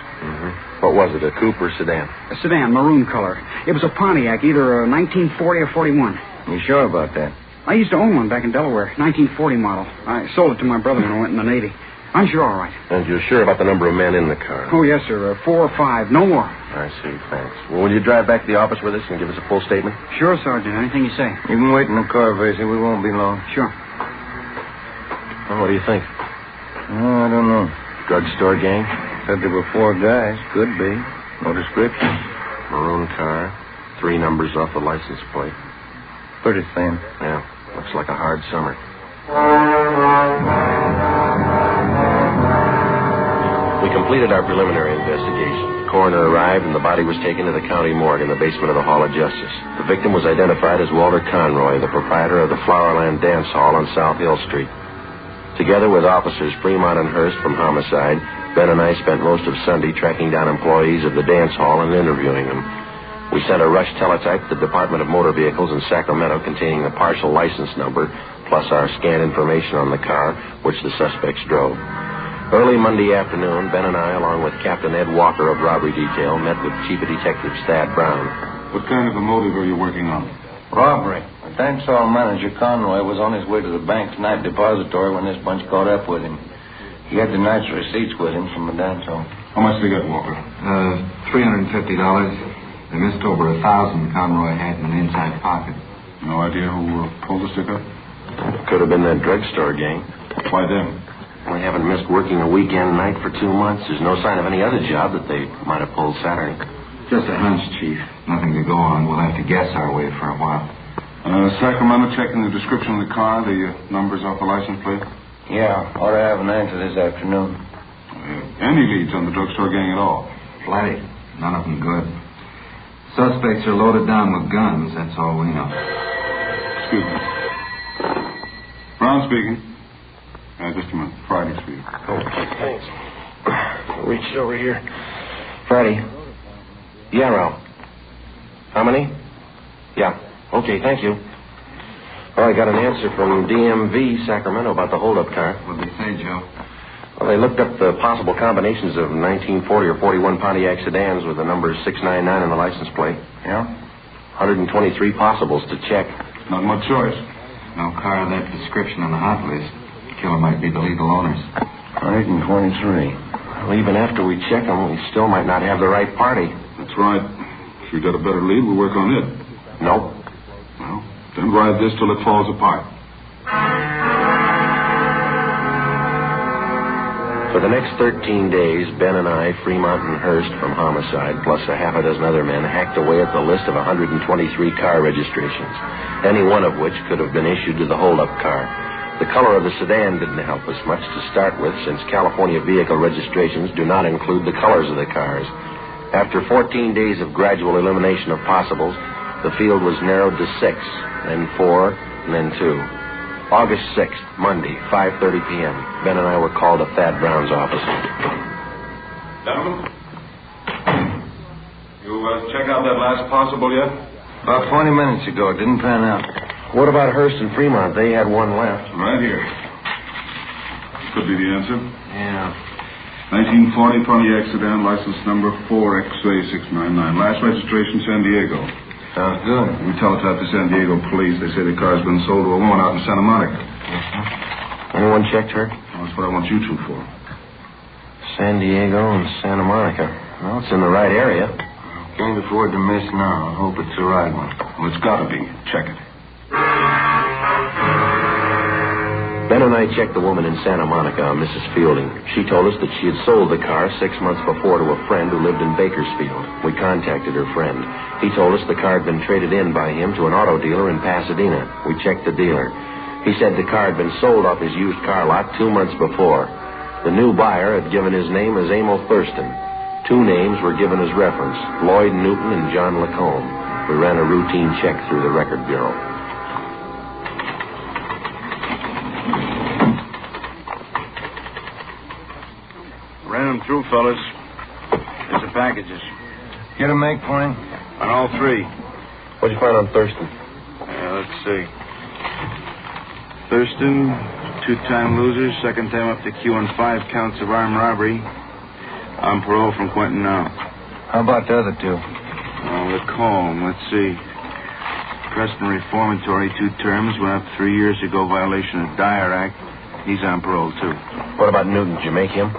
What was it, a coupe or sedan? A sedan, maroon color. It was a Pontiac, either a 1940 or 41. You sure about that? I used to own one back in Delaware, 1940 model. I sold it to my brother when I went in the Navy. I'm sure all right. And you're sure about the number of men in the car? Oh, yes, sir. 4 or 5. No more. I see. Thanks. Well, will you drive back to the office with us and give us a full statement? Sure, Sergeant. Anything you say. You can wait in the car, Vasey. We won't be long. Sure. Well, what do you think? I don't know. Drugstore gang? Said there were 4 guys. Could be. No description. Maroon car. 3 numbers off the license plate. Pretty thin. Yeah. Looks like a hard summer. We completed our preliminary investigation. The coroner arrived and the body was taken to the county morgue in the basement of the Hall of Justice. The victim was identified as Walter Conroy, the proprietor of the Flowerland Dance Hall on South Hill Street. Together with officers Fremont and Hurst from homicide, Ben and I spent most of Sunday tracking down employees of the dance hall and interviewing them. We sent a rush teletype to the Department of Motor Vehicles in Sacramento containing the partial license number, plus our scanned information on the car, which the suspects drove. Early Monday afternoon, Ben and I, along with Captain Ed Walker of Robbery Detail, met with Chief of Detectives Thad Brown. What kind of a motive are you working on? Robbery. The dance hall manager, Conroy, was on his way to the bank's night depository when this bunch caught up with him. He had the night's receipts with him from the dance hall. How much they got, Walker? $350. They missed over 1,000 Conroy had in an inside pocket. No idea who pulled the stick up? Could have been that drugstore gang. Why them? We haven't missed working a weekend night for 2 months. There's no sign of any other job that they might have pulled Saturday. Just a hunch, Chief. Nothing to go on. We'll have to guess our way for a while. Sacramento checking the description of the car, the numbers off the license plate? Yeah, ought to have an answer this afternoon. Any leads on the drugstore gang at all? Plenty. None of them good. Suspects are loaded down with guns. That's all we know. Excuse me. Brown speaking. Just a minute. Friday's for you. Oh, thanks. Reach it over here. Friday. Yeah, Ralph. How many? Yeah. Okay, thank you. Oh, I got an answer from DMV Sacramento about the holdup car. What'd they say, Joe? Well, they looked up the possible combinations of 1940 or 41 Pontiac sedans with the number 699 on the license plate. Yeah? 123 possibles to check. Not much choice. No car of that description on the hot list. Killer might be the legal owners. 123. Well, even after we check them, we still might not have the right party. That's right. If we got a better lead, we'll work on it. Nope. Well, then ride this till it falls apart. For the next 13 days, Ben and I, Fremont and Hurst from homicide, plus a half a dozen other men, hacked away at the list of 123 car registrations, any one of which could have been issued to the holdup car. The color of the sedan didn't help us much to start with, since California vehicle registrations do not include the colors of the cars. After 14 days of gradual elimination of possibles, the field was narrowed to 6, then 4, and then 2. August 6th, Monday, 5:30 p.m. Ben and I were called to Thad Brown's office. Gentlemen, you check out that last possible yet? About 20 minutes ago. It didn't pan out. What about Hurst and Fremont? They had one left. Right here. Could be the answer. Yeah. 1940 Pontiac sedan, license number 4XA699. Last registration, San Diego. Sounds good. We teletyped to San Diego police. They say the car's been sold to a woman out in Santa Monica. Anyone checked her? Well, that's what I want you two for. San Diego and Santa Monica. Well, it's in the right area. Can't afford to miss now. I hope it's the right one. Well, it's got to be. Check it. Ben and I checked the woman in Santa Monica, Mrs. Fielding. She told us that she had sold the car 6 months before to a friend who lived in Bakersfield. We contacted her friend. He told us the car had been traded in by him to an auto dealer in Pasadena. We checked the dealer. He said the car had been sold off his used car lot 2 months before. The new buyer had given his name as Emil Thurston. 2 names were given as reference, Lloyd Newton and John Lacombe. We ran a routine check through the record bureau. Ran them through, fellas. Here's the packages. Get a make for him? On all 3. What'd you find on Thurston? Let's see. Thurston, 2-time loser, second time up to Q on 5 counts of armed robbery. On parole from Quentin now. How about the other 2? Lacombe, let's see. Preston reformatory, 2 terms, went up 3 years ago, violation of Dyer Act. He's on parole, too. What about Newton? Did you make him? 2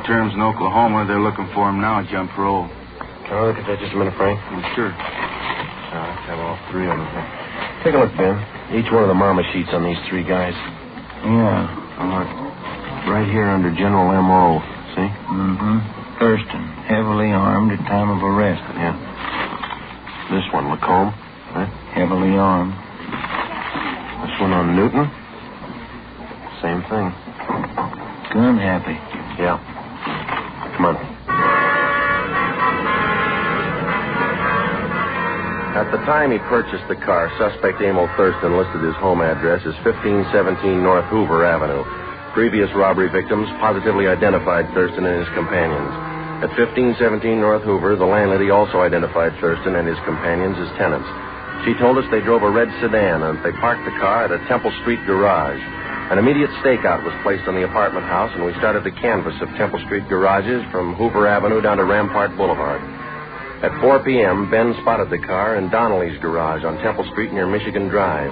terms in Oklahoma. They're looking for him now. He's on parole. Can I look at that just a minute, Frank? Sure. Let's have all 3 of them. Take a look, Ben. Each one of the mama sheets on these 3 guys. Yeah. Look. Right here under General M.O. See? Mm-hmm. Thurston, heavily armed at time of arrest. Yeah. This one, Lacombe. Right? Heavily armed. This one on Newton. Same thing. Gun happy. Yeah. Come on. At the time he purchased the car, suspect Emil Thurston listed his home address as 1517 North Hoover Avenue. Previous robbery victims positively identified Thurston and his companions. At 1517 North Hoover, the landlady also identified Thurston and his companions as tenants. She told us they drove a red sedan and they parked the car at a Temple Street garage. An immediate stakeout was placed on the apartment house, and we started to canvass of Temple Street garages from Hoover Avenue down to Rampart Boulevard. At 4 p.m., Ben spotted the car in Donnelly's garage on Temple Street near Michigan Drive.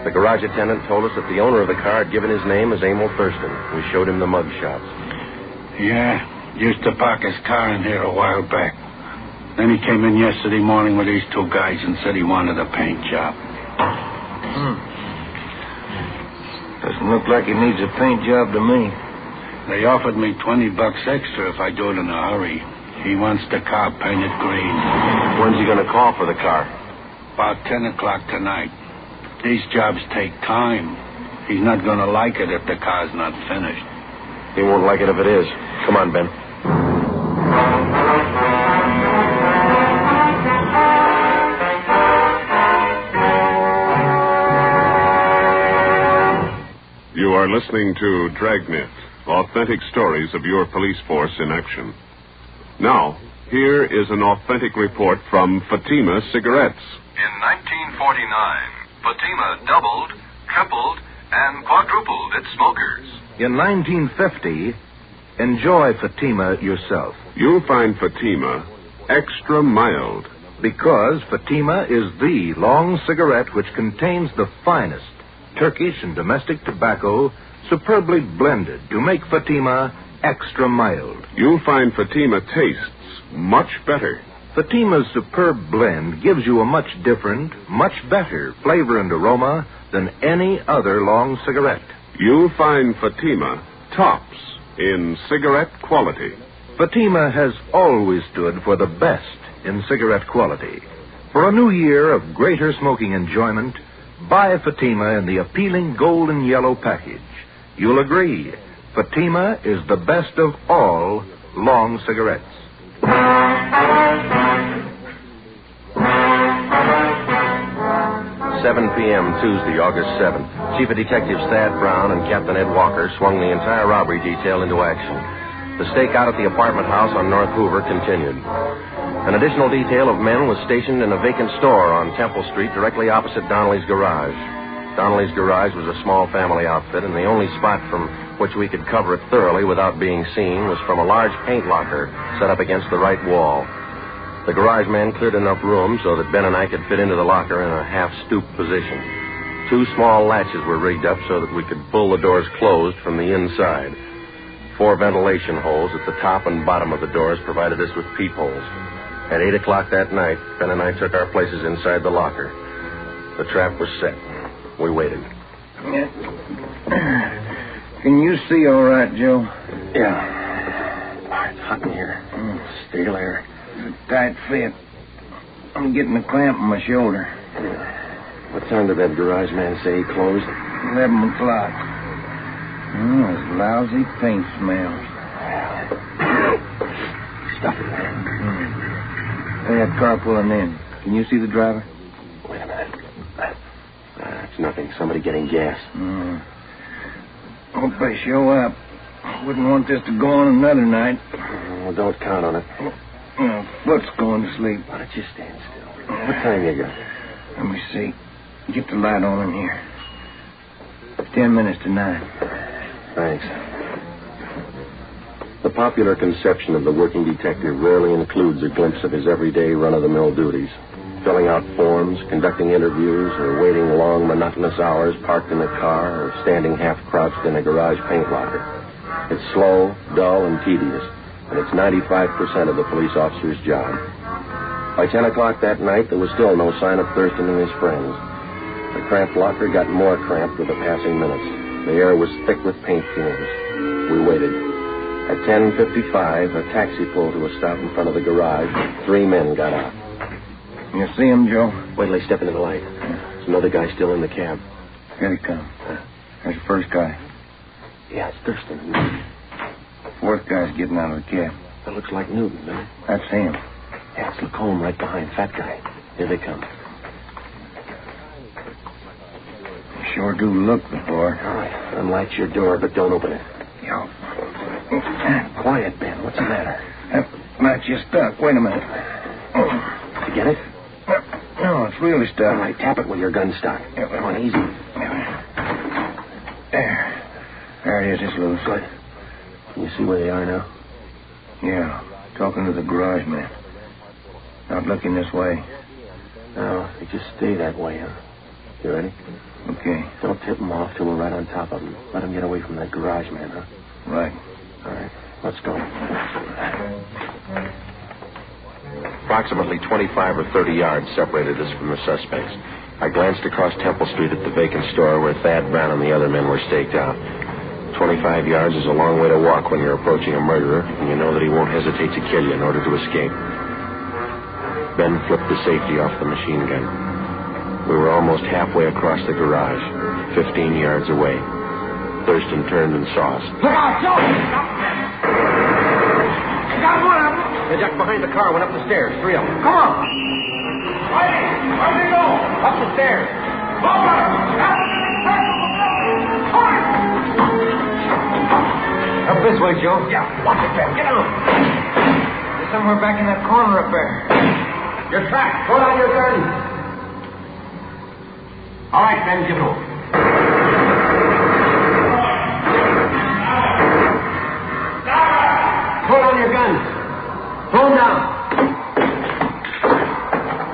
The garage attendant told us that the owner of the car had given his name as Emil Thurston. We showed him the mug shots. Yeah, used to park his car in here a while back. Then he came in yesterday morning with these 2 guys and said he wanted a paint job. Doesn't look like he needs a paint job to me. They offered me $20 extra if I do it in a hurry. He wants the car painted green. When's he going to call for the car? About 10 o'clock tonight. These jobs take time. He's not going to like it if the car's not finished. He won't like it if it is. Come on, Ben. You are listening to Dragnet, authentic stories of your police force in action. Now, here is an authentic report from Fatima Cigarettes. In 1949, Fatima doubled, tripled, and quadrupled its smokers. In 1950, enjoy Fatima yourself. You'll find Fatima extra mild. Because Fatima is the long cigarette which contains the finest Turkish and domestic tobacco superbly blended to make Fatima extra mild. You'll find Fatima tastes much better. Fatima's superb blend gives you a much different, much better flavor and aroma than any other long cigarette. You'll find Fatima tops in cigarette quality. Fatima has always stood for the best in cigarette quality. For a new year of greater smoking enjoyment, buy Fatima in the appealing golden yellow package. You'll agree, Fatima is the best of all long cigarettes. 7 p.m. Tuesday, August 7th. Chief of Detectives Thad Brown and Captain Ed Walker swung the entire robbery detail into action. The stakeout at the apartment house on North Hoover continued. An additional detail of men was stationed in a vacant store on Temple Street directly opposite Donnelly's garage. Donnelly's garage was a small family outfit, and the only spot from which we could cover it thoroughly without being seen was from a large paint locker set up against the right wall. The garage man cleared enough room so that Ben and I could fit into the locker in a half-stooped position. 2 small latches were rigged up so that we could pull the doors closed from the inside. 4 ventilation holes at the top and bottom of the doors provided us with peepholes. At 8 o'clock that night, Ben and I took our places inside the locker. The trap was set. We waited. Can you see all right, Joe? Yeah. It's hot in here. Stale air. It's a tight fit. I'm getting a clamp in my shoulder. What time did that garage man say he closed? 11 o'clock. Those lousy paint smells. Stuff it, man. Hey, that car pulling in. Can you see the driver? Wait a minute. It's nothing. Somebody getting gas. Hope they show up. Wouldn't want this to go on another night. Well, don't count on it. Foot's going to sleep. Why don't you stand still? What time you got? Let me see. Get the light on in here. 10 minutes to 9. Thanks. The popular conception of the working detective rarely includes a glimpse of his everyday run-of-the-mill duties. filling out forms, conducting interviews, or waiting long, monotonous hours parked in a car or standing half-crouched in a garage paint locker. It's slow, dull, and tedious, and it's 95% of the police officer's job. By 10 o'clock that night, there was still no sign of Thurston and his friends. The cramped locker got more cramped with the passing minutes. The air was thick with paint fumes. We waited. At 10:55, a taxi pulled to a stop in front of the garage. 3 men got out. You see him, Joe? Wait till they step into the light. There's another guy still in the cab. Here he comes. There's the first guy. Yeah, it's Thurston. The fourth guy's getting out of the cab. That looks like Newton, doesn't it? That's him. Yeah, it's Lacombe right behind. Fat guy. Here they come. Sure do look the floor. All right. Unlatch your door, but don't open it. Yo. Quiet, Ben. What's the matter? That latch is stuck. Wait a minute. Did you get it? No, it's really stuck. All right, tap it with your gun stock. Come on, easy. There it is. It's loose. Good. Can you see where they are now? Yeah. Talking to the garage man. Not looking this way. No, they just stay that way, huh? You ready? Okay. Don't tip them off till we're right on top of them. Let them get away from that garage man, huh? Right. All right. Let's go. Approximately 25 or 30 yards separated us from the suspects. I glanced across Temple Street at the vacant store where Thad Brown and the other men were staked out. 25 yards is a long way to walk when you're approaching a murderer, and you know that he won't hesitate to kill you in order to escape. Ben flipped the safety off the machine gun. We were almost halfway across the garage, 15 yards away. Thurston turned and saw us. Look out, Joe! I got one of them. They ducked behind the car, went up the stairs. 3 of them. Come on. Where did he go? Up the stairs. Up this way, Joe. Yeah, watch it, Ben. Get on. They're somewhere back in that corner up there. Your track. Pull out your gun. All right, Ben, give it over. Pull on your guns. Pull them down.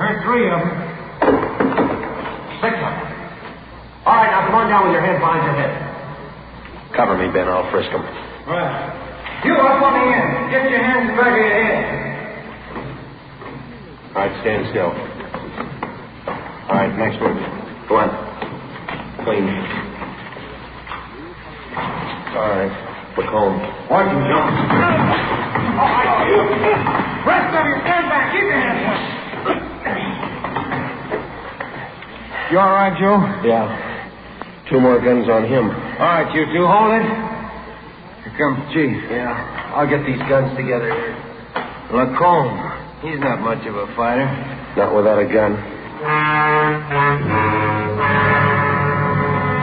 Heard 3 of them. 6 of them. All right, now come on down with your hands behind your head. Cover me, Ben. I'll frisk them. Right. You up on the end. Get your hands back of your head. All right, stand still. All right, next one. Go on. Clean. All right. Lacombe. Watch him, John. All right, you. Rest of you, stand back. Keep your hands up. You all right, Joe? Yeah. 2 more guns on him. All right, you two, hold it. Here comes Chief. Yeah. I'll get these guns together here. Lacombe. He's not much of a fighter. Not without a gun.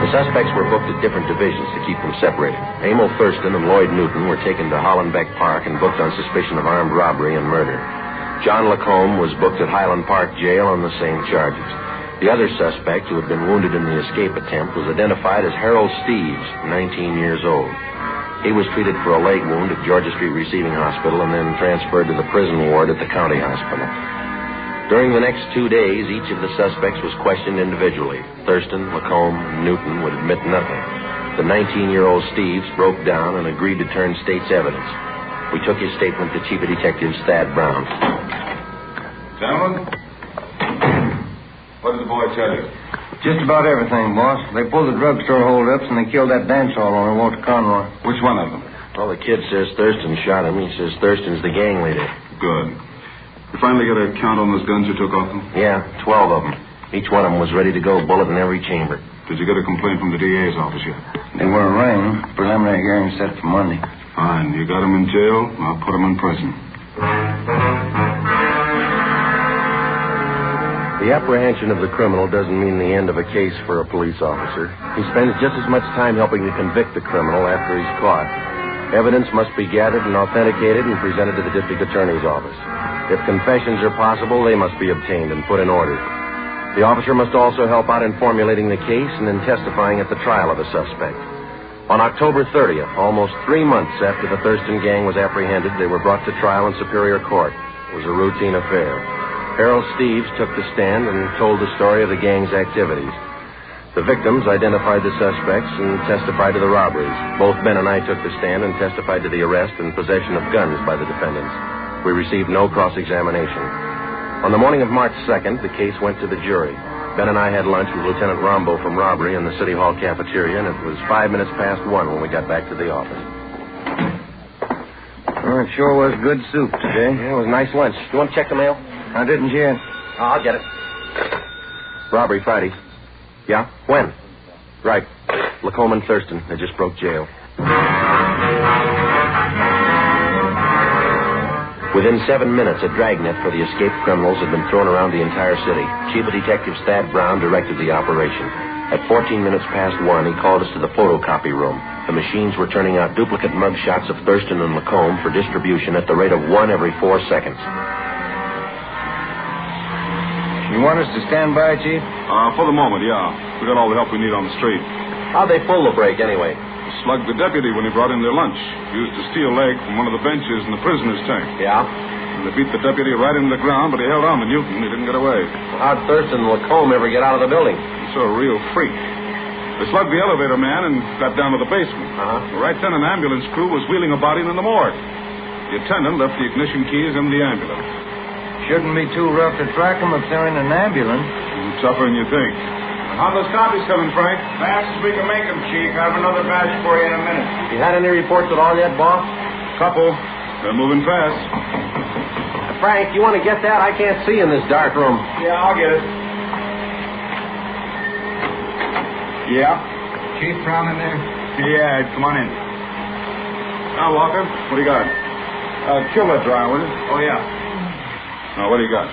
The suspects were booked at different divisions to keep them separated. Emil Thurston and Lloyd Newton were taken to Hollenbeck Park and booked on suspicion of armed robbery and murder. John Lacombe was booked at Highland Park Jail on the same charges. The other suspect, who had been wounded in the escape attempt, was identified as Harold Steves, 19 years old. He was treated for a leg wound at Georgia Street Receiving Hospital and then transferred to the prison ward at the county hospital. During the next 2 days, each of the suspects was questioned individually. Thurston, Lacombe, and Newton would admit nothing. The 19-year-old Steves broke down and agreed to turn state's evidence. We took his statement to Chief of Detectives Thad Brown. Gentlemen, what did the boy tell you? Just about everything, boss. They pulled the drugstore holdups and they killed that dance hall owner, Walter Conroy. Which one of them? Well, the kid says Thurston shot him. He says Thurston's the gang leader. Good. You finally got a count on those guns you took off them? Yeah, 12 of them. Each one of them was ready to go, bullet in every chamber. Did you get a complaint from the DA's office yet? They were arraigned. Preliminary hearing set for Monday. Fine. You got them in jail. I'll put them in prison. The apprehension of the criminal doesn't mean the end of a case for a police officer. He spends just as much time helping to convict the criminal after he's caught. Evidence must be gathered and authenticated and presented to the district attorney's office. If confessions are possible, they must be obtained and put in order. The officer must also help out in formulating the case and in testifying at the trial of a suspect. On October 30th, almost 3 months after the Thurston gang was apprehended, they were brought to trial in Superior Court. It was a routine affair. Harold Steves took the stand and told the story of the gang's activities. The victims identified the suspects and testified to the robberies. Both Ben and I took the stand and testified to the arrest and possession of guns by the defendants. We received no cross-examination. On the morning of March 2nd, the case went to the jury. Ben and I had lunch with Lieutenant Rombo from robbery in the City Hall cafeteria, and it was 5 minutes past 1 when we got back to the office. Oh, it sure was good soup today. Yeah, it was a nice lunch. You want to check the mail? I didn't yet. Oh, I'll get it. Robbery Friday. Yeah? When? Right. Lacombe and Thurston. They just broke jail. Within 7 minutes, a dragnet for the escaped criminals had been thrown around the entire city. Chief of Detectives Thad Brown directed the operation. At 14 minutes past 1, he called us to the photocopy room. The machines were turning out duplicate mug shots of Thurston and Lacombe for distribution at the rate of 1 every 4 seconds. You want us to stand by, Chief? For the moment, yeah. We got all the help we need on the street. How'd they pull the break, anyway? Slugged the deputy when he brought in their lunch. Used a steel leg from one of the benches in the prisoner's tank. Yeah? And they beat the deputy right into the ground, but he held on to Newton. He didn't get away. How'd Thurston and Lacombe ever get out of the building? He's a real freak. They slugged the elevator man and got down to the basement. Right then, an ambulance crew was wheeling a body into the morgue. The attendant left the ignition keys in the ambulance. Shouldn't be too rough to track them if they're in an ambulance. Tougher than you think. How those copies coming, Frank? Fast as we can make them, Chief. I have another batch for you in a minute. You had any reports at all yet, boss? Couple. They're moving fast. Frank, you want to get that? I can't see in this dark room. Yeah, I'll get it. Yeah? Chief Brown in there? Yeah, come on in. Now, Walker, what do you got? Killer dry, was it? Oh, yeah. Now, what do you got?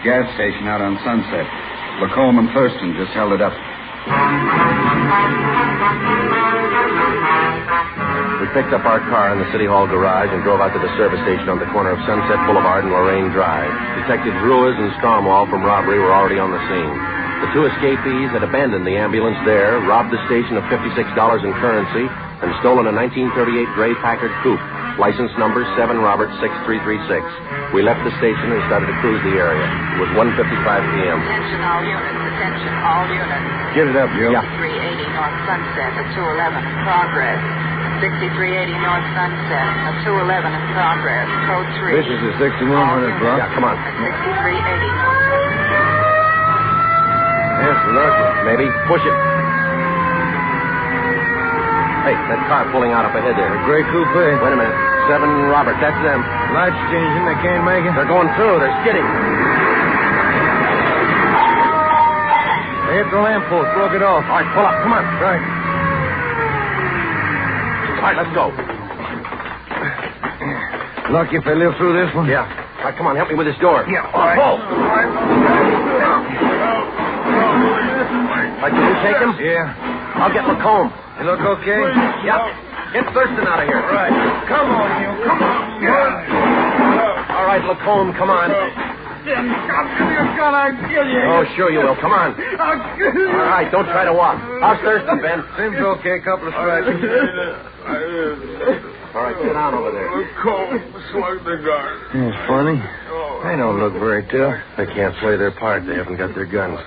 Gas station out on Sunset. Lacombe and Thurston just held it up. We picked up our car in the City Hall garage and drove out to the service station on the corner of Sunset Boulevard and Lorraine Drive. Detectives Ruiz and Stromwall from robbery were already on the scene. The two escapees had abandoned the ambulance there, robbed the station of $56 in currency, and stolen a 1938 gray Packard coupe, license number 7 Robert 6336. We left the station and started to cruise the area. It was 1:55 p.m. Attention all units, attention all units. Get it up, Joe. Yeah. 6380 North Sunset at 211 in progress. 6380 North Sunset at 211 in progress. Code 3. This is the 6100 block. Yeah, come on. At 6380 North Sunset. Yes, look. Maybe. Push it. Hey, that car pulling out up ahead there. A gray coupe. Wait a minute. 7 Robert, that's them. Lights changing. They can't make it. They're going through. They're skidding. They hit the lamppost. Broke it off. All right, pull up. Come on. Right. All right, let's go. Lucky if they live through this one. Yeah. All right, come on. Help me with this door. Yeah, all right. Pull. All right, can you take him? Yeah. I'll get Lacombe. You look okay? Yeah. Get Thurston out of here. Right. Come on, you. Come on. Yeah. All right, Lacombe, come on. I'll give you a gun. I'll kill you. Oh, sure you will. Come on. I'll kill you. All right, don't try to walk. How's Thurston, Ben? Seems okay. Couple of scratches. All right, sit down over there. Lacombe slugged the guard. It's funny. They don't look very tough. They can't play their part. They haven't got their guns.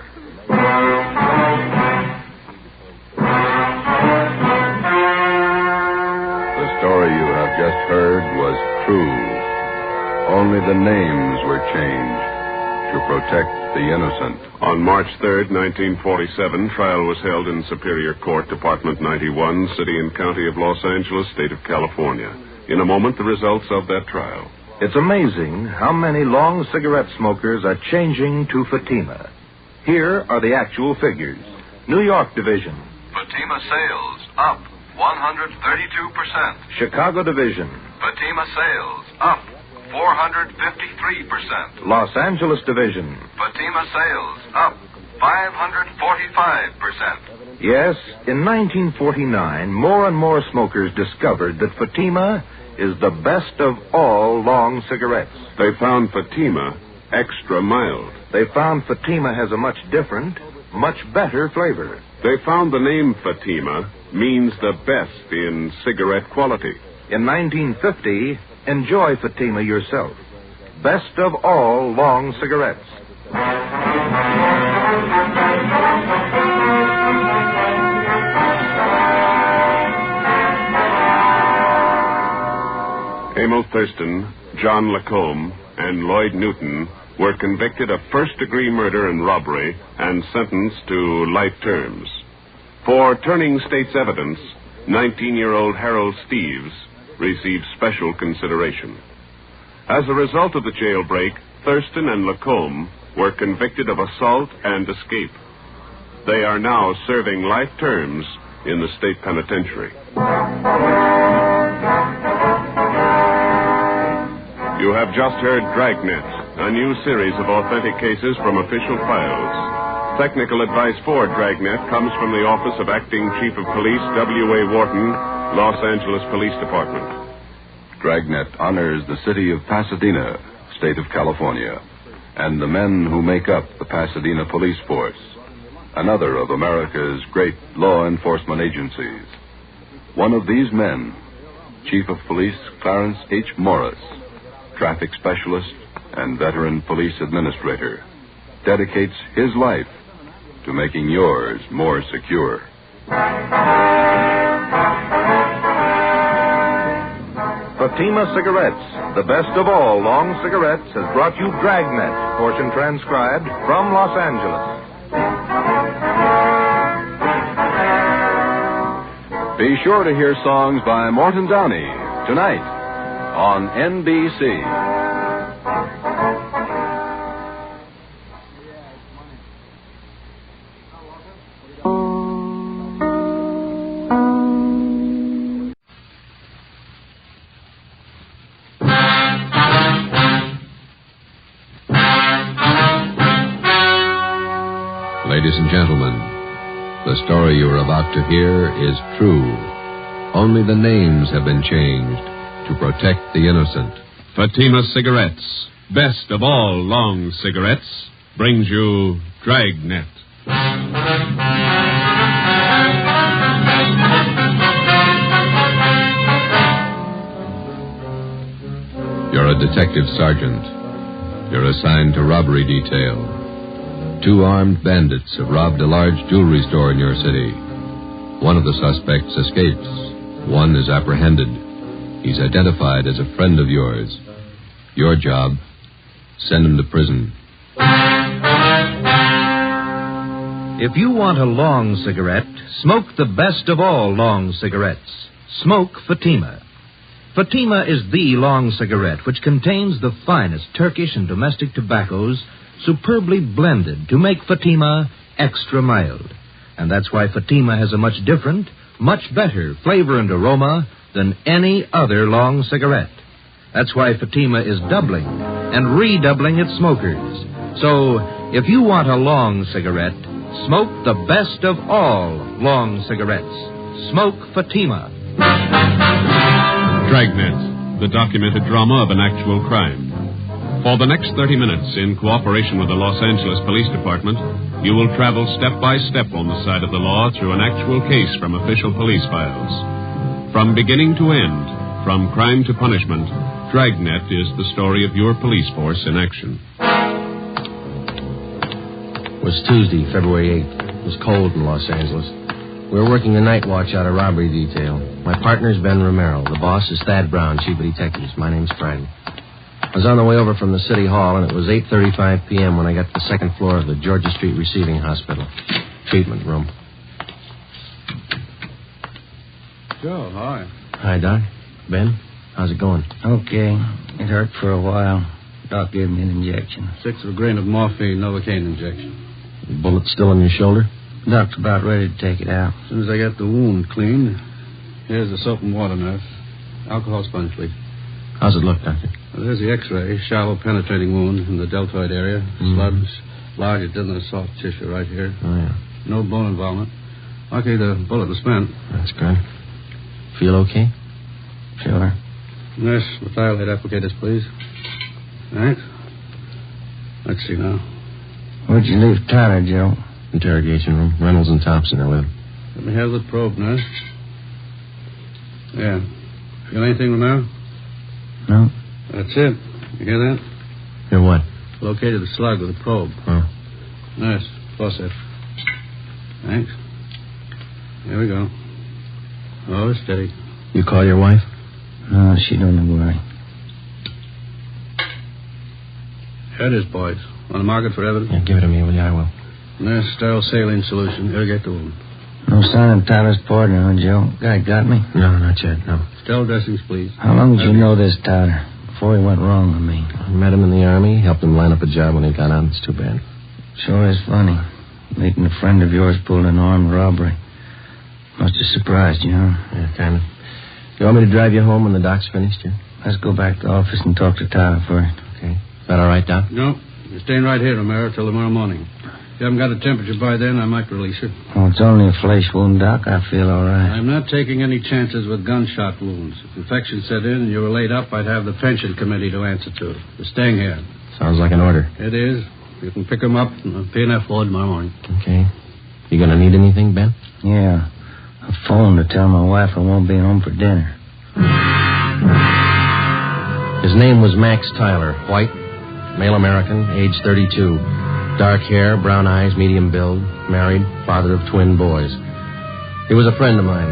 The story you have just heard was true. Only the names were changed to protect the innocent. On March 3rd, 1947, trial was held in Superior Court, Department 91, City and County of Los Angeles, State of California. In a moment, the results of that trial. It's amazing how many long cigarette smokers are changing to Fatima. Here are the actual figures. New York Division. Fatima sales up 132%. Chicago Division. Fatima sales up 453%. Los Angeles Division. Fatima sales up 545%. Yes, in 1949, more and more smokers discovered that Fatima is the best of all long cigarettes. They found Fatima extra mild. They found Fatima has a much different, much better flavor. They found the name Fatima means the best in cigarette quality. In 1950, enjoy Fatima yourself. best of all long cigarettes. Emil Thurston, John Lacombe, and Lloyd Newton were convicted of first-degree murder and robbery and sentenced to life terms. For turning state's evidence, 19-year-old Harold Steves received special consideration. As a result of the jailbreak, Thurston and Lacombe were convicted of assault and escape. They are now serving life terms in the state penitentiary. You have just heard Dragnet, a new series of authentic cases from official files. Technical advice for Dragnet comes from the Office of Acting Chief of Police W.A. Wharton, Los Angeles Police Department. Dragnet honors the city of Pasadena, state of California, and the men who make up the Pasadena Police Force, another of America's great law enforcement agencies. One of these men, Chief of Police Clarence H. Morris, traffic specialist and veteran police administrator, dedicates his life to making yours more secure. Fatima Cigarettes, the best of all long cigarettes, has brought you Dragnet, portion transcribed from Los Angeles. Be sure to hear songs by Morton Downey tonight on NBC. Ladies and gentlemen, the story you are about to hear is true. Only the names have been changed to protect the innocent. Fatima Cigarettes, best of all long cigarettes, brings you Dragnet. You're a detective sergeant. You're assigned to robbery detail. 2 armed bandits have robbed a large jewelry store in your city. One of the suspects escapes. One is apprehended. He's identified as a friend of yours. Your job, send him to prison. If you want a long cigarette, smoke the best of all long cigarettes. Smoke Fatima. Fatima is the long cigarette which contains the finest Turkish and domestic tobaccos superbly blended to make Fatima extra mild. And that's why Fatima has a much different, much better flavor and aroma than any other long cigarette. That's why Fatima is doubling and redoubling its smokers. So, if you want a long cigarette, smoke the best of all long cigarettes. Smoke Fatima. Dragnet, the documented drama of an actual crime. For the next 30 minutes, in cooperation with the Los Angeles Police Department, you will travel step by step on the side of the law through an actual case from official police files. From beginning to end, from crime to punishment, Dragnet is the story of your police force in action. It was Tuesday, February 8th. It was cold in Los Angeles. We were working the night watch out of robbery detail. My partner's Ben Romero. The boss is Thad Brown, chief of detectives. My name's Friday. I was on the way over from the city hall, and it was 8:35 p.m. when I got to the second floor of the Georgia Street Receiving Hospital. Treatment room. Joe, hi. Hi, Doc. Ben, how's it going? Okay. It hurt for a while. Doc gave me an injection. 1/6 of a grain of morphine, Novocaine injection. The bullet still in your shoulder? Doc's about ready to take it out. As soon as I get the wound cleaned, here's the soap and water, nurse. Alcohol sponge, please. How's it look, Doctor? Well, there's the x-ray. Shallow penetrating wound in the deltoid area. Sludge, larger than the soft tissue right here. Oh, yeah. No bone involvement. Lucky the bullet was spent. That's good. Feel okay? Sure. Nurse, methylate applicators, please. Thanks. Let's see now. Where'd you leave Tyler, Joe? Interrogation room. Reynolds and Thompson are with him. Let me have the probe, nurse. Yeah. Feel anything, Romero? No. That's it. You hear that? Hear what? Located the slug with a probe. Oh. Nice. Faucet. Thanks. Here we go. Oh, steady. You call your wife? No, she don't worry. Here it is, boys. On the market for evidence? Yeah, give it to me, will you? I will. Nice sterile saline solution. Irrigate the wound. No sign of Tyler's partner, huh, Joe? Guy got me? No, not yet, no. Sterile dressings, please. How long did you know this Tyler? Before he went wrong with me. I met him in the Army, helped him line up a job when he got out. It's too bad. Sure is funny. Meeting a friend of yours pulled an armed robbery. Must have surprised you, huh? Yeah, kind of. You want me to drive you home when the doc's finished here? Let's go back to the office and talk to Tyler first. Okay. Is that all right, Doc? No. You're staying right here, Romero, till tomorrow morning. If you haven't got a temperature by then, I might release you. Oh, it's only a flesh wound, Doc. I feel all right. I'm not taking any chances with gunshot wounds. If infection set in and you were laid up, I'd have the pension committee to answer to. You're staying here. Sounds like an order. It is. You can pick them up and pay enough for tomorrow morning. Okay. You going to need anything, Ben? Yeah. A phone to tell my wife I won't be home for dinner. His name was Max Tyler, white, male American, age 32. Dark hair, brown eyes, medium build, married, father of twin boys. He was a friend of mine.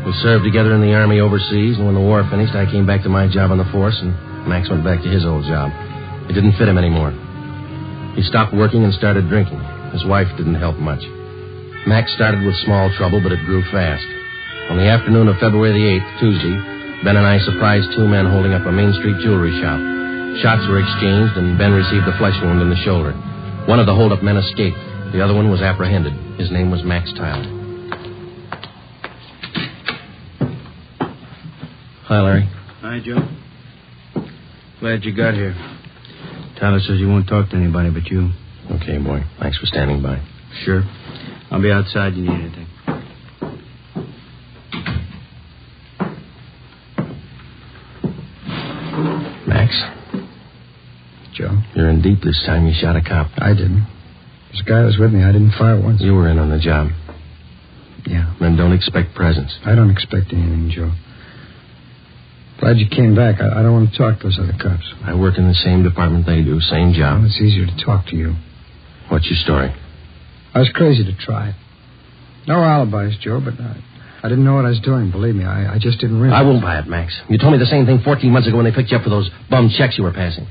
We served together in the Army overseas, and when the war finished, I came back to my job on the force, and Max went back to his old job. It didn't fit him anymore. He stopped working and started drinking. His wife didn't help much. Max started with small trouble, but it grew fast. On the afternoon of February the 8th, Tuesday, Ben and I surprised two men holding up a Main Street jewelry shop. Shots were exchanged, and Ben received a flesh wound in the shoulder. One of the hold-up men escaped. The other one was apprehended. His name was Max Tyler. Hi, Larry. Hi, Joe. Glad you got here. Tyler says he won't talk to anybody but you. Okay, boy. Thanks for standing by. Sure. I'll be outside if you need anything. Max? Joe? You're in deep this time. You shot a cop. I didn't. This guy was with me. I didn't fire once. You were in on the job. Yeah. Men don't expect presents. I don't expect anything, Joe. Glad you came back. I don't want to talk to those other cops. I work in the same department they do. Same job. Well, it's easier to talk to you. What's your story? I was crazy to try it. No alibis, Joe, but I didn't know what I was doing. Believe me, I just didn't realize. I won't buy it, Max. You told me the same thing 14 months ago when they picked you up for those bum checks you were passing.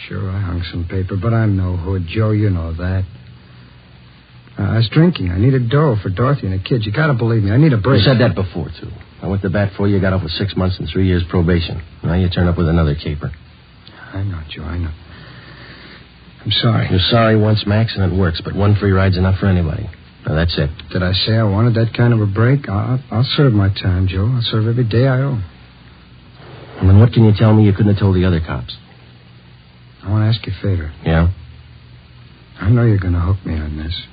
Sure, I hung some paper, but I'm no hood, Joe. You know that. I was drinking. I needed dough for Dorothy and the kids. You got to believe me. I need a break. You said that before, too. I went to bat for you. Got off with 6 months and 3 years probation. Now you turn up with another caper. I know, Joe. I know. I'm sorry. You're sorry once, Max, and it works, but one free ride's enough for anybody. Now, that's it. Did I say I wanted that kind of a break? I'll serve my time, Joe. I'll serve every day I owe. And then what can you tell me you couldn't have told the other cops? I want to ask you a favor. Yeah? I know you're going to hook me on this.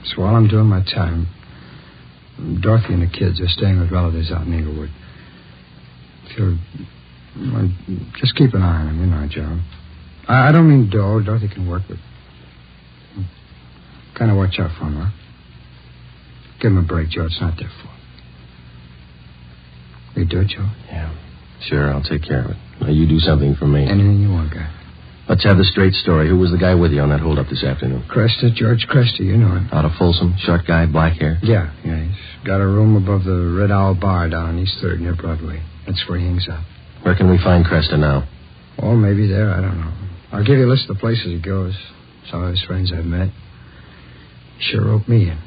So while I'm doing my time, Dorothy and the kids are staying with relatives out in Inglewood. If you'll... Well, just keep an eye on them, you know, Joe. I don't mean dough. Dorothy can work with... Kind of watch out for them, huh? Give them a break, Joe. It's not their fault. Will you do it, Joe? Yeah. Sure, I'll take care of it. Now, you do something for me. Anything you want, guy. Let's have the straight story. Who was the guy with you on that hold-up this afternoon? Cresta, George Cresta. You know him. Out of Folsom, short guy, black hair? Yeah. He's got a room above the Red Owl Bar down on East 3rd near Broadway. That's where he hangs out. Where can we find Cresta now? Oh, maybe there. I don't know. I'll give you a list of the places he goes. Some of his friends I've met. He sure roped me in.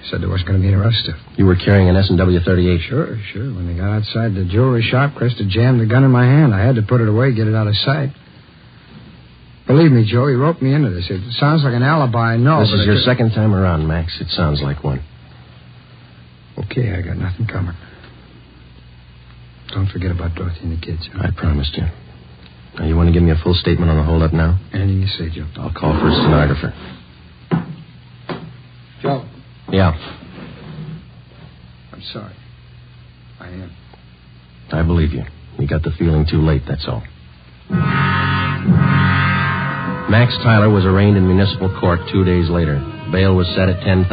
Said there wasn't going to be any rough stuff. You were carrying an S&W 38? Sure. When they got outside the jewelry shop, Cresta jammed the gun in my hand. I had to put it away, get it out of sight. Believe me, Joe, he roped me into this. It sounds like an alibi, I know. This is your second time around, Max. It sounds like one. Okay, I got nothing coming. Don't forget about Dorothy and the kids. Huh? I promised you. Now, you want to give me a full statement on the holdup now? Anything you say, Joe. I'll call for a stenographer. Joe. Yeah. I'm sorry. I am. I believe you. You got the feeling too late, that's all. Max Tyler was arraigned in municipal court 2 days later. Bail was set at $10,000.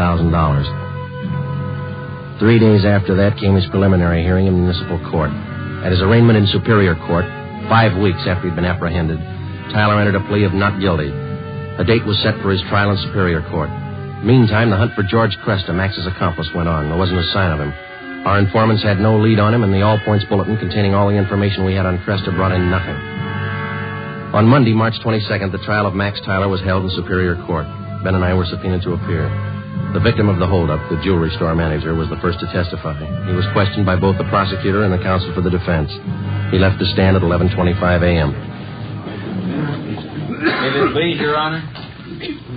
3 days after that came his preliminary hearing in municipal court. At his arraignment in Superior Court, 5 weeks after he'd been apprehended, Tyler entered a plea of not guilty. A date was set for his trial in Superior Court. Meantime, the hunt for George Cresta, Max's accomplice, went on. There wasn't a sign of him. Our informants had no lead on him, and the all-points bulletin containing all the information we had on Cresta brought in nothing. On Monday, March 22nd, the trial of Max Tyler was held in Superior Court. Ben and I were subpoenaed to appear. The victim of the holdup, the jewelry store manager, was the first to testify. He was questioned by both the prosecutor and the counsel for the defense. He left the stand at 11:25 a.m. If it please, Your Honor.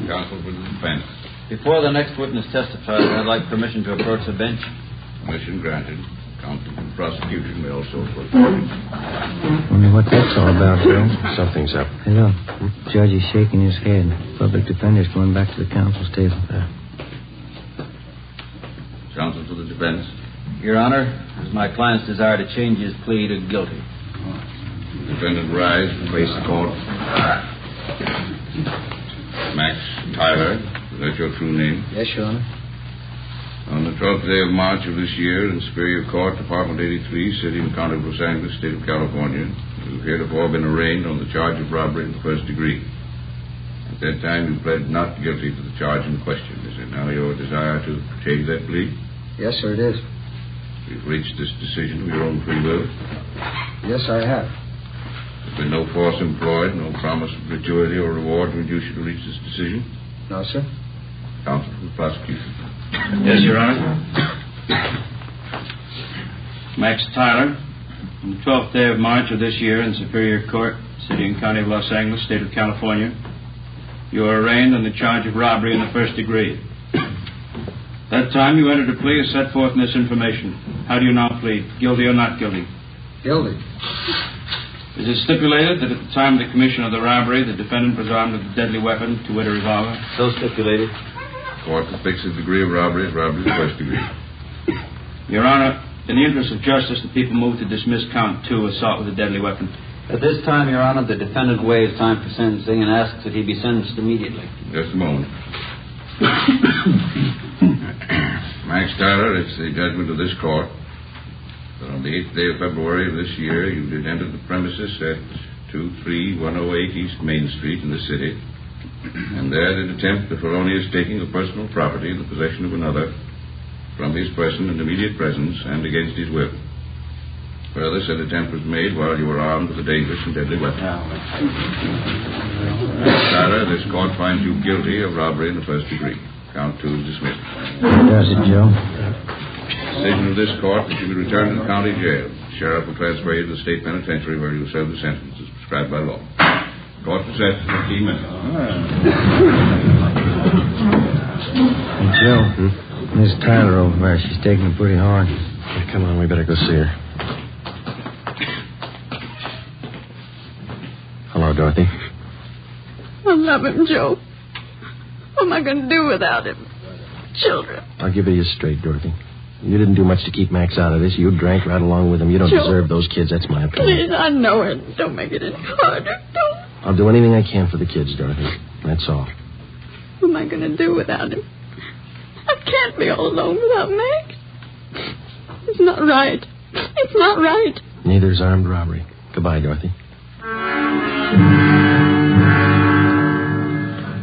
Counsel for the defense. Before the next witness testifies, I'd like permission to approach the bench. Permission granted. Counsel for the prosecution may also approach. Wonder what that's all about, Bill. Something's up. Hello. Judge is shaking his head. Public defender's going back to the counsel's table. Counsel for the defense. Your Honor, it is my client's desire to change his plea to guilty. Defendant rise and face the court. Max Tyler, is that your true name? Yes, Your Honor. On the 12th day of March of this year, in Superior Court, Department 83, City and County of Los Angeles, State of California, you have heretofore been arraigned on the charge of robbery in the first degree. At that time, you pled not guilty to the charge in question. Is it now your desire to change that plea? Yes, sir, it is. You've reached this decision of your own free will? Yes, I have. There's been no force employed, no promise of gratuity or reward to induce you to reach this decision? No, sir. Counsel for the prosecution. Yes, Your Honor. Max Tyler, on the 12th day of March of this year in Superior Court, City and County of Los Angeles, State of California, you are arraigned on the charge of robbery in the first degree. That time you entered a plea as set forth in this information. How do you now plead? Guilty or not guilty? Guilty. Is it stipulated that at the time of the commission of the robbery, the defendant was armed with a deadly weapon, to wit, a revolver? So stipulated. Court to fix the degree of robbery as robbery in the first degree. Your Honor, in the interest of justice, the people move to dismiss count 2, assault with a deadly weapon. At this time, Your Honor, the defendant waives time for sentencing and asks that he be sentenced immediately. Just a moment. Max Tyler, it's the judgment of this court that on the 8th day of February of this year, you did enter the premises at 23108 East Main Street in the city, and there did attempt the felonious taking of personal property in the possession of another from his person and immediate presence and against his will. Further, said attempt was made while you were armed with a dangerous and deadly weapon. Tyler, this court finds you guilty of robbery in the first degree. Count 2 is dismissed. Does it, Joe? Decision of this court that you be returned to the county jail. Sheriff will transfer you to the state penitentiary where you will serve the sentence as prescribed by law. Court is set for 15 minutes. Hey, Joe, Miss Tyler over there, she's taking it pretty hard. Yeah, come on, we better go see her. Hello, Dorothy. I love him, Joe. What am I going to do without him? Children. I'll give it you straight, Dorothy. You didn't do much to keep Max out of this. You drank right along with him. You don't Joe, deserve those kids. That's my opinion. Please, I know it. Don't make it any harder. Don't. I'll do anything I can for the kids, Dorothy. That's all. What am I going to do without him? I can't be all alone without Max. It's not right. It's not right. Neither's armed robbery. Goodbye, Dorothy.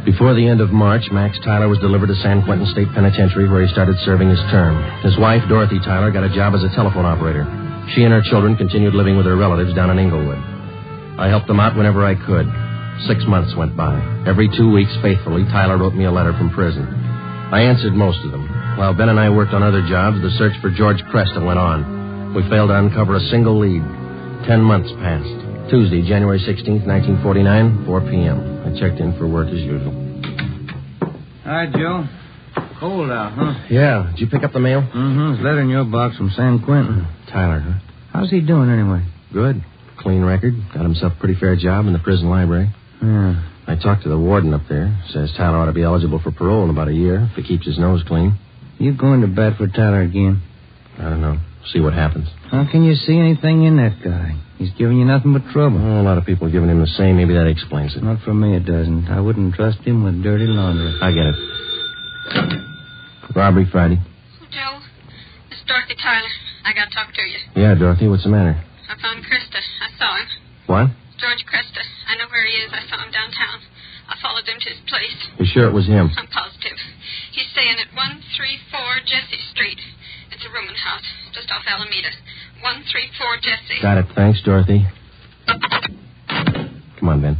Before the end of March, Max Tyler was delivered to San Quentin State Penitentiary, where he started serving his term. His wife, Dorothy Tyler, got a job as a telephone operator. She and her children continued living with their relatives down in Inglewood. I helped them out whenever I could. 6 months went by. Every 2 weeks, faithfully, Tyler wrote me a letter from prison. I answered most of them. While Ben and I worked on other jobs, the search for George Cresta went on. We failed to uncover a single lead. 10 months passed. Tuesday, January 16th, 1949, 4 p.m. I checked in for work as usual. Hi, Joe. Cold out, huh? Yeah. Did you pick up the mail? Mm-hmm. It's a letter in your box from San Quentin. Tyler, huh? How's he doing anyway? Good. Clean record. Got himself a pretty fair job in the prison library. Yeah. I talked to the warden up there. Says Tyler ought to be eligible for parole in about a year if he keeps his nose clean. You going to bat for Tyler again? I don't know. See what happens. How can you see anything in that guy? He's giving you nothing but trouble. A lot of people are giving him the same. Maybe that explains it. Not for me, it doesn't. I wouldn't trust him with dirty laundry. I get it. Robbery Friday. Joe, this is Dorothy Tyler. I got to talk to you. Yeah, Dorothy, what's the matter? I found Cresta. I saw him. What? George Cresta. I I know where he is. I saw him downtown. I followed him to his place. You sure it was him? I'm positive. He's staying at 134 Jesse Street. It's a rooming house, just off Alameda. 134 Jesse. Got it. Thanks, Dorothy. Come on, Ben.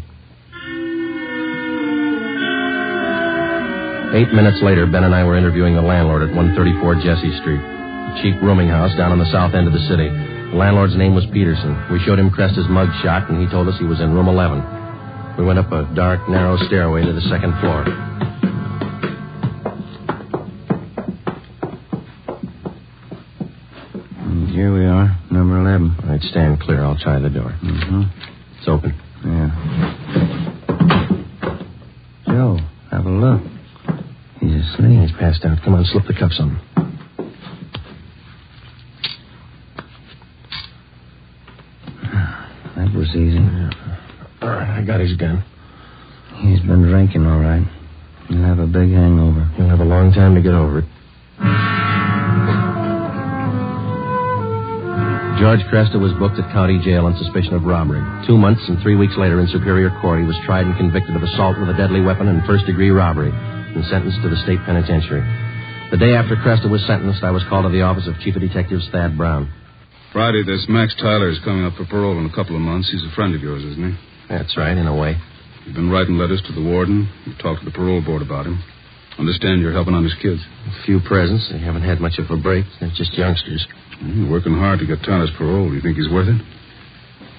8 minutes later, Ben and I were interviewing the landlord at 134 Jesse Street, a cheap rooming house down on the south end of the city. The landlord's name was Peterson. We showed him Cresta's mug shot, and he told us he was in room 11. We went up a dark, narrow stairway to the second floor. And here we are, number 11. All right, stand clear. I'll try the door. Mm-hmm. It's open. Yeah. Joe, have a look. He's asleep. He's passed out. Come on, slip the cuffs on him. That was easy. Yeah. All right, I got his gun. He's been drinking, all right. He'll have a big hangover. He'll have a long time to get over it. George Cresta was booked at county jail on suspicion of robbery. 2 months and 3 weeks later in Superior Court, he was tried and convicted of assault with a deadly weapon and first-degree robbery and sentenced to the state penitentiary. The day after Cresta was sentenced, I was called to the office of Chief of Detectives Thad Brown. Friday, this Max Tyler is coming up for parole in a couple of months. He's a friend of yours, isn't he? That's right, in a way. You've been writing letters to the warden. You've talked to the parole board about him. Understand you're helping on his kids. A few presents. They haven't had much of a break. They're just youngsters. You're working hard to get Tyler's parole. Do you think he's worth it?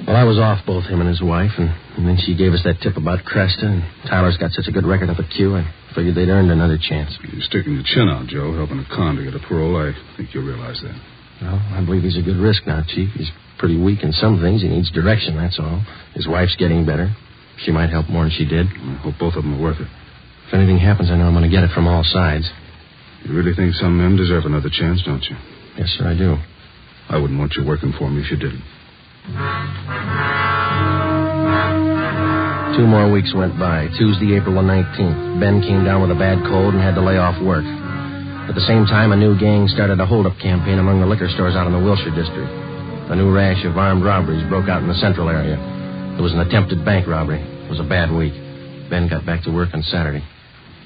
Well, I was off both him and his wife, and then she gave us that tip about Cresta, and Tyler's got such a good record up at Q, I figured they'd earned another chance. You're sticking your chin out, Joe, helping a con to get a parole. I think you'll realize that. Well, I believe he's a good risk now, Chief. He's pretty weak in some things. He needs direction, that's all. His wife's getting better. She might help more than she did. I hope both of them are worth it. If anything happens, I know I'm going to get it from all sides. You really think some men deserve another chance, don't you? Yes, sir, I do. I wouldn't want you working for me if you didn't. 2 more weeks went by. Tuesday, April the 19th. Ben came down with a bad cold and had to lay off work. At the same time, a new gang started a hold-up campaign among the liquor stores out in the Wilshire district. A new rash of armed robberies broke out in the central area. There was an attempted bank robbery. It was a bad week. Ben got back to work on Saturday.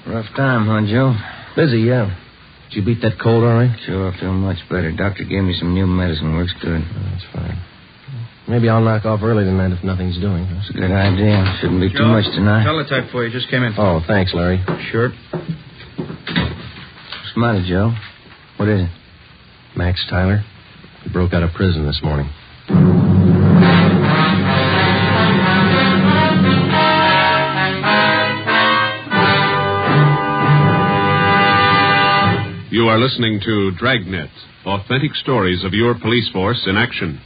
Rough time, huh, Joe? Busy, yeah. Did you beat that cold all right? Sure, I feel much better. Doctor gave me some new medicine. Works good. Oh, that's fine. Maybe I'll knock off early tonight if nothing's doing. That's a good idea. Shouldn't be too much tonight. Teletype for you. Just came in. Oh, thanks, Larry. Sure. What's the matter, Joe? What is it? Max Tyler. He broke out of prison this morning. You are listening to Dragnet, authentic stories of your police force in action.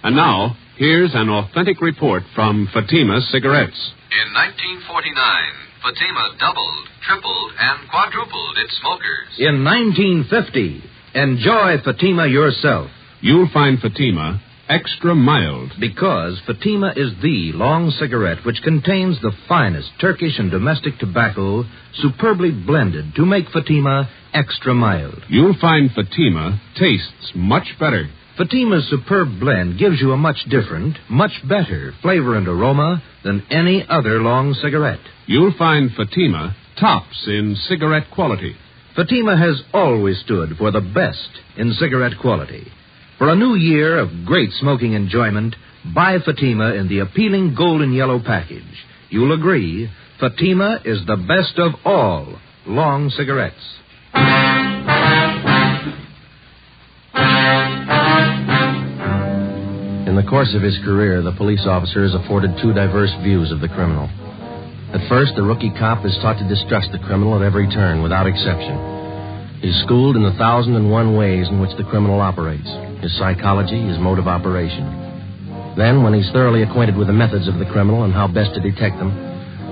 And now, here's an authentic report from Fatima Cigarettes. In 1949, Fatima doubled, tripled, and quadrupled its smokers. In 1950, enjoy Fatima yourself. You'll find Fatima extra mild. Because Fatima is the long cigarette which contains the finest Turkish and domestic tobacco superbly blended to make Fatima extra mild. You'll find Fatima tastes much better. Fatima's superb blend gives you a much different, much better flavor and aroma than any other long cigarette. You'll find Fatima tops in cigarette quality. Fatima has always stood for the best in cigarette quality. For a new year of great smoking enjoyment, buy Fatima in the appealing golden yellow package. You'll agree, Fatima is the best of all long cigarettes. In the course of his career, the police officer is afforded two diverse views of the criminal. At first, the rookie cop is taught to distrust the criminal at every turn, without exception. He's schooled in the 1,001 ways in which the criminal operates, his psychology, his mode of operation. Then, when he's thoroughly acquainted with the methods of the criminal and how best to detect them,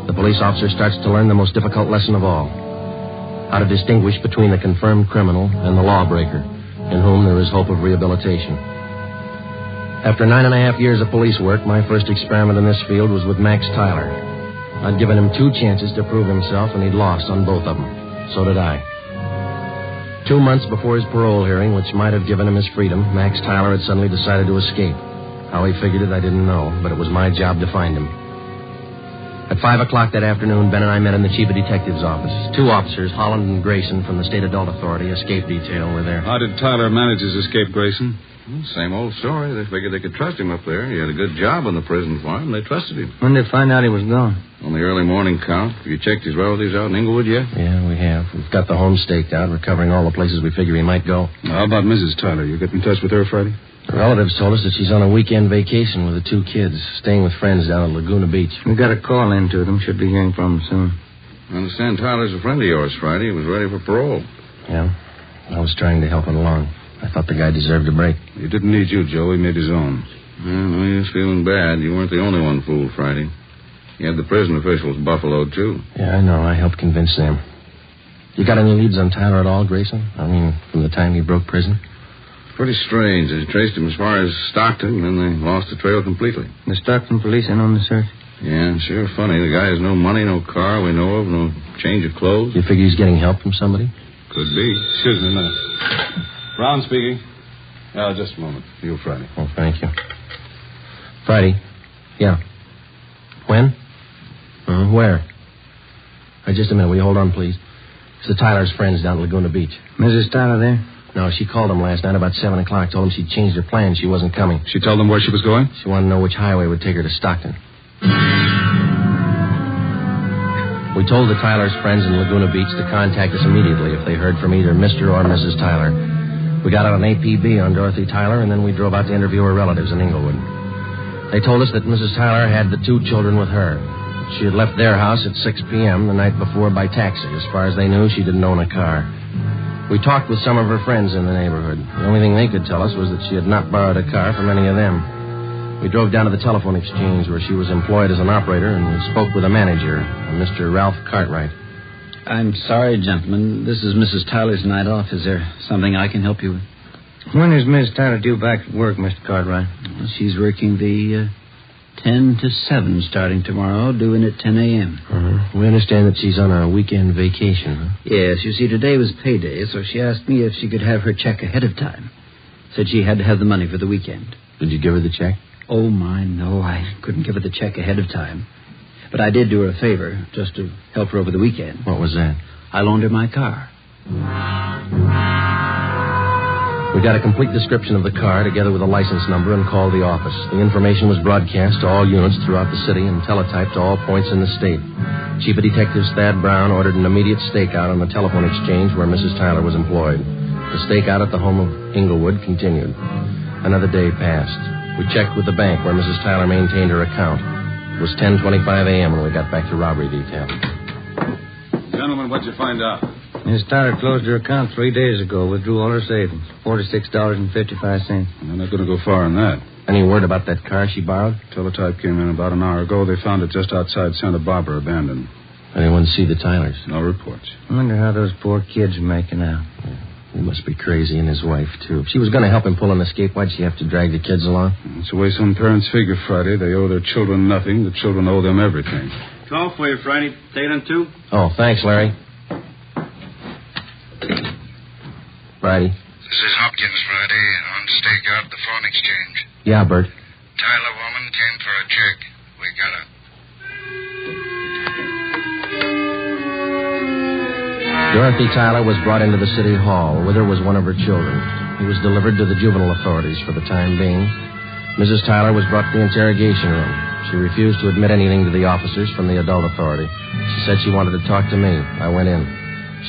the police officer starts to learn the most difficult lesson of all: how to distinguish between the confirmed criminal and the lawbreaker, in whom there is hope of rehabilitation. After 9.5 years of police work, my first experiment in this field was with Max Tyler. I'd given him 2 chances to prove himself, and he'd lost on both of them. So did I. 2 months before his parole hearing, which might have given him his freedom, Max Tyler had suddenly decided to escape. How he figured it, I didn't know, but it was my job to find him. At 5 o'clock that afternoon, Ben and I met in the chief of detective's office. 2 officers, Holland and Grayson, from the State Adult Authority, escape detail, were there. How did Tyler manage his escape, Grayson? Well, same old story. They figured they could trust him up there. He had a good job on the prison farm. They trusted him. When did they find out he was gone? On the early morning count. Have you checked his relatives out in Inglewood yet? Yeah, we have. We've got the home staked out. We're covering all the places we figure he might go. How about Mrs. Tyler? You get in touch with her, Friday? The relatives told us that she's on a weekend vacation with the 2 kids, staying with friends down at Laguna Beach. We got a call in to them. Should be hearing from them soon. I understand Tyler's a friend of yours, Friday. He was ready for parole. Yeah. I was trying to help him along. I thought the guy deserved a break. He didn't need you, Joe. He made his own. Well, he was feeling bad. You weren't the only one fooled, Friday. You had the prison officials buffaloed, too. Yeah, I know. I helped convince them. You got any leads on Tyler at all, Grayson? I mean, from the time he broke prison? Pretty strange. They traced him as far as Stockton, and then they lost the trail completely. The Stockton police in on the search? Yeah, sure funny. The guy has no money, no car we know of, no change of clothes. You figure he's getting help from somebody? Could be. Excuse me a minute. Brown speaking. Just a moment. You, Friday. Oh, thank you. Friday? Yeah. When? Where? Just a minute. Will you hold on, please? It's the Tyler's friends down at Laguna Beach. Mrs. Tyler there? No, she called him last night about 7 o'clock. Told him she'd changed her plans. She wasn't coming. She told them where she was going? She wanted to know which highway would take her to Stockton. We told the Tyler's friends in Laguna Beach to contact us immediately if they heard from either Mr. or Mrs. Tyler. We got out an APB on Dorothy Tyler, and then we drove out to interview her relatives in Inglewood. They told us that Mrs. Tyler had the 2 children with her. She had left their house at 6 p.m. the night before by taxi. As far as they knew, she didn't own a car. We talked with some of her friends in the neighborhood. The only thing they could tell us was that she had not borrowed a car from any of them. We drove down to the telephone exchange where she was employed as an operator, and we spoke with a manager, Mr. Ralph Cartwright. I'm sorry, gentlemen. This is Mrs. Tyler's night off. Is there something I can help you with? When is Miss Tyler due back at work, Mr. Cartwright? Well, she's working the 10 to 7 starting tomorrow, due in at 10 a.m. Uh-huh. We understand that she's on a weekend vacation, huh? Yes, you see, today was payday, so she asked me if she could have her check ahead of time. Said she had to have the money for the weekend. Did you give her the check? Oh, my, no. I couldn't give her the check ahead of time. But I did do her a favor, just to help her over the weekend. What was that? I loaned her my car. We got a complete description of the car together with a license number and called the office. The information was broadcast to all units throughout the city and teletyped to all points in the state. Chief of Detectives Thad Brown ordered an immediate stakeout on the telephone exchange where Mrs. Tyler was employed. The stakeout at the home of Inglewood continued. Another day passed. We checked with the bank where Mrs. Tyler maintained her account. It was 10:25 a.m. when we got back to robbery detail. Gentlemen, what'd you find out? Miss Tyler closed her account 3 days ago, withdrew all her savings, $46.55. They're not going to go far on that. Any word about that car she borrowed? Teletype came in about an hour ago. They found it just outside Santa Barbara, abandoned. Anyone see the Tylers? No reports. I wonder how those poor kids are making out. Yeah. He must be crazy, and his wife, too. If she was going to help him pull an escape, why'd she have to drag the kids along? It's the way some parents figure, Friday. They owe their children nothing. The children owe them everything. Call for you, Friday. Take it on 2. Oh, thanks, Larry. Friday. This is Hopkins, Friday, on stakeout at the phone exchange. Yeah, Bert. Tyler woman came for a check. We got her. Dorothy Tyler was brought into the city hall. With her was one of her children. He was delivered to the juvenile authorities for the time being. Mrs. Tyler was brought to the interrogation room. She refused to admit anything to the officers from the adult authority. She said she wanted to talk to me. I went in.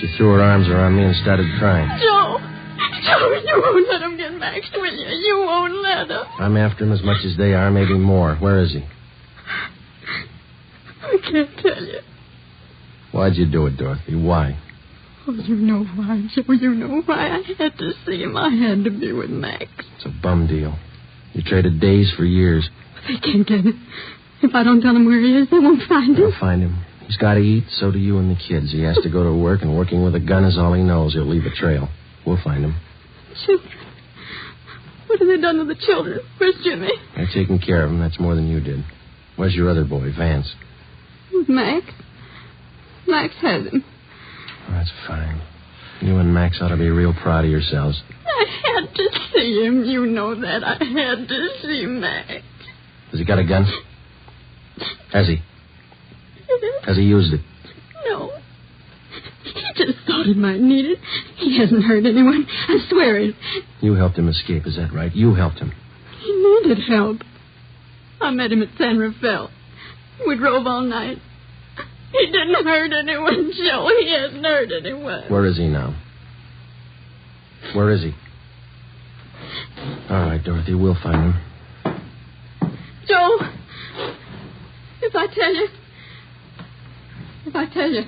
She threw her arms around me and started crying. Joe, you won't let him get Max, will you? You won't let him. I'm after him as much as they are, maybe more. Where is he? I can't tell you. Why'd you do it, Dorothy? Why? Oh, you know why, Joe. You know why. I had to see him. I had to be with Max. It's a bum deal. You traded days for years. They can't get him. If I don't tell them where he is, they won't find him. They'll find him. He's got to eat, so do you and the kids. He has to go to work, and working with a gun is all he knows. He'll leave a trail. We'll find him. Children. What have they done to the children? Where's Jimmy? They're taking care of him. That's more than you did. Where's your other boy, Vance? With Max. Max has him. Oh, that's fine. You and Max ought to be real proud of yourselves. I had to see him. You know that. I had to see Max. Has he got a gun? Has he? Has he used it? No. He just thought he might need it. He hasn't hurt anyone. I swear it. You helped him escape, is that right? You helped him. He needed help. I met him at San Rafael. We drove all night. He didn't hurt anyone, Joe. He hasn't hurt anyone. Where is he now? Where is he? All right, Dorothy, we'll find him. Joe, if I tell you,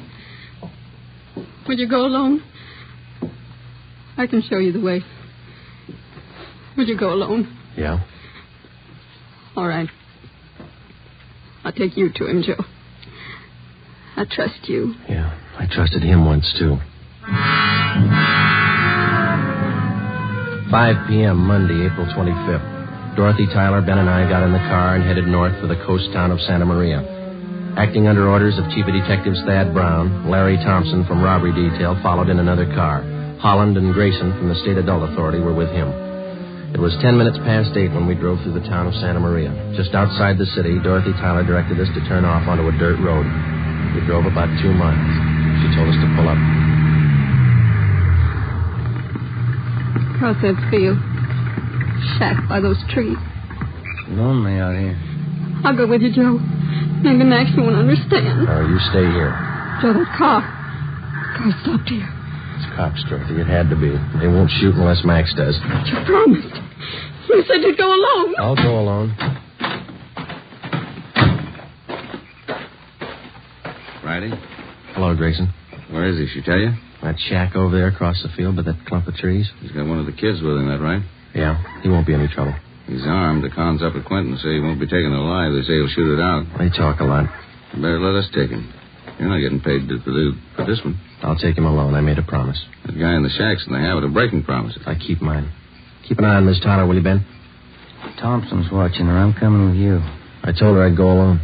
will you go alone? I can show you the way. Will you go alone? Yeah. All right. I'll take you to him, Joe. I trust you. Yeah, I trusted him once, too. 5 p.m., Monday, April 25th. Dorothy, Tyler, Ben, and I got in the car and headed north for the coast town of Santa Maria. Acting under orders of Chief of Detectives Thad Brown, Larry Thompson from Robbery Detail followed in another car. Holland and Grayson from the State Adult Authority were with him. It was 10 minutes past 8 when we drove through the town of Santa Maria. Just outside the city, Dorothy Tyler directed us to turn off onto a dirt road. We drove about 2 miles. She told us to pull up. Across that field. Shack by those trees. Lonely out here. I'll go with you, Joe. Maybe Max won't understand. No, you stay here. Joe, that car stopped here. It's cops, Dorothy. It had to be. They won't shoot unless Max does. But you promised. You said you'd go alone. I'll go alone. Friday? Hello, Grayson. Where is he? She tell you? That shack over there across the field by that clump of trees. He's got one of the kids with him, that right? Yeah, he won't be any trouble. He's armed. The cons up at Quentin say he won't be taken alive. They say he'll shoot it out. They talk a lot. You better let us take him. You're not getting paid for this one. I'll take him alone. I made a promise. That guy in the shack's in the habit of breaking promises. I keep mine. Keep an eye on Miss Tyler, will you, Ben? Thompson's watching her. I'm coming with you. I told her I'd go alone.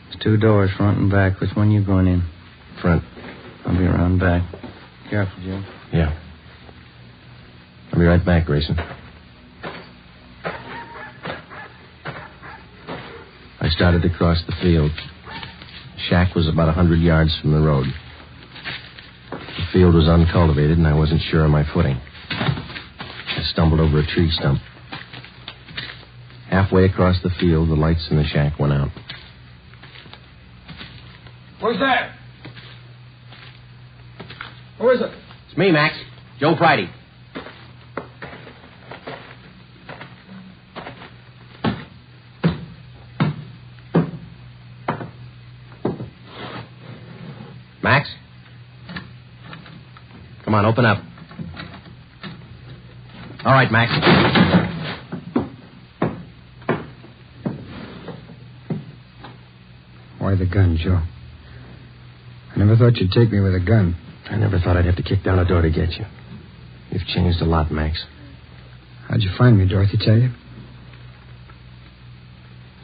There's 2 doors, front and back. Which one you going in? Front. I'll be around back. Careful, Joe. Yeah. I'll be right back, Grayson. I started to cross the field. The shack was about 100 yards from the road. The field was uncultivated, and I wasn't sure of my footing. I stumbled over a tree stump. Halfway across the field, the lights in the shack went out. Where's that? Who is it? It's me, Max. Joe Friday. Max? Come on, open up. All right, Max. Why the gun, Joe? I never thought you'd take me with a gun. I never thought I'd have to kick down a door to get you. You've changed a lot, Max. How'd you find me, Dorothy tell you?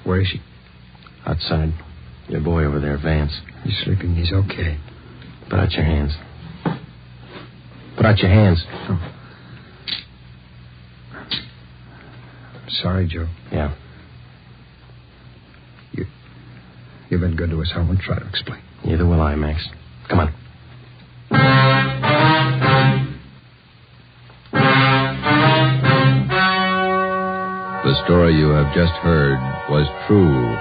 Where is she? Outside. Your boy over there, Vance. He's sleeping. He's okay. Put out your hands. Put out your hands. Oh. Sorry, Joe. Yeah. You've been good to us. I won't try to explain. Neither will I, Max. Come on. The story you have just heard was true.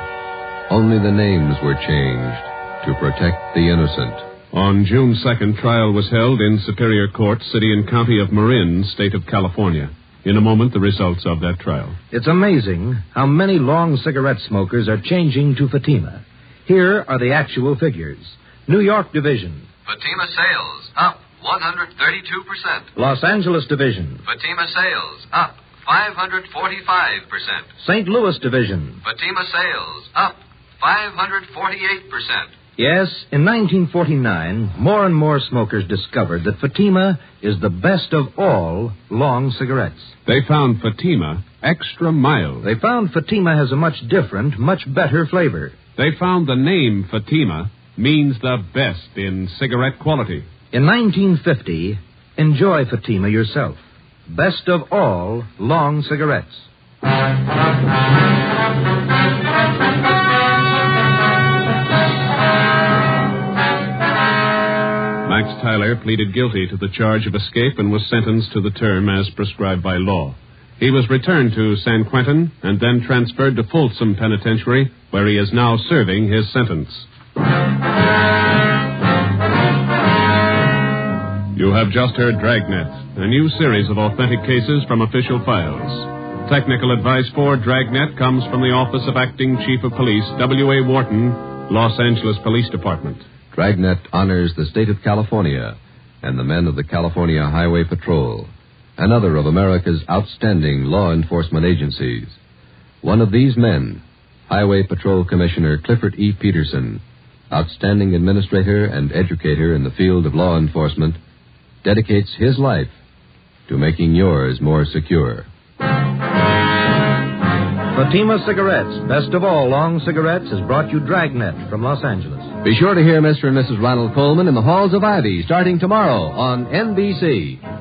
Only the names were changed to protect the innocent. On June 2nd, trial was held in Superior Court, City and County of Marin, State of California. In a moment, the results of that trial. It's amazing how many long cigarette smokers are changing to Fatima. Here are the actual figures. New York Division. Fatima sales up 132%. Los Angeles Division. Fatima sales up 545%. St. Louis Division. Fatima sales up 548%. Yes, in 1949, more and more smokers discovered that Fatima is the best of all long cigarettes. They found Fatima extra mild. They found Fatima has a much different, much better flavor. They found the name Fatima means the best in cigarette quality. In 1950, enjoy Fatima yourself. Best of all long cigarettes. Max Tyler pleaded guilty to the charge of escape and was sentenced to the term as prescribed by law. He was returned to San Quentin and then transferred to Folsom Penitentiary, where he is now serving his sentence. You have just heard Dragnet, a new series of authentic cases from official files. Technical advice for Dragnet comes from the Office of Acting Chief of Police, W.A. Wharton, Los Angeles Police Department. Dragnet honors the state of California and the men of the California Highway Patrol, another of America's outstanding law enforcement agencies. One of these men, Highway Patrol Commissioner Clifford E. Peterson, outstanding administrator and educator in the field of law enforcement, dedicates his life to making yours more secure. Fatima Cigarettes, best of all long cigarettes, has brought you Dragnet from Los Angeles. Be sure to hear Mr. and Mrs. Ronald Coleman in the Halls of Ivy starting tomorrow on NBC.